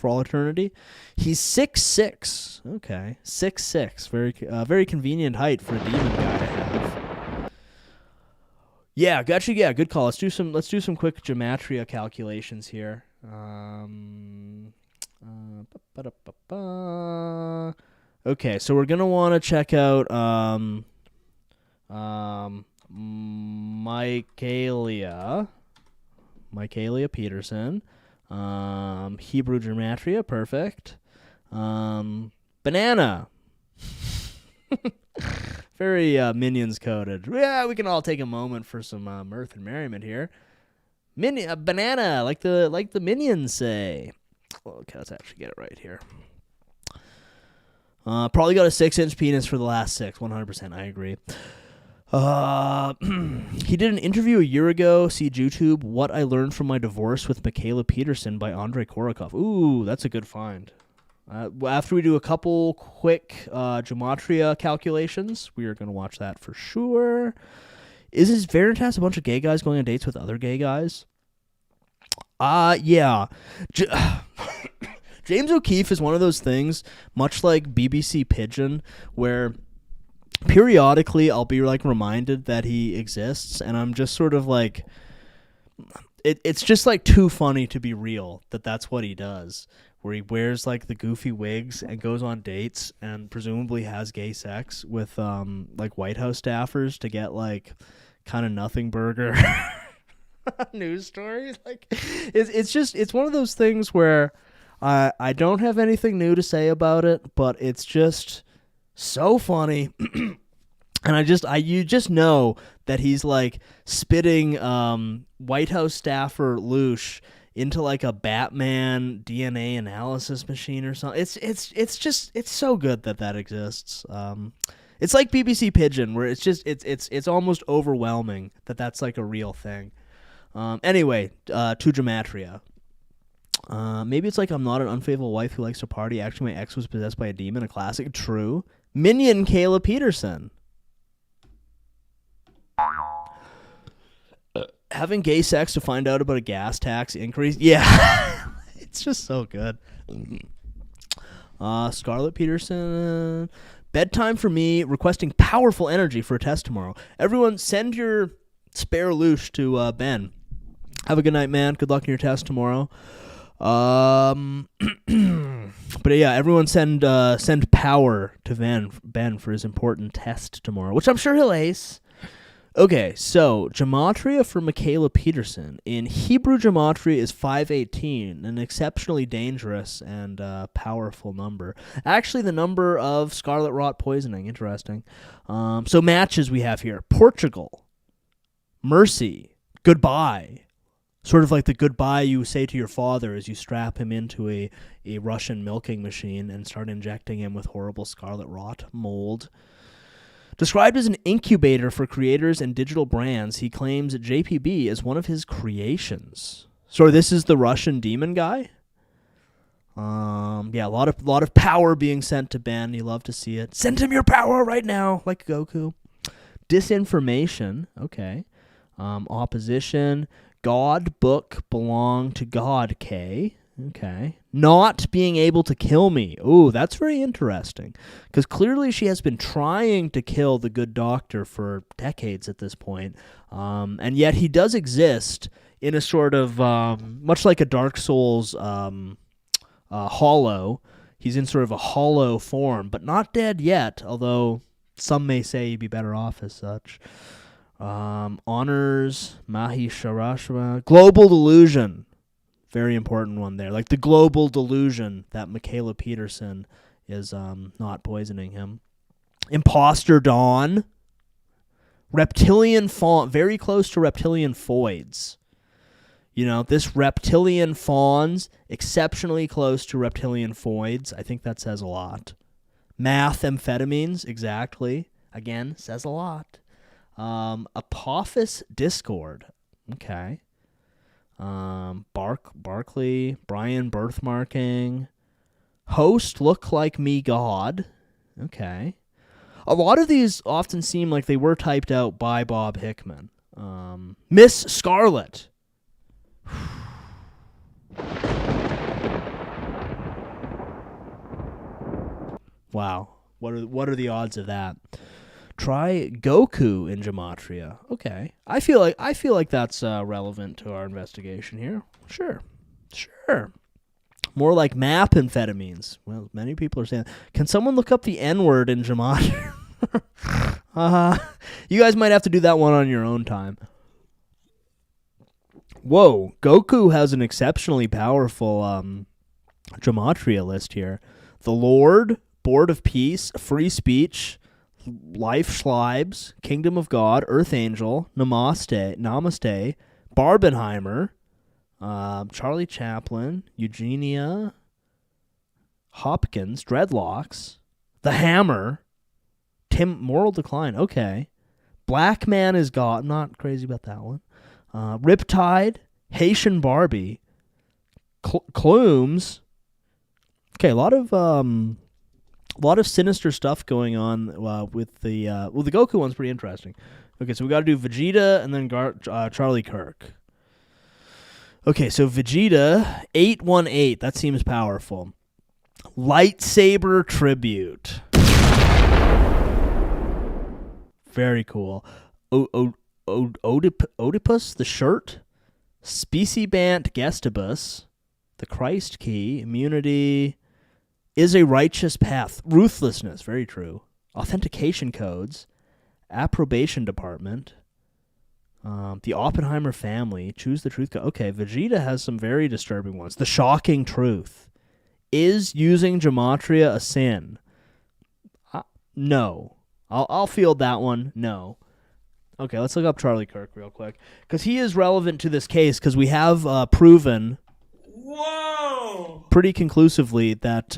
all eternity. He's 6'6". Okay, 6'6". Very convenient height for a demon guy to have. Yeah, gotcha. Yeah, good call. Let's do some quick gematria calculations here. Okay, so we're gonna want to check out Michaela Peterson. Hebrew gematria, perfect. Banana. Very Minions coded. Yeah, we can all take a moment for some mirth and merriment here. Banana, like the Minions say. Okay, let's actually get it right here. Probably got a 6-inch penis for the last 6. 100%, I agree. He did an interview a year ago. See YouTube. What I Learned from My Divorce with Michaela Peterson by Andrei Korokov. Ooh, that's a good find. After we do a couple quick gematria calculations, we are going to watch that for sure. Is this Veritas a bunch of gay guys going on dates with other gay guys? Yeah. James O'Keefe is one of those things, much like BBC Pigeon, where periodically I'll be like reminded that he exists, and I'm just sort of like, it's just like too funny to be real that that's what he does, where he wears like the goofy wigs and goes on dates and presumably has gay sex with like White House staffers to get like kind of nothing burger news stories. Like it's one of those things where I don't have anything new to say about it, but it's just so funny. And you just know that he's like spitting White House staffer Loosh into like a Batman DNA analysis machine or something. It's so good that exists. It's like BBC Pigeon, where it's almost overwhelming that that's like a real thing. Anyway, to gematria. Maybe it's like I'm not an unfaithful wife who likes to party. Actually, my ex was possessed by a demon. A classic. True. Minion Kayla Peterson. Having gay sex to find out about a gas tax increase. Yeah. It's just so good. Scarlett Peterson. Bedtime for me. Requesting powerful energy for a test tomorrow. Everyone send your spare loosh to Ben. Have a good night, man. Good luck in your test tomorrow. But yeah, everyone send power to Ben for his important test tomorrow, which I'm sure he'll ace. Okay, so gematria for Michaela Peterson in Hebrew gematria is 518, an exceptionally dangerous and powerful number. Actually, the number of scarlet rot poisoning. Interesting. So matches we have here: Portugal, mercy, goodbye. Sort of like the goodbye you say to your father as you strap him into a Russian milking machine and start injecting him with horrible scarlet rot mold. Described as an incubator for creators and digital brands, he claims that JPB is one of his creations. So this is the Russian demon guy? Yeah, a lot of power being sent to Ben. You love to see it. Send him your power right now, like Goku. Disinformation, okay. Opposition. God book belong to God K. Okay. Not being able to kill me. Ooh, that's very interesting. Because clearly she has been trying to kill the good doctor for decades at this point. And yet he does exist in a sort of, much like a Dark Souls hollow. He's in sort of a hollow form, but not dead yet, although some may say he'd be better off as such. Honors Mahisharashva. Global delusion. Very important one there. Like the global delusion that Michaela Peterson is not poisoning him. Imposter Dawn. Reptilian fawn. Very close to reptilian foids. You know, this reptilian fawns, exceptionally close to reptilian foids. I think that says a lot. Methamphetamines, exactly. Again, says a lot. Apophis discord. Okay. Barkley, Brian birthmarking. Host look like me God. Okay. A lot of these often seem like they were typed out by Bob Hickman. Miss Scarlet. Wow. What are the odds of that? Try Goku in gematria. Okay. I feel like that's relevant to our investigation here. Sure. More like methamphetamines. Well, many people are saying. Can someone look up the N-word in gematria? You guys might have to do that one on your own time. Whoa, Goku has an exceptionally powerful gematria list here. The Lord, Board of Peace, Free Speech, Life Schlibes, Kingdom of God, Earth Angel, Namaste, Barbenheimer, Charlie Chaplin, Eugenia, Hopkins, Dreadlocks, The Hammer, Moral Decline, okay. Black Man is God, I'm not crazy about that one. Riptide, Haitian Barbie, Clumes. Okay, a lot of sinister stuff going on with the the Goku one's pretty interesting. Okay, so we got to do Vegeta and then Charlie Kirk. Okay, so Vegeta 818, that seems powerful. Lightsaber tribute. Very cool. Oedipus, the shirt, Speciebant Gestibus, the Christ key, immunity, is a righteous path, ruthlessness, very true, authentication codes, approbation department, the Oppenheimer family, choose the truth. Okay, Vegeta has some very disturbing ones. The shocking truth. Is using gematria a sin? No. I'll field that one. No. Okay, let's look up Charlie Kirk real quick, because he is relevant to this case, because we have proven pretty conclusively that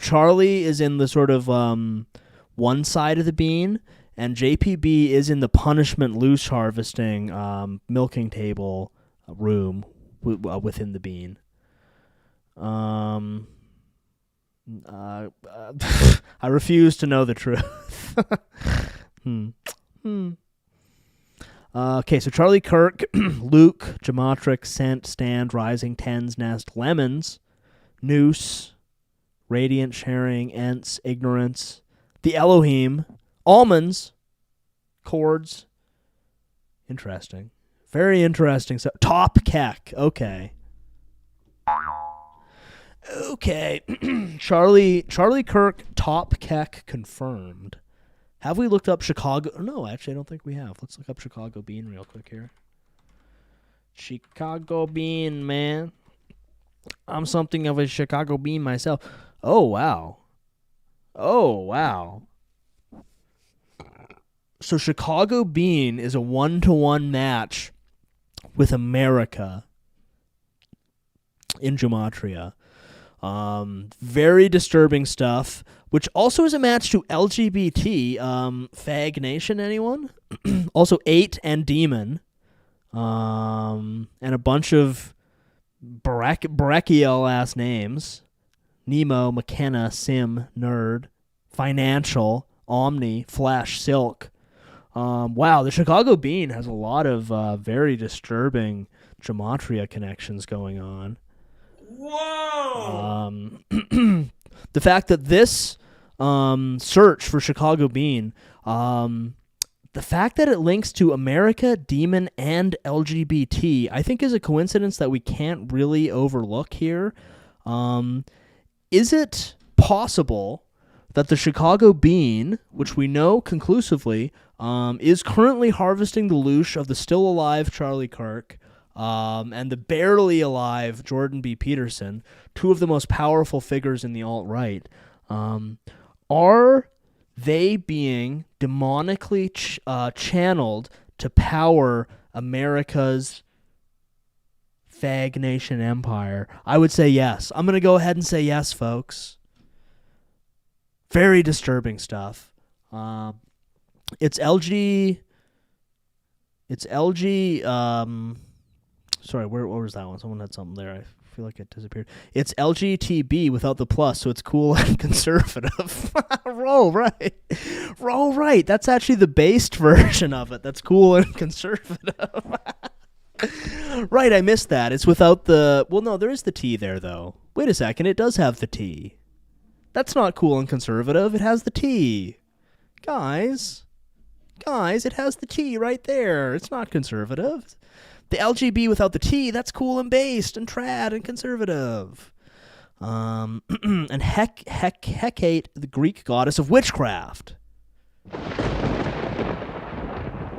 Charlie is in the sort of one side of the bean, and JPB is in the punishment loose harvesting milking table room within the bean. I refuse to know the truth. Okay, so Charlie Kirk, Luke, Gematrix, Scent, Stand, Rising, Tens, Nest, Lemons, Noose, Radiant, Sharing, Ents, Ignorance, the Elohim, Almonds, Chords. Interesting. Very interesting. So, Top Keck. Okay. Charlie Kirk, Top Keck confirmed. Have we looked up Chicago? No, actually, I don't think we have. Let's look up Chicago Bean real quick here. Chicago Bean, man. I'm something of a Chicago Bean myself. Oh, wow. So Chicago Bean is a 1-to-1 match with America in gematria. Very disturbing stuff, which also is a match to LGBT, Fag Nation, anyone? Also 8 and Demon, and a bunch of brachial-ass names. Nemo, McKenna, Sim, Nerd, Financial, Omni, Flash, Silk. Wow, the Chicago Bean has a lot of very disturbing gematria connections going on. Whoa! The fact that this search for Chicago Bean, the fact that it links to America, Demon, and LGBT, I think is a coincidence that we can't really overlook here. Is it possible that the Chicago bean, which we know conclusively, is currently harvesting the loosh of the still alive Charlie Kirk and the barely alive Jordan B. Peterson, two of the most powerful figures in the alt-right. Are they being demonically channeled to power America's fag nation empire? I would say yes. I'm going to go ahead and say yes, folks. Very disturbing stuff. It's LG. Sorry, where was that one? Someone had something there. I feel like it disappeared. It's LGTB without the plus, so it's cool and conservative. Roll right. That's actually the based version of it. That's cool and conservative. Right, I missed that. It's without the... Well, no, there is the T there, though. Wait a second, it does have the T. That's not cool and conservative. It has the T. Guys, it has the T right there. It's not conservative. The LGB without the T, that's cool and based and trad and conservative. And Hecate, the Greek goddess of witchcraft.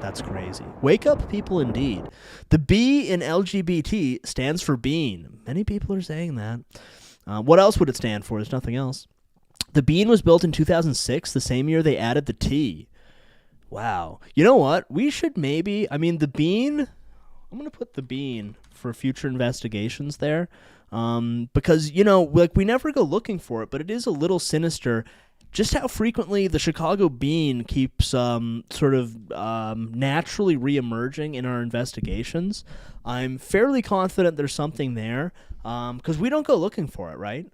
That's crazy. Wake up, people, indeed. The B in LGBT stands for bean. Many people are saying that. What else would it stand for? There's nothing else. The bean was built in 2006, the same year they added the T. Wow. You know what? We should maybe... I mean, the bean... I'm going to put the bean for future investigations there. Because, you know, like we never go looking for it, but it is a little sinister just how frequently the Chicago bean keeps sort of naturally reemerging in our investigations. I'm fairly confident there's something there because we don't go looking for it, right?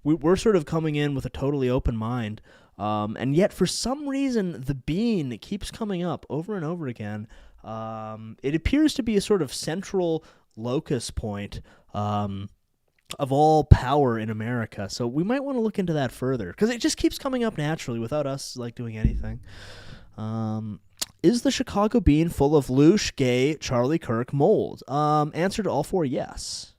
We're sort of coming in with a totally open mind. And yet, for some reason, the bean keeps coming up over and over again. It appears to be a sort of central locus point of all power in America. So we might want to look into that further because it just keeps coming up naturally without us like doing anything. Is the Chicago bean full of louche, gay, Charlie Kirk mold? Answer to all four, yes.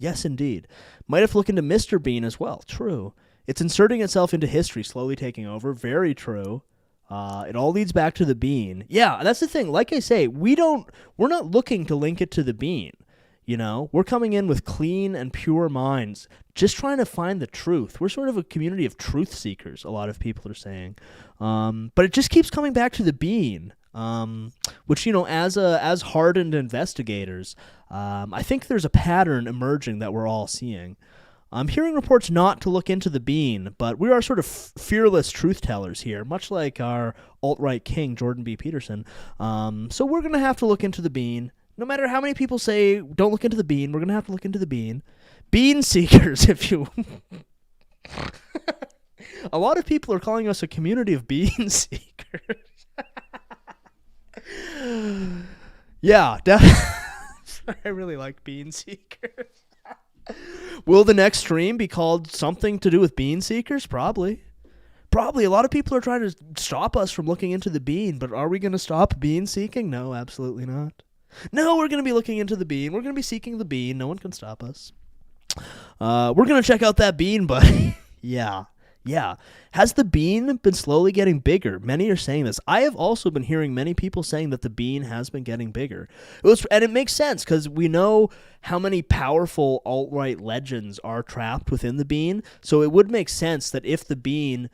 Yes, indeed. Might have to look into Mr. Bean as well. True. It's inserting itself into history, slowly taking over. Very true. It all leads back to the bean. Yeah, that's the thing. Like I say, we're not looking to link it to the bean. You know, we're coming in with clean and pure minds, just trying to find the truth. We're sort of a community of truth seekers, a lot of people are saying. But it just keeps coming back to the bean, which, you know, as hardened investigators, I think there's a pattern emerging that we're all seeing. I'm hearing reports not to look into the bean, but we are sort of fearless truth tellers here, much like our alt-right king, Jordan B. Peterson. So we're going to have to look into the bean. No matter how many people say, don't look into the bean, we're going to have to look into the bean. Bean seekers, if you... A lot of people are calling us a community of bean seekers. Yeah, definitely. I really like bean seekers. Will the next stream be called something to do with bean seekers? Probably. Probably. A lot of people are trying to stop us from looking into the bean, but are we going to stop bean seeking? No, absolutely not. No, we're going to be looking into the bean. We're going to be seeking the bean. No one can stop us. We're going to check out that bean, buddy. Yeah. Has the bean been slowly getting bigger? Many are saying this. I have also been hearing many people saying that the bean has been getting bigger. And it makes sense because we know how many powerful alt-right legends are trapped within the bean. So it would make sense that if the bean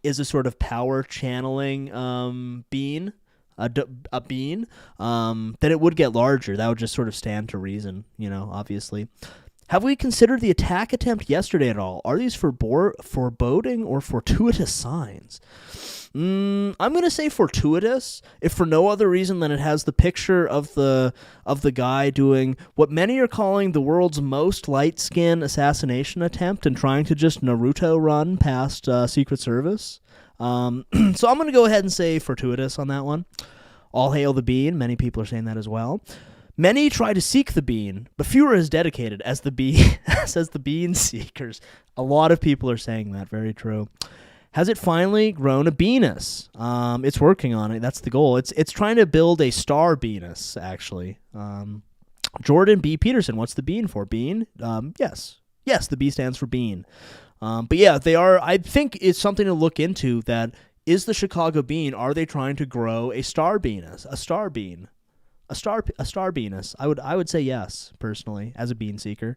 is a sort of power channeling bean, a bean, then it would get larger. That would just sort of stand to reason, you know, obviously. Have we considered the attack attempt yesterday at all? Are these foreboding or fortuitous signs? I'm going to say fortuitous, if for no other reason than it has the picture of the guy doing what many are calling the world's most light-skinned assassination attempt and trying to just Naruto run past Secret Service. So I'm going to go ahead and say fortuitous on that one. All hail the bean. Many people are saying that as well. Many try to seek the bean, but fewer as dedicated as the bean, says the bean seekers. A lot of people are saying that. Very true. Has it finally grown a beanus? It's working on it. That's the goal. It's trying to build a star beanus, actually. Jordan B. Peterson, what's the bean for? Bean? Yes. Yes, the B stands for bean. But yeah, they are. I think it's something to look into. That is the Chicago bean. Are they trying to grow a star bean? A star bean. A star beanus. I would say yes, personally, as a bean seeker.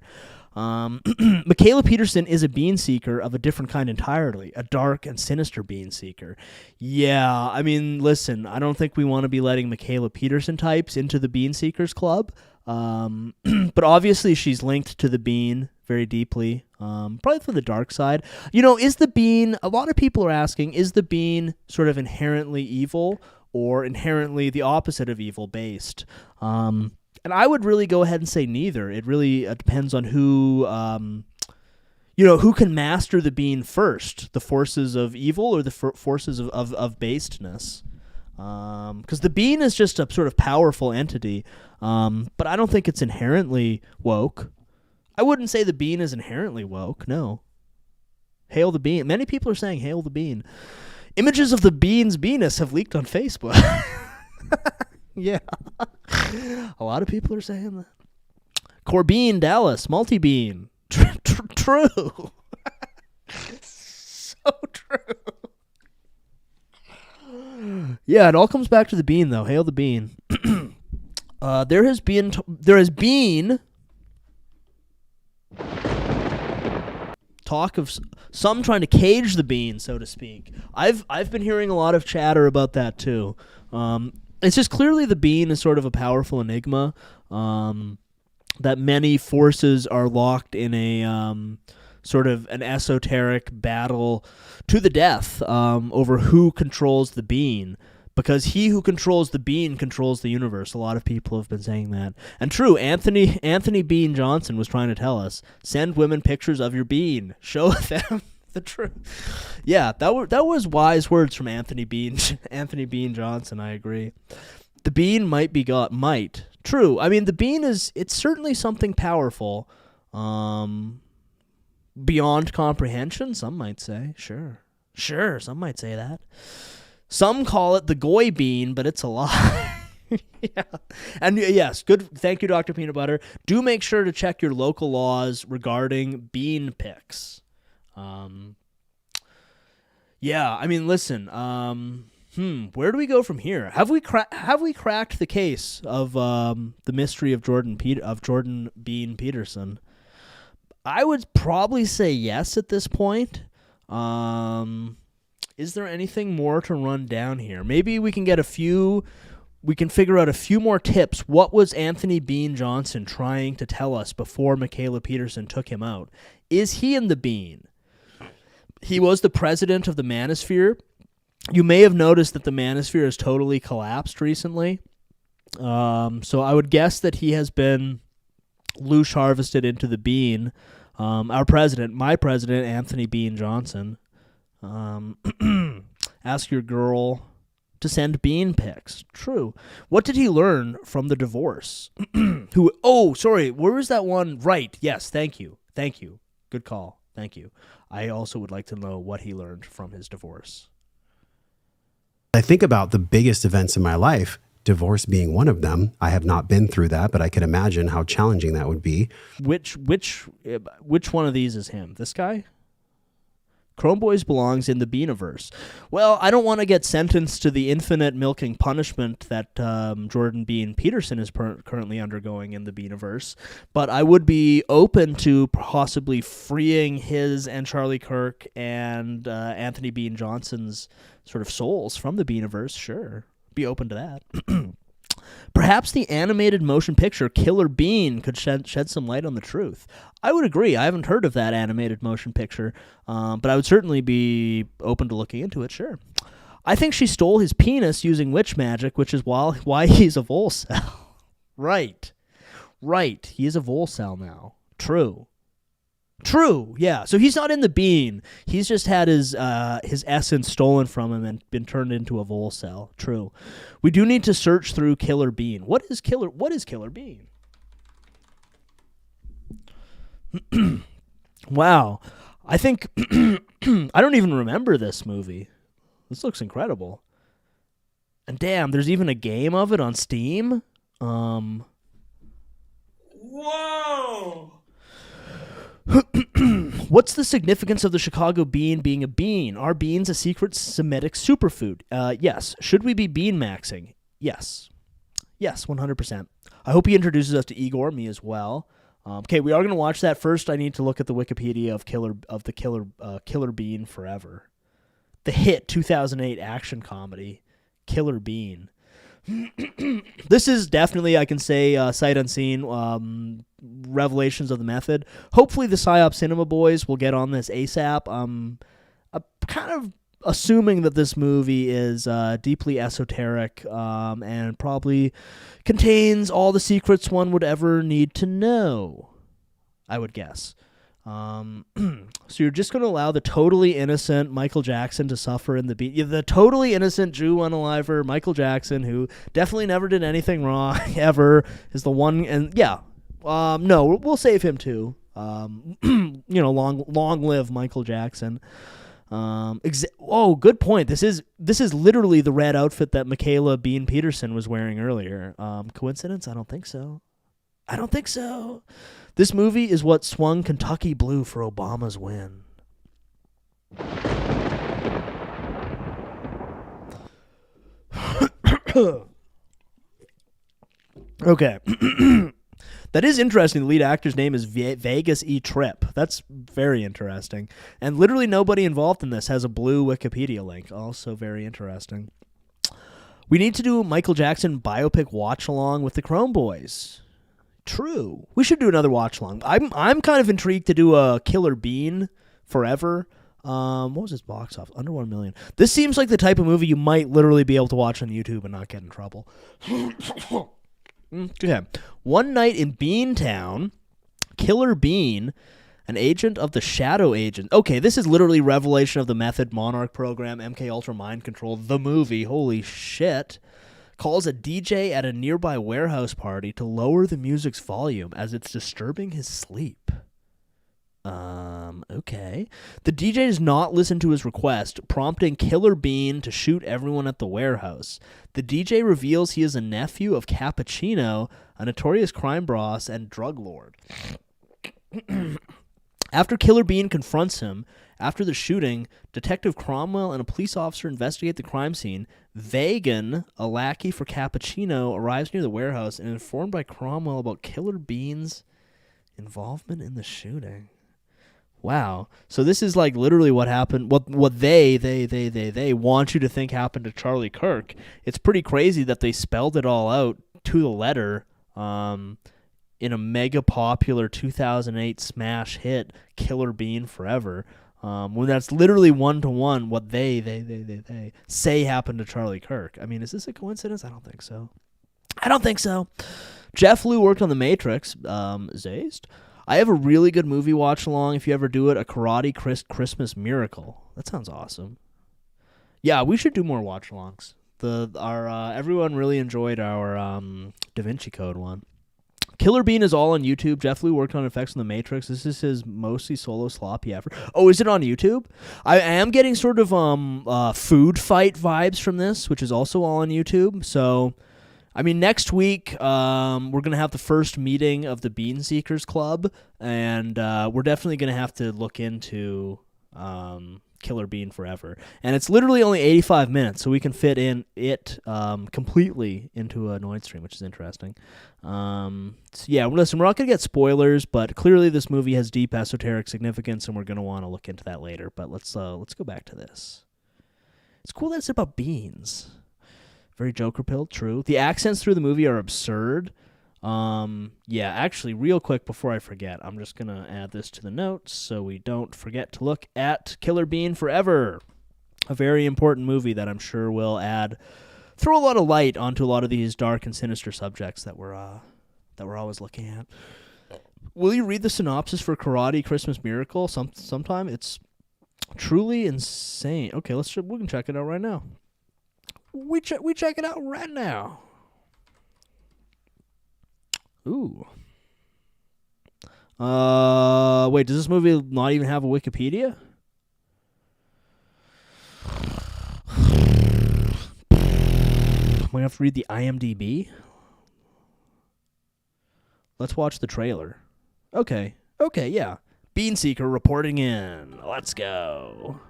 Michaela Peterson is a bean seeker of a different kind entirely, a dark and sinister bean seeker. Yeah, I mean, listen, I don't think we want to be letting Michaela Peterson types into the bean seekers club. But obviously she's linked to the bean very deeply, probably for the dark side. Is the bean, a lot of people are asking, is the bean sort of inherently evil or inherently the opposite of evil based? And I would really go ahead and say neither. It really depends on who, who can master the bean first, the forces of evil or the forces of basedness. Because the bean is just a sort of powerful entity, but I don't think it's inherently woke. I wouldn't say the bean is inherently woke, no. Hail the bean. Many people are saying hail the bean. Images of the bean's penis have leaked on Facebook. Yeah. A lot of people are saying that. Corbin, Dallas, multi-bean. True. So true. Yeah, it all comes back to the bean, though. Hail the bean. There has been talk of some trying to cage the bean, so to speak. I've been hearing a lot of chatter about that too. It's just clearly the bean is sort of a powerful enigma. That many forces are locked in a sort of an esoteric battle to the death over who controls the bean. Because he who controls the bean controls the universe. A lot of people have been saying that. And true, Anthony Bean Johnson was trying to tell us, send women pictures of your bean. Show them the truth. Yeah, that was wise words from Anthony Bean Johnson, I agree. The bean might be God. Might. True. I mean, the bean it's certainly something powerful. Beyond comprehension, some might say. Sure, some might say that. Some call it the goy bean, but it's a lie. Yeah. And yes, good. Thank you, Dr. Peanut Butter. Do make sure to check your local laws regarding bean picks. Yeah, I mean, listen. Where do we go from here? Have we cracked the case of the mystery of Jordan Bean Peterson? I would probably say yes at this point. Is there anything more to run down here? Maybe we can figure out a few more tips. What was Anthony Bean Johnson trying to tell us before Michaela Peterson took him out? Is he in the bean? He was the president of the Manosphere. You may have noticed that the Manosphere has totally collapsed recently. So I would guess that he has been loose harvested into the bean. My president, Anthony Bean Johnson. Ask your girl to send bean pics. True. What did he learn from the divorce? Where was that one? Right. Yes. Thank you. Good call. Thank you. I also would like to know what he learned from his divorce. I think about the biggest events in my life, divorce being one of them. I have not been through that, but I can imagine how challenging that would be. Which one of these is him? This guy? Chrome Boys belongs in the Beaniverse. Well, I don't want to get sentenced to the infinite milking punishment that Jordan Bean Peterson is currently undergoing in the Beaniverse, but I would be open to possibly freeing his and Charlie Kirk and Anthony Bean Johnson's sort of souls from the Beaniverse. Sure, be open to that. Perhaps the animated motion picture Killer Bean could shed some light on the truth. I would agree. I haven't heard of that animated motion picture, but I would certainly be open to looking into it, sure. I think she stole his penis using witch magic, which is why he's a Volcel. Right. He is a Volcel now. True, yeah. So he's not in the bean. He's just had his essence stolen from him and been turned into a Volcel. True. We do need to search through Killer Bean. What is Killer Bean? Wow. I think I don't even remember this movie. This looks incredible. And damn, there's even a game of it on Steam. Whoa! What's the significance of the Chicago bean being a bean? Are beans a secret Semitic superfood? Yes. Should we be bean maxing? Yes. Yes, 100%. I hope he introduces us to Igor, me as well. Okay, we are going to watch that. First, I need to look at the Wikipedia of the Killer Bean Forever. The hit 2008 action comedy, Killer Bean. This is definitely, I can say, sight unseen, revelations of the method. Hopefully the PSYOP Cinema boys will get on this ASAP. I'm kind of assuming that this movie is deeply esoteric and probably contains all the secrets one would ever need to know, I would guess. So you're just going to allow the totally innocent Michael Jackson to suffer in the totally innocent Jew unaliver Michael Jackson, who definitely never did anything wrong ever, is the one. And yeah, no, we'll save him too. Long live Michael Jackson. Good point. This is literally the red outfit that Michaela Bean Peterson was wearing earlier. Coincidence? I don't think so. This movie is what swung Kentucky blue for Obama's win. Okay. That is interesting. The lead actor's name is Vegas E. Tripp. That's very interesting. And literally nobody involved in this has a blue Wikipedia link. Also very interesting. We need to do a Michael Jackson biopic watch-along with the Chrome Boys. True. We should do another watch-along. I'm kind of intrigued to do a Killer Bean Forever. What was his box office? Under 1 million. This seems like the type of movie you might literally be able to watch on YouTube and not get in trouble. Okay. One night in Beantown, Killer Bean, an agent of the Shadow Agent. Okay, this is literally Revelation of the Method, Monarch Program, MK Ultra Mind Control, the movie. Holy shit. Calls a DJ at a nearby warehouse party to lower the music's volume as it's disturbing his sleep. Okay. The DJ does not listen to his request, prompting Killer Bean to shoot everyone at the warehouse. The DJ reveals he is a nephew of Cappuccino, a notorious crime boss and drug lord. After Killer Bean confronts him, after the shooting, Detective Cromwell and a police officer investigate the crime scene. Vagan, a lackey for Cappuccino, arrives near the warehouse and is informed by Cromwell about Killer Bean's involvement in the shooting. Wow. So this is like literally what happened, what they want you to think happened to Charlie Kirk. It's pretty crazy that they spelled it all out to the letter in a mega popular 2008 smash hit, Killer Bean Forever. When that's literally one-to-one what they say happened to Charlie Kirk. I mean, is this a coincidence? I don't think so. Jeff Liu worked on The Matrix. Zazed. I have a really good movie watch-along if you ever do it, a Karate Christmas Miracle. That sounds awesome. Yeah, we should do more watch-alongs. Everyone really enjoyed our Da Vinci Code one. Killer Bean is all on YouTube. Jeff Liu worked on effects on The Matrix. This is his mostly solo sloppy effort. Oh, is it on YouTube? I am getting sort of food fight vibes from this, which is also all on YouTube. So, I mean, next week we're going to have the first meeting of the Bean Seekers Club, and we're definitely going to have to look into Killer Bean Forever. And it's literally only 85 minutes, so we can fit in it completely into a Noid stream, which is interesting. So yeah, listen, we're not going to get spoilers, but clearly this movie has deep esoteric significance, and we're going to want to look into that later. But let's go back to this. It's cool that it's about beans. Very Joker pill, true. The accents through the movie are absurd. Yeah, actually, real quick before I forget, I'm just going to add this to the notes so we don't forget to look at Killer Bean Forever, a very important movie that I'm sure will throw a lot of light onto a lot of these dark and sinister subjects that we're always looking at. Will you read the synopsis for Karate Christmas Miracle sometime? It's truly insane. Okay, we can check it out right now. We check it out right now. Ooh. Wait, does this movie not even have a Wikipedia? I'm gonna have to read the IMDb. Let's watch the trailer. Okay, yeah. Beanseeker reporting in. Let's go.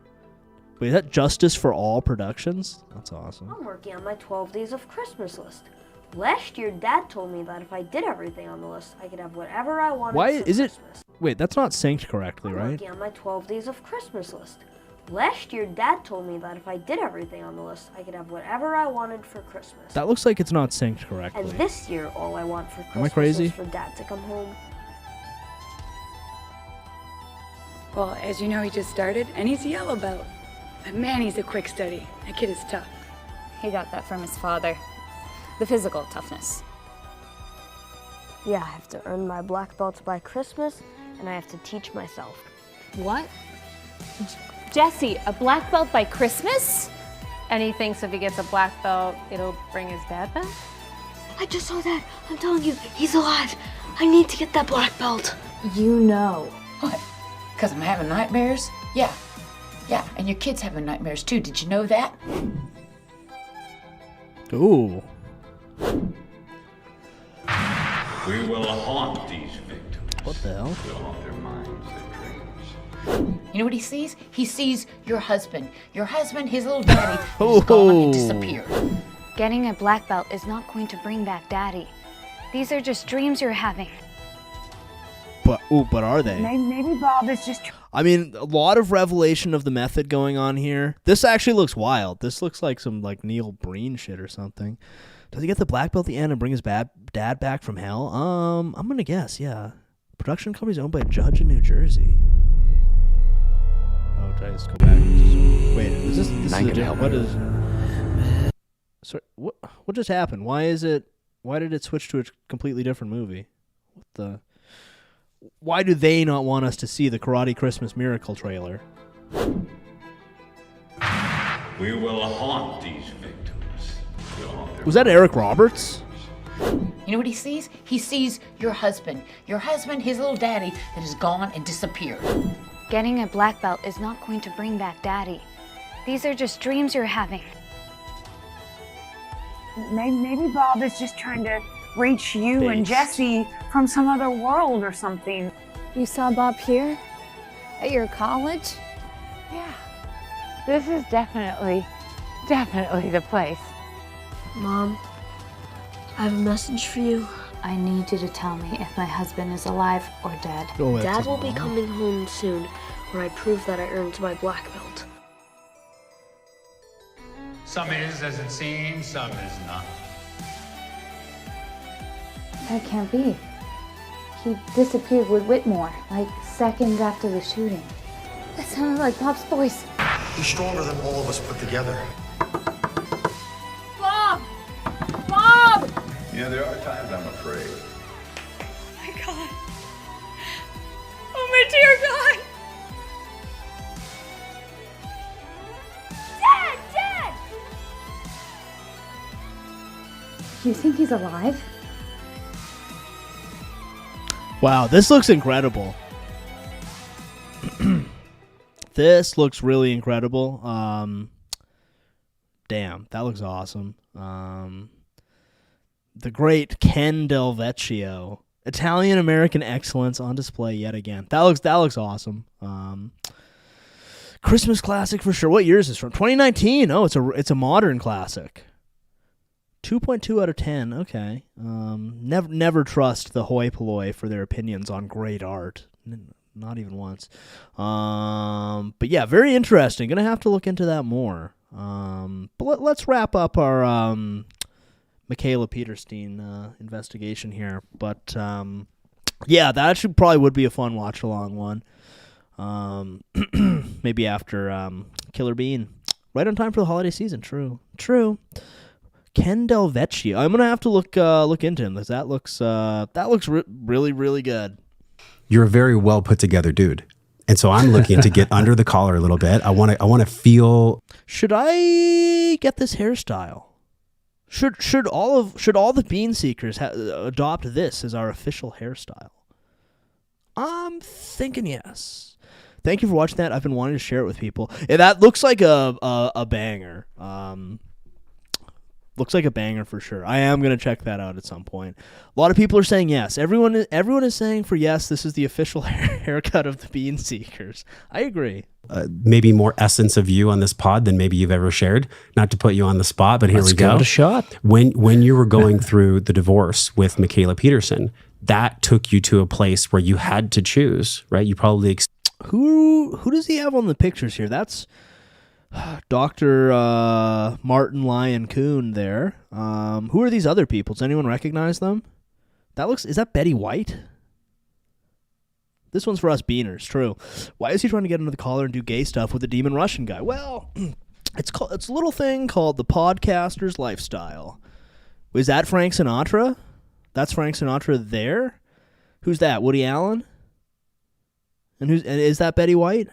Wait, is that Justice for All Productions? That's awesome. I'm working on my 12 Days of Christmas list. Last year, Dad told me that if I did everything on the list, I could have whatever I wanted. Why for is it? Christmas. Wait, that's not synced correctly, I'm right? working on my 12 Days of Christmas list. Last year, Dad told me that if I did everything on the list, I could have whatever I wanted for Christmas. That looks like it's not synced correctly. And this year, all I want for Am I Christmas crazy? is for Dad to come home. Well, as you know, he just started, and he's a yellow belt. But man, he's a quick study. That kid is tough. He got that from his father. The physical toughness. Yeah, I have to earn my black belts by Christmas, and I have to teach myself. What? Jesse, a black belt by Christmas? And he thinks if he gets a black belt, it'll bring his dad back? I just saw that. I'm telling you, he's alive. I need to get that black belt. You know. What? Because I'm having nightmares? Yeah. Yeah, and your kid's having nightmares too. Did you know that? Ooh. We will haunt these victims. What the hell? We'll haunt their minds, their dreams. You know what he sees? He sees your husband. Your husband, his little daddy, is gone and disappeared. Getting a black belt is not going to bring back Daddy. These are just dreams you're having. But are they? Maybe Bob is just... I mean, a lot of revelation of the method going on here. This actually looks wild. This looks like some like Neil Breen shit or something. Does he get the black belt at the end and bring his dad back from hell? I'm gonna guess, yeah. Production company's owned by a judge in New Jersey. Oh, did I just go back? Wait, is this is a, what is? Sorry, what just happened? Why did it switch to a completely different movie? What the? Why do they not want us to see the Karate Christmas Miracle trailer? We will haunt these victims. We'll haunt their Was that Eric Roberts? You know what he sees? He sees your husband. Your husband, his little daddy, that is gone and disappeared. Getting a black belt is not going to bring back Daddy. These are just dreams you're having. Maybe Bob is just trying to reach you and Jesse from some other world or something. You saw Bob here? At your college? Yeah. This is definitely the place. Mom, I have a message for you. I need you to tell me if my husband is alive or dead. Oh, Dad will be coming home soon when I prove that I earned my black belt. Some is as it seems, some is not. That can't be. He disappeared with Whitmore, like seconds after the shooting. That sounded like Bob's voice. He's stronger than all of us put together. Bob! Bob! Yeah, there are times I'm afraid. Oh my God. Oh my dear God. Dad! Dad! You think he's alive? Wow, this looks incredible. This looks really incredible. Damn, that looks awesome. The great Ken Del Vecchio. Italian-American excellence on display yet again. That looks awesome. Christmas classic for sure. What year is this from? 2019. Oh, it's a modern classic. 2.2 out of 10. Okay. Never trust the hoi polloi for their opinions on great art. Not even once. But yeah, very interesting. Gonna have to look into that more. But let's wrap up our Michaela Peterson investigation here. But yeah, that actually probably would be a fun watch along one. Maybe after Killer Bean. Right on time for the holiday season. True. Ken Del Vecchio. I'm gonna have to look into him. That looks really, really good. You're a very well put together dude, and so I'm looking to get under the collar a little bit. I want to feel. Should I get this hairstyle? Should all the bean seekers adopt this as our official hairstyle? I'm thinking yes. Thank you for watching that. I've been wanting to share it with people. Yeah, that looks like a banger. Looks like a banger for sure. I am going to check that out at some point. A lot of people are saying yes. Everyone is saying for yes, this is the official haircut of the Bean Seekers. I agree. Maybe more essence of you on this pod than maybe you've ever shared. Not to put you on the spot, but here Let's we go. give it a shot. When you were going through the divorce with Michaela Peterson, that took you to a place where you had to choose, right? You probably Who does he have on the pictures here? That's Dr. Martin Lyon Kuhn there. Who are these other people? Does anyone recognize them? Is that Betty White? This one's for us beaners, true. Why is he trying to get under the collar and do gay stuff with the demon Russian guy? Well, it's a little thing called the podcaster's lifestyle. Was that Frank Sinatra? That's Frank Sinatra there? Who's that? Woody Allen? And is that Betty White?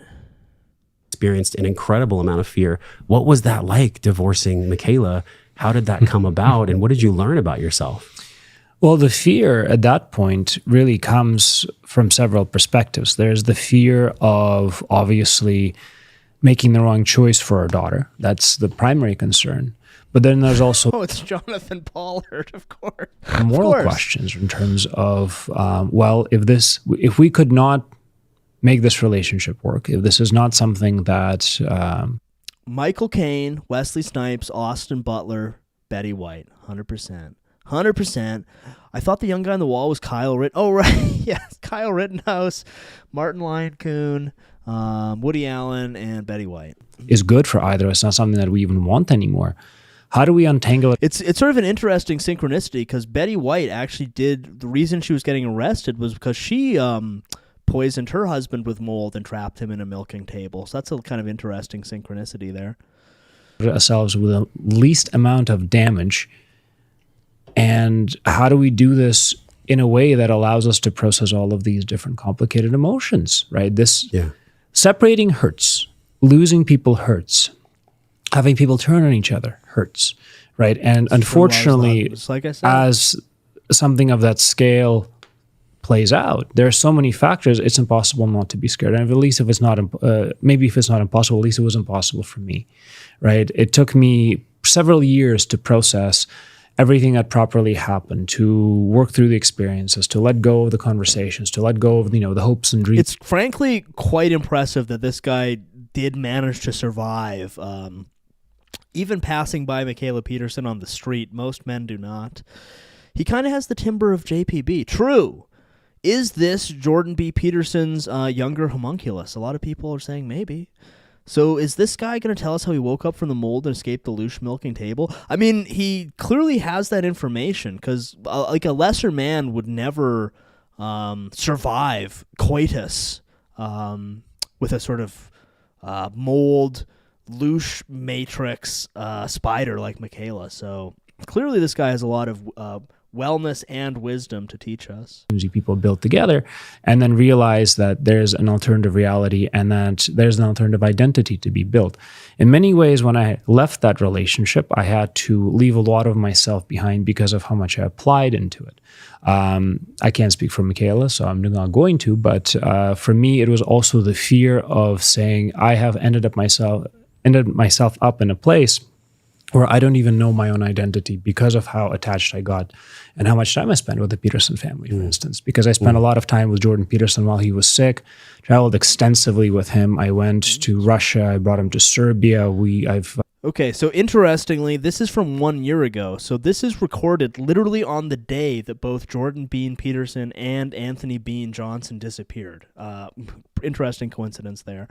Experienced an incredible amount of fear. What was that like, divorcing Michaela? How did that come about? And what did you learn about yourself? Well, the fear at that point really comes from several perspectives. There's the fear of obviously making the wrong choice for our daughter. That's the primary concern. But then there's also it's Jonathan Pollard, of course. Moral questions in terms of, well, if we could not make this relationship work, if this is not something that Michael Caine, Wesley Snipes, Austin Butler, Betty White, 100%. 100%. I thought the young guy on the wall was Kyle Rittenhouse. Oh, right. Yes, Kyle Rittenhouse, Martin Lyon Kuhn, Woody Allen, and Betty White. Is good for either. It's not something that we even want anymore. How do we untangle it? It's sort of an interesting synchronicity because Betty White actually the reason she was getting arrested was because she poisoned her husband with mold and trapped him in a milking table. So that's a kind of interesting synchronicity there. Ourselves with the least amount of damage. And how do we do this in a way that allows us to process all of these different complicated emotions, right? Separating hurts. Losing people hurts. Having people turn on each other hurts, right? And unfortunately, like I said, as something of that scale plays out, there are so many factors, it's impossible not to be scared. And at least if it's not, maybe if it's not impossible, at least it was impossible for me, right? It took me several years to process everything that properly happened, to work through the experiences, to let go of the conversations, to let go of, the hopes and dreams. It's frankly quite impressive that this guy did manage to survive. Even passing by Michaela Peterson on the street, most men do not. He kind of has the timbre of JPB. True. Is this Jordan B. Peterson's younger homunculus? A lot of people are saying maybe. So is this guy going to tell us how he woke up from the mold and escaped the loose milking table? I mean, he clearly has that information because like a lesser man would never survive coitus with a sort of mold, loose matrix spider like Michaela. So clearly this guy has a lot of wellness and wisdom to teach us. People build together and then realize that there's an alternative reality and that there's an alternative identity to be built. In many ways, when I left that relationship, I had to leave a lot of myself behind because of how much I applied into it. I can't speak for Michaela, so I'm not going to, but for me, it was also the fear of saying I have ended myself up in a place where I don't even know my own identity because of how attached I got and how much time I spent with the Peterson family, for instance. Because I spent a lot of time with Jordan Peterson while he was sick, traveled extensively with him. I went to Russia. I brought him to Serbia. Okay, so interestingly, this is from 1 year ago. So this is recorded literally on the day that both Jordan Bean Peterson and Anthony Bean Johnson disappeared. Interesting coincidence there.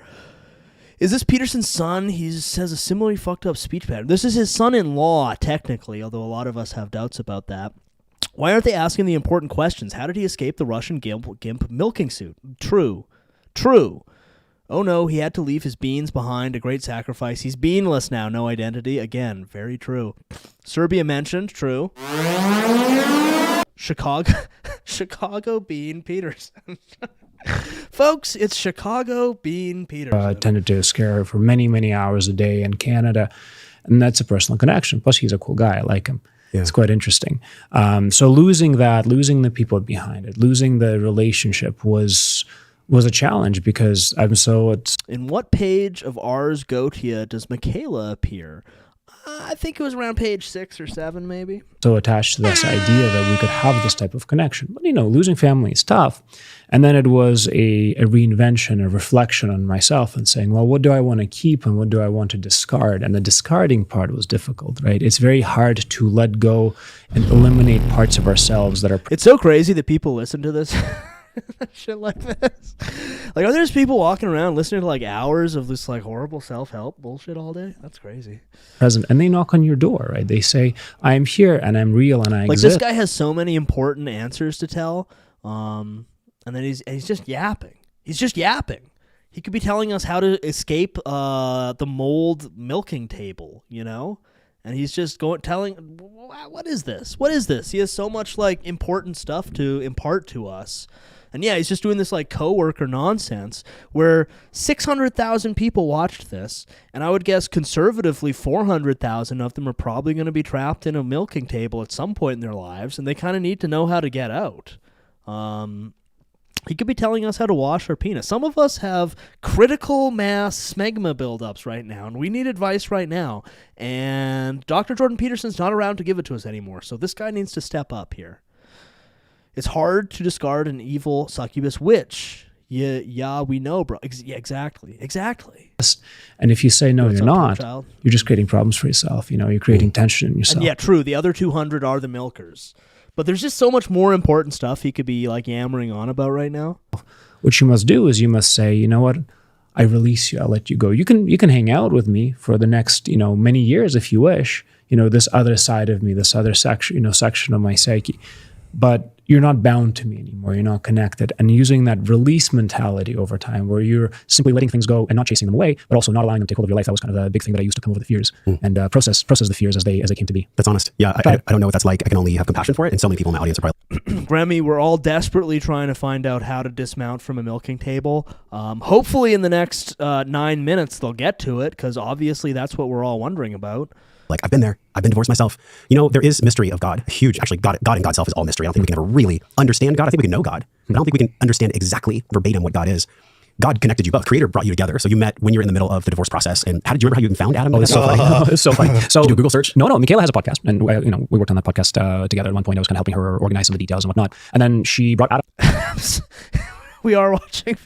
Is this Peterson's son? He has a similarly fucked up speech pattern. This is his son-in-law, technically, although a lot of us have doubts about that. Why aren't they asking the important questions? How did he escape the Russian gimp milking suit? True. Oh no, he had to leave his beans behind, a great sacrifice. He's beanless now, no identity. Again, very true. Serbia mentioned, true. Chicago Bean Peterson. Folks, it's Chicago Bean Peterson. Tended to scare her for many, many hours a day in Canada. And that's a personal connection. Plus, he's a cool guy. I like him. Yeah. It's quite interesting. So losing the people behind it, losing the relationship was a challenge because I'm so... In what page of Ars Goetia does Michaela appear? I think it was around page 6 or 7, maybe. So attached to this idea that we could have this type of connection. But, losing family is tough. And then it was a reinvention, a reflection on myself and saying, well, what do I want to keep and what do I want to discard? And the discarding part was difficult, right? It's very hard to let go and eliminate parts of ourselves that are... It's so crazy that people listen to this. Shit like this. Like, are there just people walking around listening to like hours of this like horrible self-help bullshit all day? That's crazy. Present, and they knock on your door, right? They say, I'm here and I'm real and I like exist. This guy has so many important answers to tell, and then he's just yapping. He's just yapping. He could be telling us how to escape the mold milking table, and he's just telling, what is this? What is this? He has so much like important stuff to impart to us. And yeah, he's just doing this like coworker nonsense where 600,000 people watched this, and I would guess conservatively 400,000 of them are probably going to be trapped in a milking table at some point in their lives, and they kind of need to know how to get out. He could be telling us how to wash our penis. Some of us have critical mass smegma buildups right now, and we need advice right now. And Dr. Jordan Peterson's not around to give it to us anymore, so this guy needs to step up here. It's hard to discard an evil succubus witch. Yeah, we know, bro. Yeah, exactly. And if you say no, you're not, child? You're just creating problems for yourself. You're creating tension in yourself. And yeah, true. The other 200 are the milkers. But there's just so much more important stuff he could be like yammering on about right now. What you must do is you must say, you know what? I release you. I'll let you go. You can hang out with me for the next, many years if you wish. This other side of me, this other section, section of my psyche. But you're not bound to me anymore. You're not connected. And using that release mentality over time where you're simply letting things go and not chasing them away, but also not allowing them to take hold of your life. That was kind of a big thing that I used to come over the fears and process the fears as they came to be. That's honest. Yeah, I don't know what that's like. I can only have compassion for it. And so many people in my audience are probably... Remy, we're all desperately trying to find out how to dismount from a milking table. Hopefully in the next 9 minutes they'll get to it, because obviously that's what we're all wondering about. Like, I've been there. I've been divorced myself. There is mystery of God. Huge. Actually, God and God's self is all mystery. I don't think we can ever really understand God. I think we can know God, but I don't think we can understand exactly verbatim what God is. God connected you both. Creator brought you together. So you met when you're in the middle of the divorce process. And how did you remember how you even found Adam? Oh, it's so funny. It's so funny. So did you do a Google search? No. Michaela has a podcast, and we worked on that podcast together. At one point, I was kind of helping her organize some of the details and whatnot. And then she brought Adam. We are watching.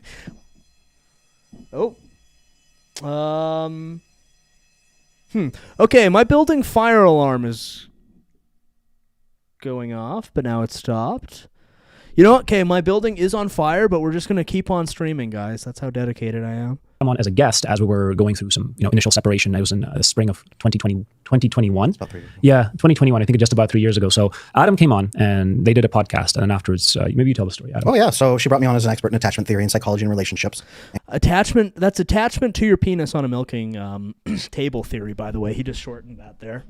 Okay, my building fire alarm is going off, but now it's stopped. You know what? Okay, my building is on fire, but we're just going to keep on streaming, guys. That's how dedicated I am. I'm on as a guest as we were going through some initial separation. I was in the spring of 2021. About 3 years ago. Yeah, 2021. I think just about 3 years ago. So Adam came on and they did a podcast, and then afterwards, maybe you tell the story, Adam. Oh yeah, so she brought me on as an expert in attachment theory and psychology and relationships. That's attachment to your penis on a milking table theory, by the way. He just shortened that there.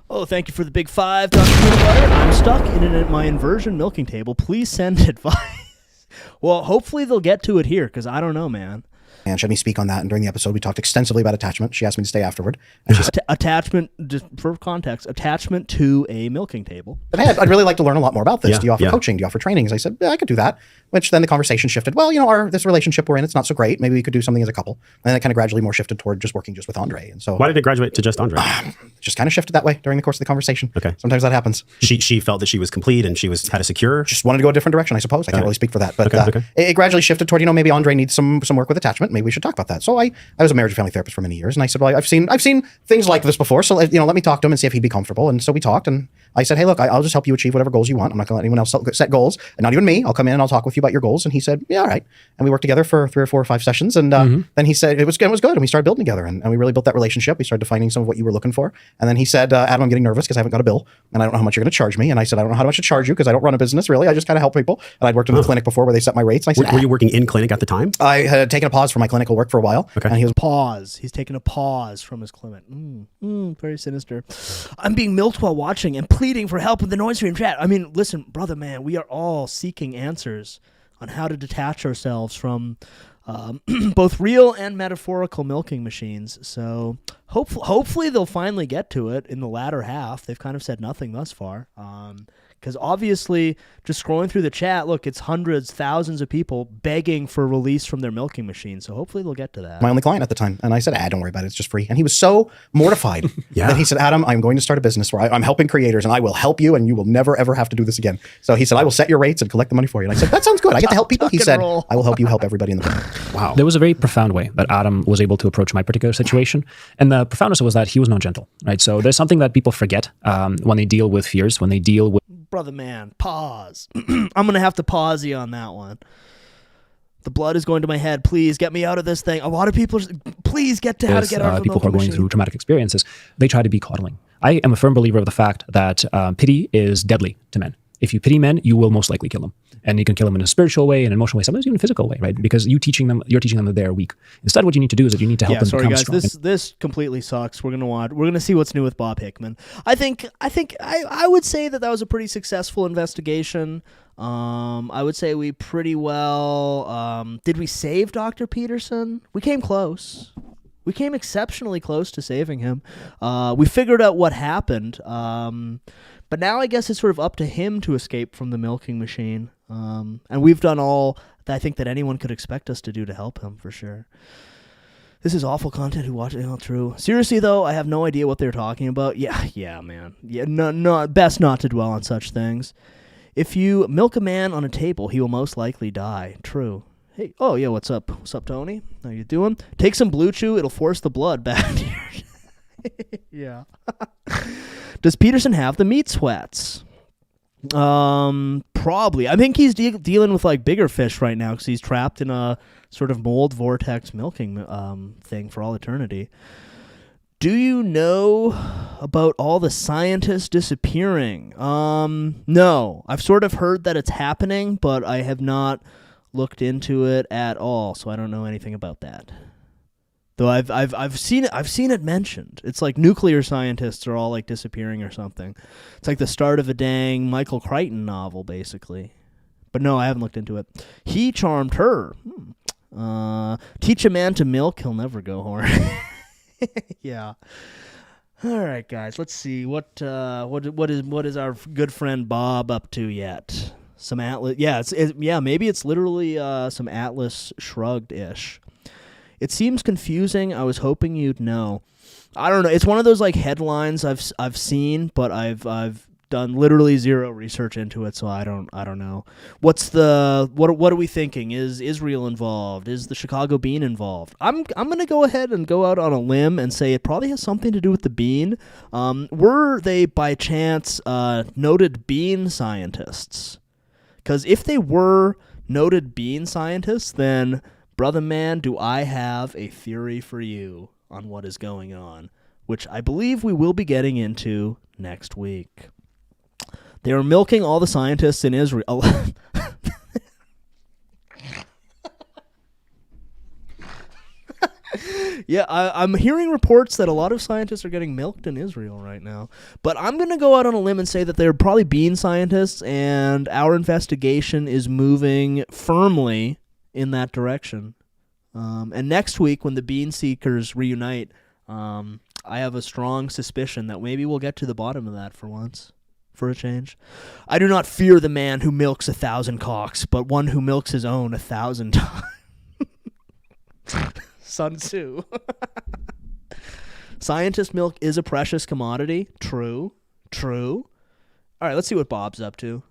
Oh, thank you for the big 5, Dr. Peanut Butter. I'm stuck in my inversion milking table. Please send advice. Well, hopefully they'll get to it here, because I don't know, man. And she had me speak on that, and during the episode we talked extensively about attachment. She asked me to stay afterward. And she said, attachment, just for context, attachment to a milking table. Hey, I'd really like to learn a lot more about this. Yeah, do you offer coaching? Do you offer trainings? I said, yeah, I could do that. Which then the conversation shifted. Well, this relationship we're in, it's not so great. Maybe we could do something as a couple. And then it kind of gradually more shifted toward just working just with Andre. And so why did it graduate to just Andre? Just kind of shifted that way during the course of the conversation. Okay. Sometimes that happens. She felt that she was complete and she had a secure. Just wanted to go a different direction, I suppose. I can't really speak for that. But okay. It gradually shifted toward, maybe Andre needs some work with attachment. Maybe we should talk about that. So I was a marriage and family therapist for many years, and I said, well, I've seen things like this before, so let me talk to him and see if he'd be comfortable. And so we talked, and I said, hey, look, I'll just help you achieve whatever goals you want. I'm not going to let anyone else set goals, and not even me. I'll come in and I'll talk with you about your goals. And he said, yeah, all right. And we worked together for 3 or 4 or 5 sessions, and then he said it was good, and we started building together, and we really built that relationship. We started defining some of what you were looking for, and then he said, Adam, I'm getting nervous because I haven't got a bill, and I don't know how much you're going to charge me. And I said, I don't know how much to charge you because I don't run a business really. I just kind of help people, and I'd worked in the clinic before where they set my rates. And I said, were you working in clinic at the time? I had taken a pause from my clinical work for a while. Okay. And he was He's taking a pause from his clinic. Very sinister. I'm being milked while watching and pleading for help in the Noid stream chat. I mean, listen, brother, man, we are all seeking answers on how to detach ourselves from both real and metaphorical milking machines. So hopefully they'll finally get to it in the latter half. They've kind of said nothing thus far. Because obviously, just scrolling through the chat, look, it's hundreds, thousands of people begging for release from their milking machine. So hopefully they'll get to that. My only client at the time. And I said, don't worry about it. It's just free. And he was so mortified. And he said, Adam, I'm going to start a business where I'm helping creators and I will help you and you will never, ever have to do this again. So he said, I will set your rates and collect the money for you. And I said, that sounds good. I get to help people. He said, I will help you help everybody in the business. Wow. There was a very profound way that Adam was able to approach my particular situation. And the profoundness was that he was not gentle, right? So there's something that people forget when they deal with fears, when they deal with... Brother man, pause. I'm going to have to pause you on that one. The blood is going to my head. Please get me out of this thing. A lot of people, please get to how to get out of the people who are going machine. through traumatic experiences, they try to be coddling. I am a firm believer of the fact that pity is deadly to men. If you pity men, you will most likely kill them. And you can kill them in a spiritual way, an emotional way, sometimes even a physical way, right? Because you're teaching them that they're weak. Instead, what you need to do is that you need to help them become guys, strong. This completely sucks. We're gonna see what's new with Bob Hickman. I would say that was a pretty successful investigation. I would say we pretty well. Did we save Dr. Peterson? We came close. We came exceptionally close to saving him. We figured out what happened. But now I guess it's sort of up to him to escape from the milking machine. And we've done all that I think that anyone could expect us to do to help him, for sure. This is awful content. Who watch it? Oh, true. Seriously, though, I have no idea what they're talking about. Yeah, man. Yeah, no, best not to dwell on such things. If you milk a man on a table, he will most likely die. True. Hey, oh, yeah, what's up? What's up, Tony? How you doing? Take some Blue Chew. It'll force the blood back to your... Yeah. Does Peterson have the meat sweats? Probably. I think he's dealing with like bigger fish right now because he's trapped in a sort of mold vortex milking thing for all eternity. Do you know about all the scientists disappearing? No. I've sort of heard that it's happening, but I have not looked into it at all, so I don't know anything about that. Though I've seen it mentioned. It's like nuclear scientists are all like disappearing or something. It's like the start of a dang Michael Crichton novel, basically. But no, I haven't looked into it. He charmed her. Teach a man to milk, he'll never go horny. Yeah. All right, guys. Let's see what is our good friend Bob up to yet? Some Atlas. Yeah, maybe it's literally some Atlas Shrugged ish. It seems confusing. I was hoping you'd know. I don't know. It's one of those like headlines I've seen, but I've done literally zero research into it, so I don't know. What are we thinking? Is Israel involved? Is the Chicago bean involved? I'm gonna go ahead and go out on a limb and say it probably has something to do with the bean. Were they by chance noted bean scientists? Because if they were noted bean scientists, then brother man, do I have a theory for you on what is going on, which I believe we will be getting into next week. They are milking all the scientists in Israel. Yeah, I'm hearing reports that a lot of scientists are getting milked in Israel right now. But I'm going to go out on a limb and say that they're probably bean scientists, and our investigation is moving firmly in that direction. And next week, when the bean seekers reunite, I have a strong suspicion that maybe we'll get to the bottom of that for once, for a change. I do not fear the man who milks 1,000 cocks, but one who milks his own 1,000 times. Sun Tzu. Scientist milk is a precious commodity. True. All right, let's see what Bob's up to.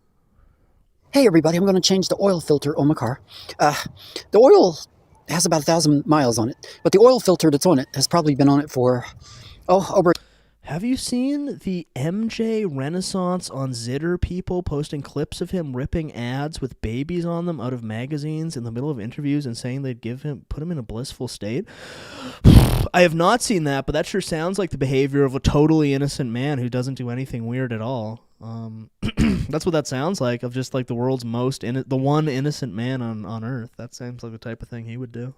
Hey everybody, I'm going to change the oil filter on my car. The oil has about 1,000 miles on it, but the oil filter that's on it has probably been on it for, over... Have you seen the MJ Renaissance on Zitter people posting clips of him ripping ads with babies on them out of magazines in the middle of interviews and saying they'd put him in a blissful state? I have not seen that, but that sure sounds like the behavior of a totally innocent man who doesn't do anything weird at all. That's what that sounds like, of just like the world's the one innocent man on earth. That seems like the type of thing he would do.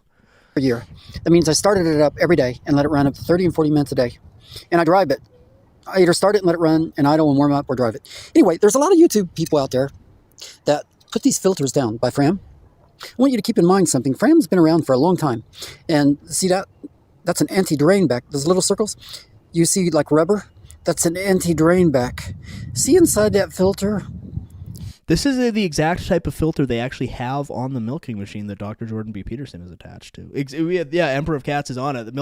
A year. That means I started it up every day and let it run up to 30 and 40 minutes a day. And I drive it. I either start it and let it run and idle and warm up, or drive it. Anyway, there's a lot of YouTube people out there that put these filters down by Fram. I want you to keep in mind something. Fram's been around for a long time. And see that's an anti-drain back. Those little circles you see like rubber, that's an anti-drain back. See inside that filter? This is the exact type of filter they actually have on the milking machine that Dr. Jordan B. Peterson is attached to. Emperor of Cats is on it.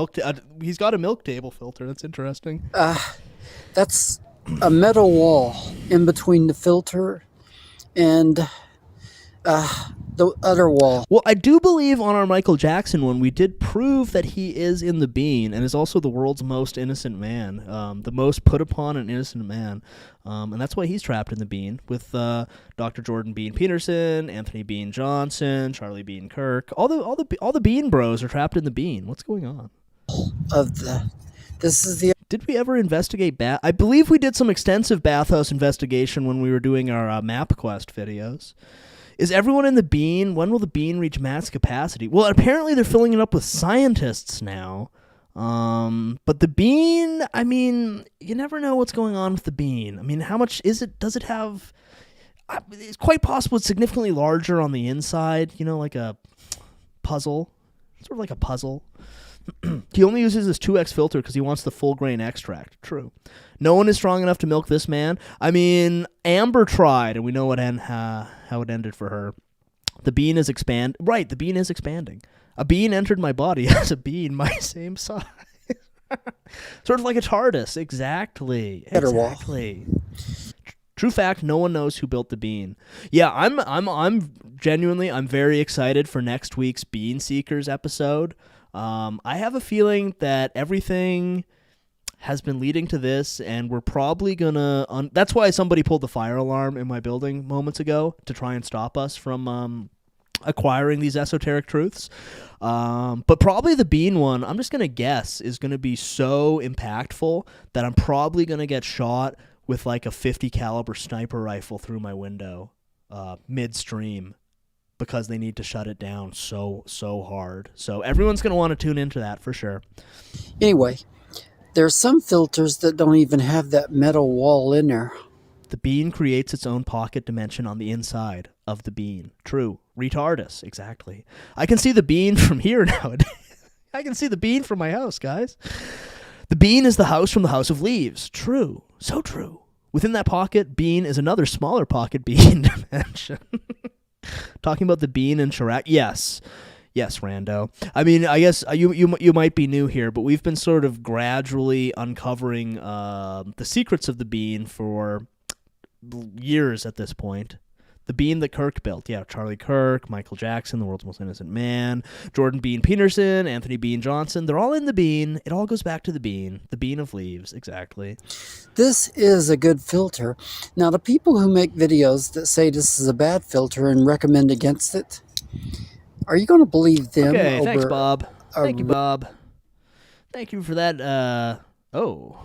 He's got a milk table filter. That's interesting. That's a metal wall in between the filter and the other wall. Well, I do believe on our Michael Jackson one, we did prove that he is in the bean and is also the world's most innocent man, the most put upon an innocent man. And that's why he's trapped in the bean with Dr. Jordan Bean Peterson, Anthony Bean Johnson, Charlie Bean Kirk. All the Bean bros are trapped in the bean. What's going on? Did we ever investigate bath? I believe we did some extensive bathhouse investigation when we were doing our MapQuest videos. Is everyone in the bean? When will the bean reach max capacity? Well, apparently they're filling it up with scientists now. But the bean, I mean, you never know what's going on with the bean. I mean, how much is it? Does it have... It's quite possible it's significantly larger on the inside, like a puzzle. Sort of like a puzzle. He only uses this 2X filter because he wants the full grain extract. True. No one is strong enough to milk this man. I mean, Amber tried, and we know how it ended for her. The bean is Right, the bean is expanding. A bean entered my body as a bean my same size. Sort of like a TARDIS. Exactly. True fact, no one knows who built the bean. Yeah, I'm genuinely, I'm very excited for next week's Bean Seekers episode. I have a feeling that everything has been leading to this, and we're probably gonna... that's why somebody pulled the fire alarm in my building moments ago, to try and stop us from acquiring these esoteric truths. But probably the bean one, I'm just gonna guess, is gonna be so impactful that I'm probably gonna get shot with like a 50 caliber sniper rifle through my window midstream, because they need to shut it down so hard. So everyone's going to want to tune into that for sure. Anyway, there are some filters that don't even have that metal wall in there. The bean creates its own pocket dimension on the inside of the bean. True. Retardus. Exactly. I can see the bean from here nowadays. I can see the bean from my house, guys. The bean is the house from the House of Leaves. True. So true. Within that pocket, bean is another smaller pocket bean dimension. Talking about the bean and Chirac. Yes, Rando. I mean, I guess you might be new here, but we've been sort of gradually uncovering the secrets of the bean for years at this point. The bean that Kirk built. Yeah, Charlie Kirk, Michael Jackson, the world's most innocent man, Jordan Bean Peterson, Anthony Bean Johnson. They're all in the bean. It all goes back to the bean of leaves. Exactly. This is a good filter. Now, the people who make videos that say this is a bad filter and recommend against it, are you going to believe them? Okay, thanks, Bob. Thank you, Bob. Thank you for that. Oh.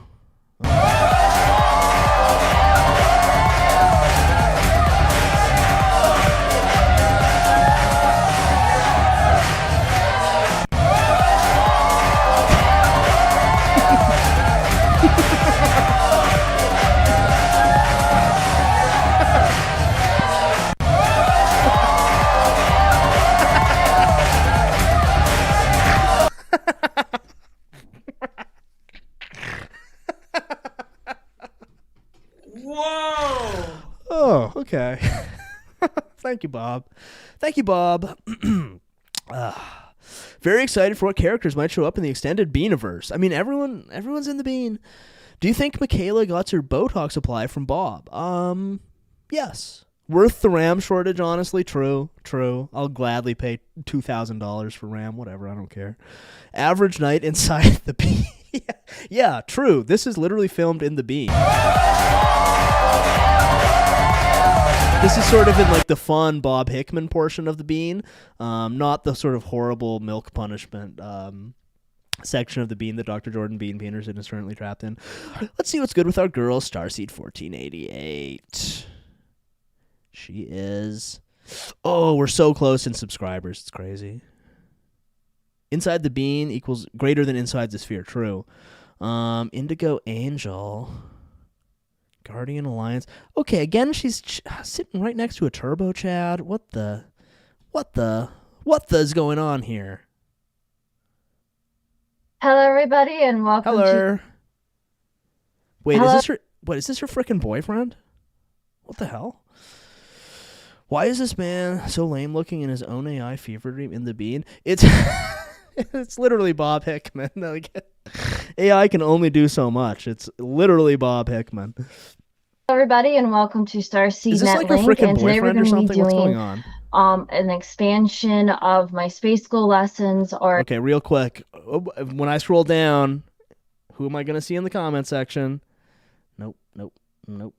Oh, okay. Thank you, Bob. Very excited for what characters might show up in the extended Beaniverse. I mean, everyone's in the bean. Do you think Michaela got her Botox supply from Bob? Yes. Worth the RAM shortage, honestly. True. I'll gladly pay $2,000 for RAM, whatever, I don't care. Average night inside the bean. Yeah, true. This is literally filmed in the bean. This is sort of in like the fun Bob Hickman portion of the bean, not the sort of horrible milk punishment section of the bean that Dr. Jordan Bean Peterson is currently trapped in. Let's see what's good with our girl, Starseed 1488. She is... Oh, we're so close in subscribers. It's crazy. Inside the bean equals greater than inside the sphere. True. Indigo Angel... Guardian Alliance. Okay, again, she's sitting right next to a Turbo Chad. What the What the's going on here? Hello, everybody, and welcome Hello. to. Wait, Hello? is this your freaking boyfriend? What the hell? Why is this man so lame looking in his own AI fever dream in the bean? It's it's literally Bob Hickman. Like, AI can only do so much. It's literally Bob Hickman. Hello, everybody, and welcome to Starseed Is this like her Netlink. freaking And today we're boyfriend or going to be something? What's going doing on? an expansion of my space school lessons. Or Okay, real quick. When I scroll down, who am I going to see in the comment section? Nope. None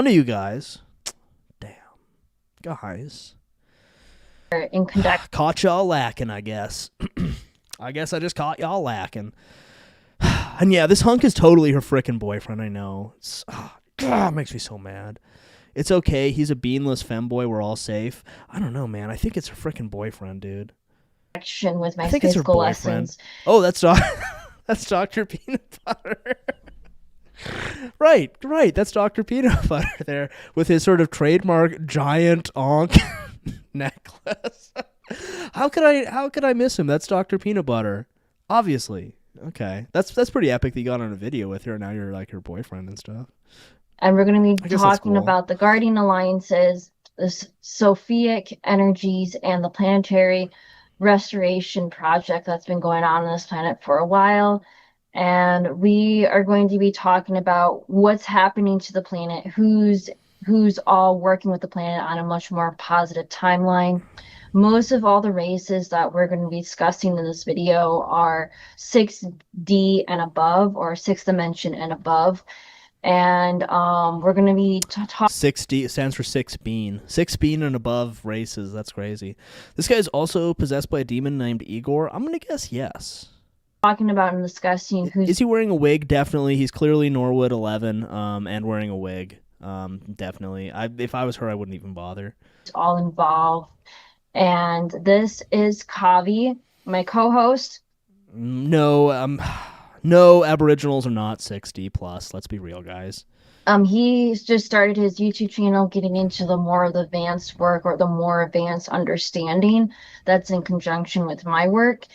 of you guys. Damn. Guys. in conduct. Caught y'all lacking, I guess. I guess I just caught y'all lacking. And yeah, this hunk is totally her frickin' boyfriend, I know. It makes me so mad. It's okay, he's a beanless femboy, we're all safe. I don't know, man. I think it's her frickin' boyfriend, dude. With my I think it's space her school boyfriend. lessons. Oh, that's that's Dr. Peanut Butter. Right. That's Dr. Peanut Butter there with his sort of trademark giant onk necklace. How could I miss him? That's Dr. Peanut Butter. Obviously. Okay. That's pretty epic that you got on a video with her and now you're like her boyfriend and stuff. And we're going to I be guess that's talking cool. about the Guardian Alliances, the Sophic energies, and the planetary restoration project that's been going on this planet for a while. And we are going to be talking about what's happening to the planet, who's all working with the planet on a much more positive timeline. Most of all the races that we're going to be discussing in this video are 6D and above, or 6th dimension and above. And we're going to be talking. 6D, it stands for 6 bean. 6 bean and above races. That's crazy. This guy's also possessed by a demon named Igor. I'm going to guess yes. Talking about and discussing who's. Is he wearing a wig? Definitely. He's clearly Norwood 11 and wearing a wig. Definitely. If I was her, I wouldn't even bother. All involved. And this is Kavi, my co-host. No, Aboriginals are not 6D plus. Let's be real, guys. He's just started his YouTube channel, getting into the more of the advanced work or the more advanced understanding that's in conjunction with my work.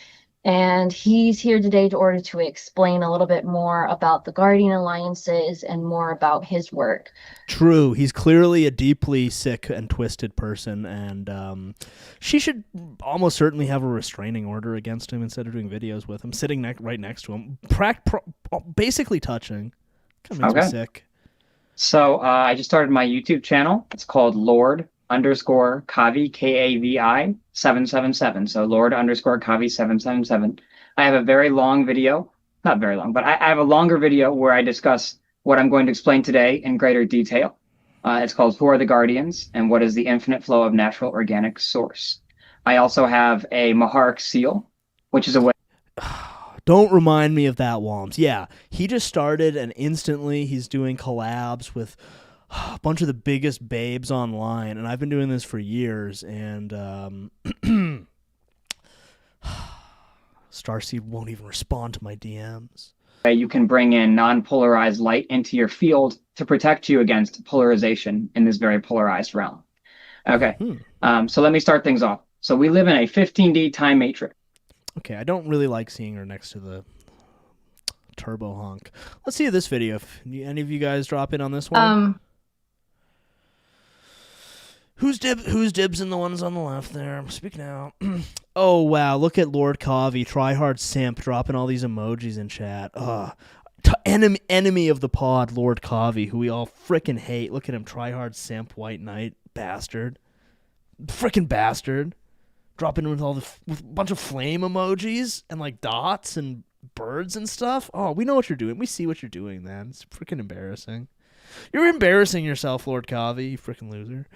And he's here today to explain a little bit more about the Guardian Alliances and more about his work. True. He's clearly a deeply sick and twisted person, and she should almost certainly have a restraining order against him instead of doing videos with him, sitting right next to him, basically touching. Kind of makes me sick. So I just started my YouTube channel. It's called Lord_Kavi, Kavi 777. So Lord_Kavi 777. I have a very long video, not very long, but I have a longer video where I discuss what I'm going to explain today in greater detail. It's called Who Are the Guardians and What is the Infinite Flow of Natural Organic Source. I also have a Mahark seal, which is a way. Don't remind me of that, Walms. Yeah, he just started and instantly he's doing collabs with a bunch of the biggest babes online, and I've been doing this for years, and Starseed won't even respond to my DMs. You can bring in non-polarized light into your field to protect you against polarization in this very polarized realm. Okay, so let me start things off. So we live in a 15D time matrix. Okay, I don't really like seeing her next to the turbo honk. Let's see this video. If any of you guys drop in on this one. Who's dibs in the ones on the left there? Speak now. Oh, wow. Look at Lord Kavi, tryhard simp, dropping all these emojis in chat. Enemy of the pod, Lord Kavi, who we all frickin' hate. Look at him, tryhard simp, white knight, bastard. Frickin' bastard. Dropping in with with a bunch of flame emojis and like dots and birds and stuff. Oh, we know what you're doing. We see what you're doing, man. It's freaking embarrassing. You're embarrassing yourself, Lord Kavi, you freaking loser.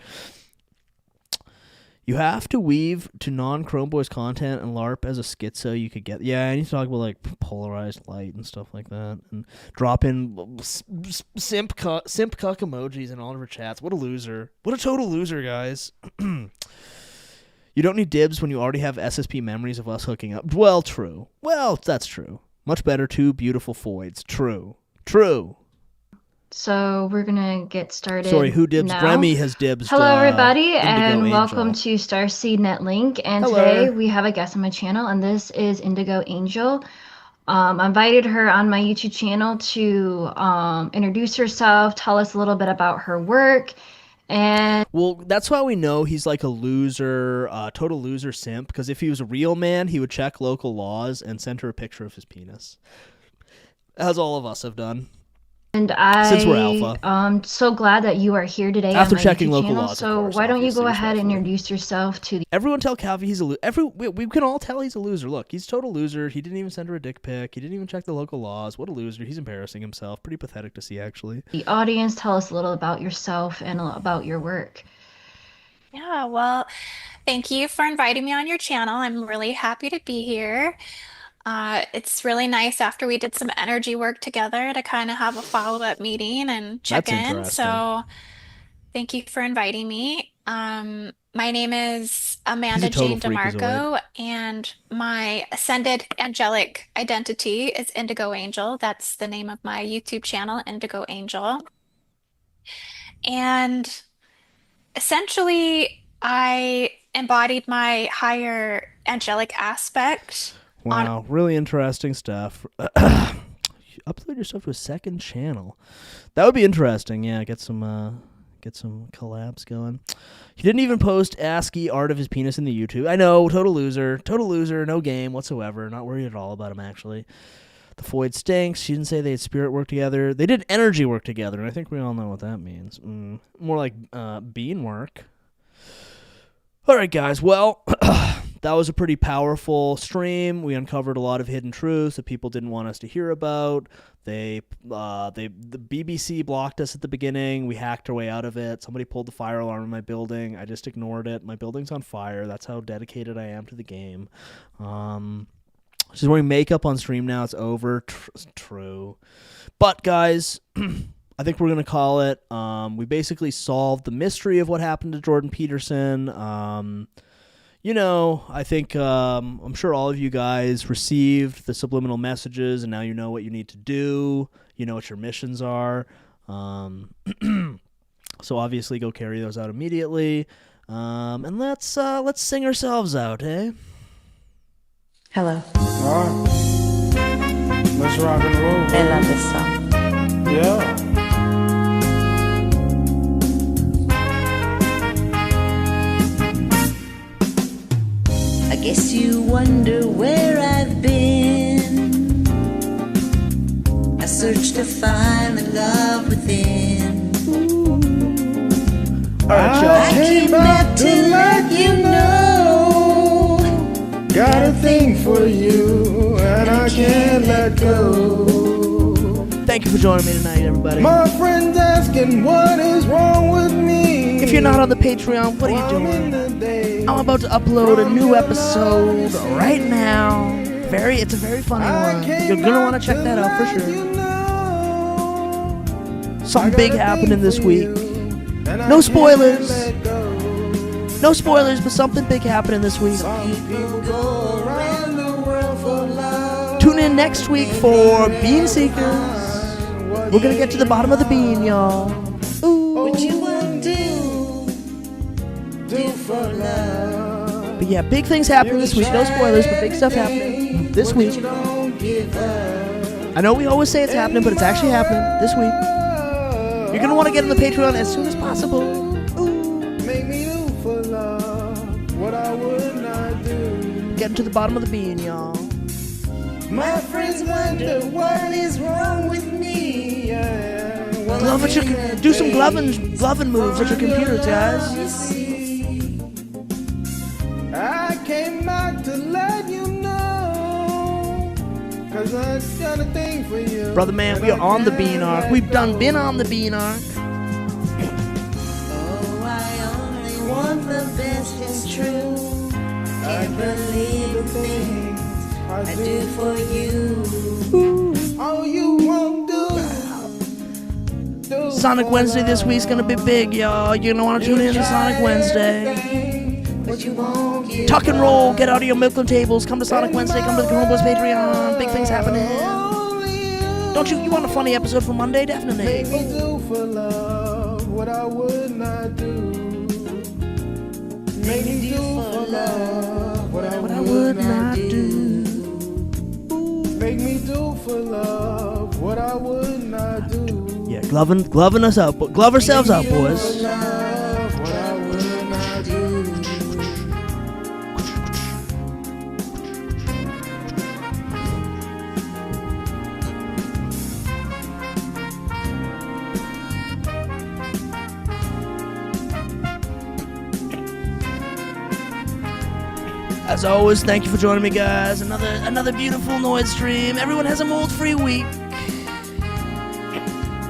You have to weave to non-Chrome Boys content and LARP as a schizo you could get. Yeah, I need to talk about like polarized light and stuff like that, and drop in simp cuck emojis in all of our chats. What a loser! What a total loser, guys. You don't need dibs when you already have SSP memories of us hooking up. Well, true. Well, that's true. Much better, two beautiful foids. True. So we're gonna get started. Sorry, who dibs? now. Remy has dibs. Hello, everybody, Indigo and Angel. welcome to Starseed Netlink. And Hello. today we have a guest on my channel, and this is Indigo Angel. I invited her on my YouTube channel to introduce herself, tell us a little bit about her work, and well, that's why we know he's like a loser, total loser simp. Because if he was a real man, he would check local laws and send her a picture of his penis, as all of us have done. And Since we're alpha. I'm so glad that you are here today After on my checking YouTube local channel. laws, of So course, why don't you go obviously, ahead and respectfully. introduce yourself to the Everyone tell Calvi he's a loser. We can all tell he's a loser. Look, he's a total loser. He didn't even send her a dick pic. He didn't even check the local laws. What a loser. He's embarrassing himself. Pretty pathetic to see, actually. audience. Tell us a little about yourself and about your work. Yeah, well, thank you for inviting me on your channel. I'm really happy to be here. It's really nice after we did some energy work together to kind of have a follow-up meeting and check That's in. interesting. So thank you for inviting me. My name is Amanda total Jane freakazoid. DeMarco, and my ascended angelic identity is Indigo Angel. That's the name of my YouTube channel, Indigo Angel. And essentially, I embodied my higher angelic aspect. Wow, really interesting stuff. Upload yourself to a second channel. That would be interesting. Yeah, get some collabs going. He didn't even post ASCII art of his penis in the YouTube. I know, total loser, no game whatsoever. Not worried at all about him, actually. The Foyd stinks. She didn't say they had spirit work together. They did energy work together, and I think we all know what that means. More like bean work. All right, guys. Well, that was a pretty powerful stream. We uncovered a lot of hidden truths that people didn't want us to hear about. The BBC blocked us at the beginning. We hacked our way out of it. Somebody pulled the fire alarm in my building. I just ignored it. My building's on fire. That's how dedicated I am to the game. She's wearing makeup on stream now. It's over. True. But, guys, I think we're going to call it. We basically solved the mystery of what happened to Jordan Peterson. You know, I think I'm sure all of you guys received the subliminal messages, and now you know what you need to do. You know what your missions are. So obviously go carry those out immediately. And let's sing ourselves out, eh? Hello. All right. Let's rock and roll. I love this song. Yeah. I guess you wonder where I've been. I searched to find the love within. I came back to let you know. Got a thing for you, and I can't let go. Thank you for joining me tonight, everybody. My friend's asking what is wrong with me. If you're not on the Patreon, what are you doing? I'm about to upload a new episode right now. It's a very funny one. You're gonna want to check that out for sure. Something big happening this week. No spoilers. No spoilers, but something big happening this week. Tune in next week for Bean Seekers. We're gonna get to the bottom of the bean, y'all. What you won't do for love. But yeah, big things happening this week. No spoilers, but big stuff happening this week. I know we always say it's happening, but it's actually happening this week. You're gonna want to get on the Patreon as soon as possible. Make me do for love what I would not do. Getting to the bottom of the bean, y'all. My friends wonder what is wrong with me. Glove at your, do some gloving moves at your computers, guys. I came back to let you know, 'cause I got a thing for you. Brother man, we are on the bean arc. We've been on the bean arc. Oh, I only want the best, it's true. Can't believe the things I do for you. Oh, you won't do. Sonic Wednesday this week's gonna be big, y'all. You're gonna want to tune in to Sonic Wednesday. Tuck and roll, get out of your milk and tables. Come to Sonic Wednesday, come to the Homeboys Patreon. Big things happening. Don't you want a funny episode for Monday? Definitely. Make me do for love what I would not do. Make me do for love what I would not do. Make me do for love what I would not do. Yeah, gloving us up. Glove ourselves up, boys. As always, thank you for joining me, guys. Another beautiful Noid stream. Everyone has a mold-free week.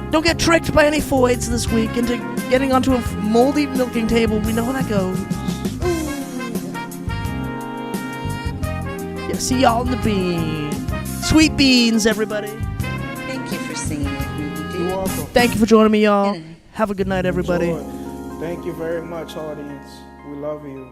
Don't get tricked by any foids this week into getting onto a moldy milking table. We know how that goes. Yeah, see y'all in the bean. Sweet beans, everybody. Thank you for singing with me. You did. You're welcome. Thank you for joining me, y'all. Have a good night, everybody. Thank you very much, audience. We love you.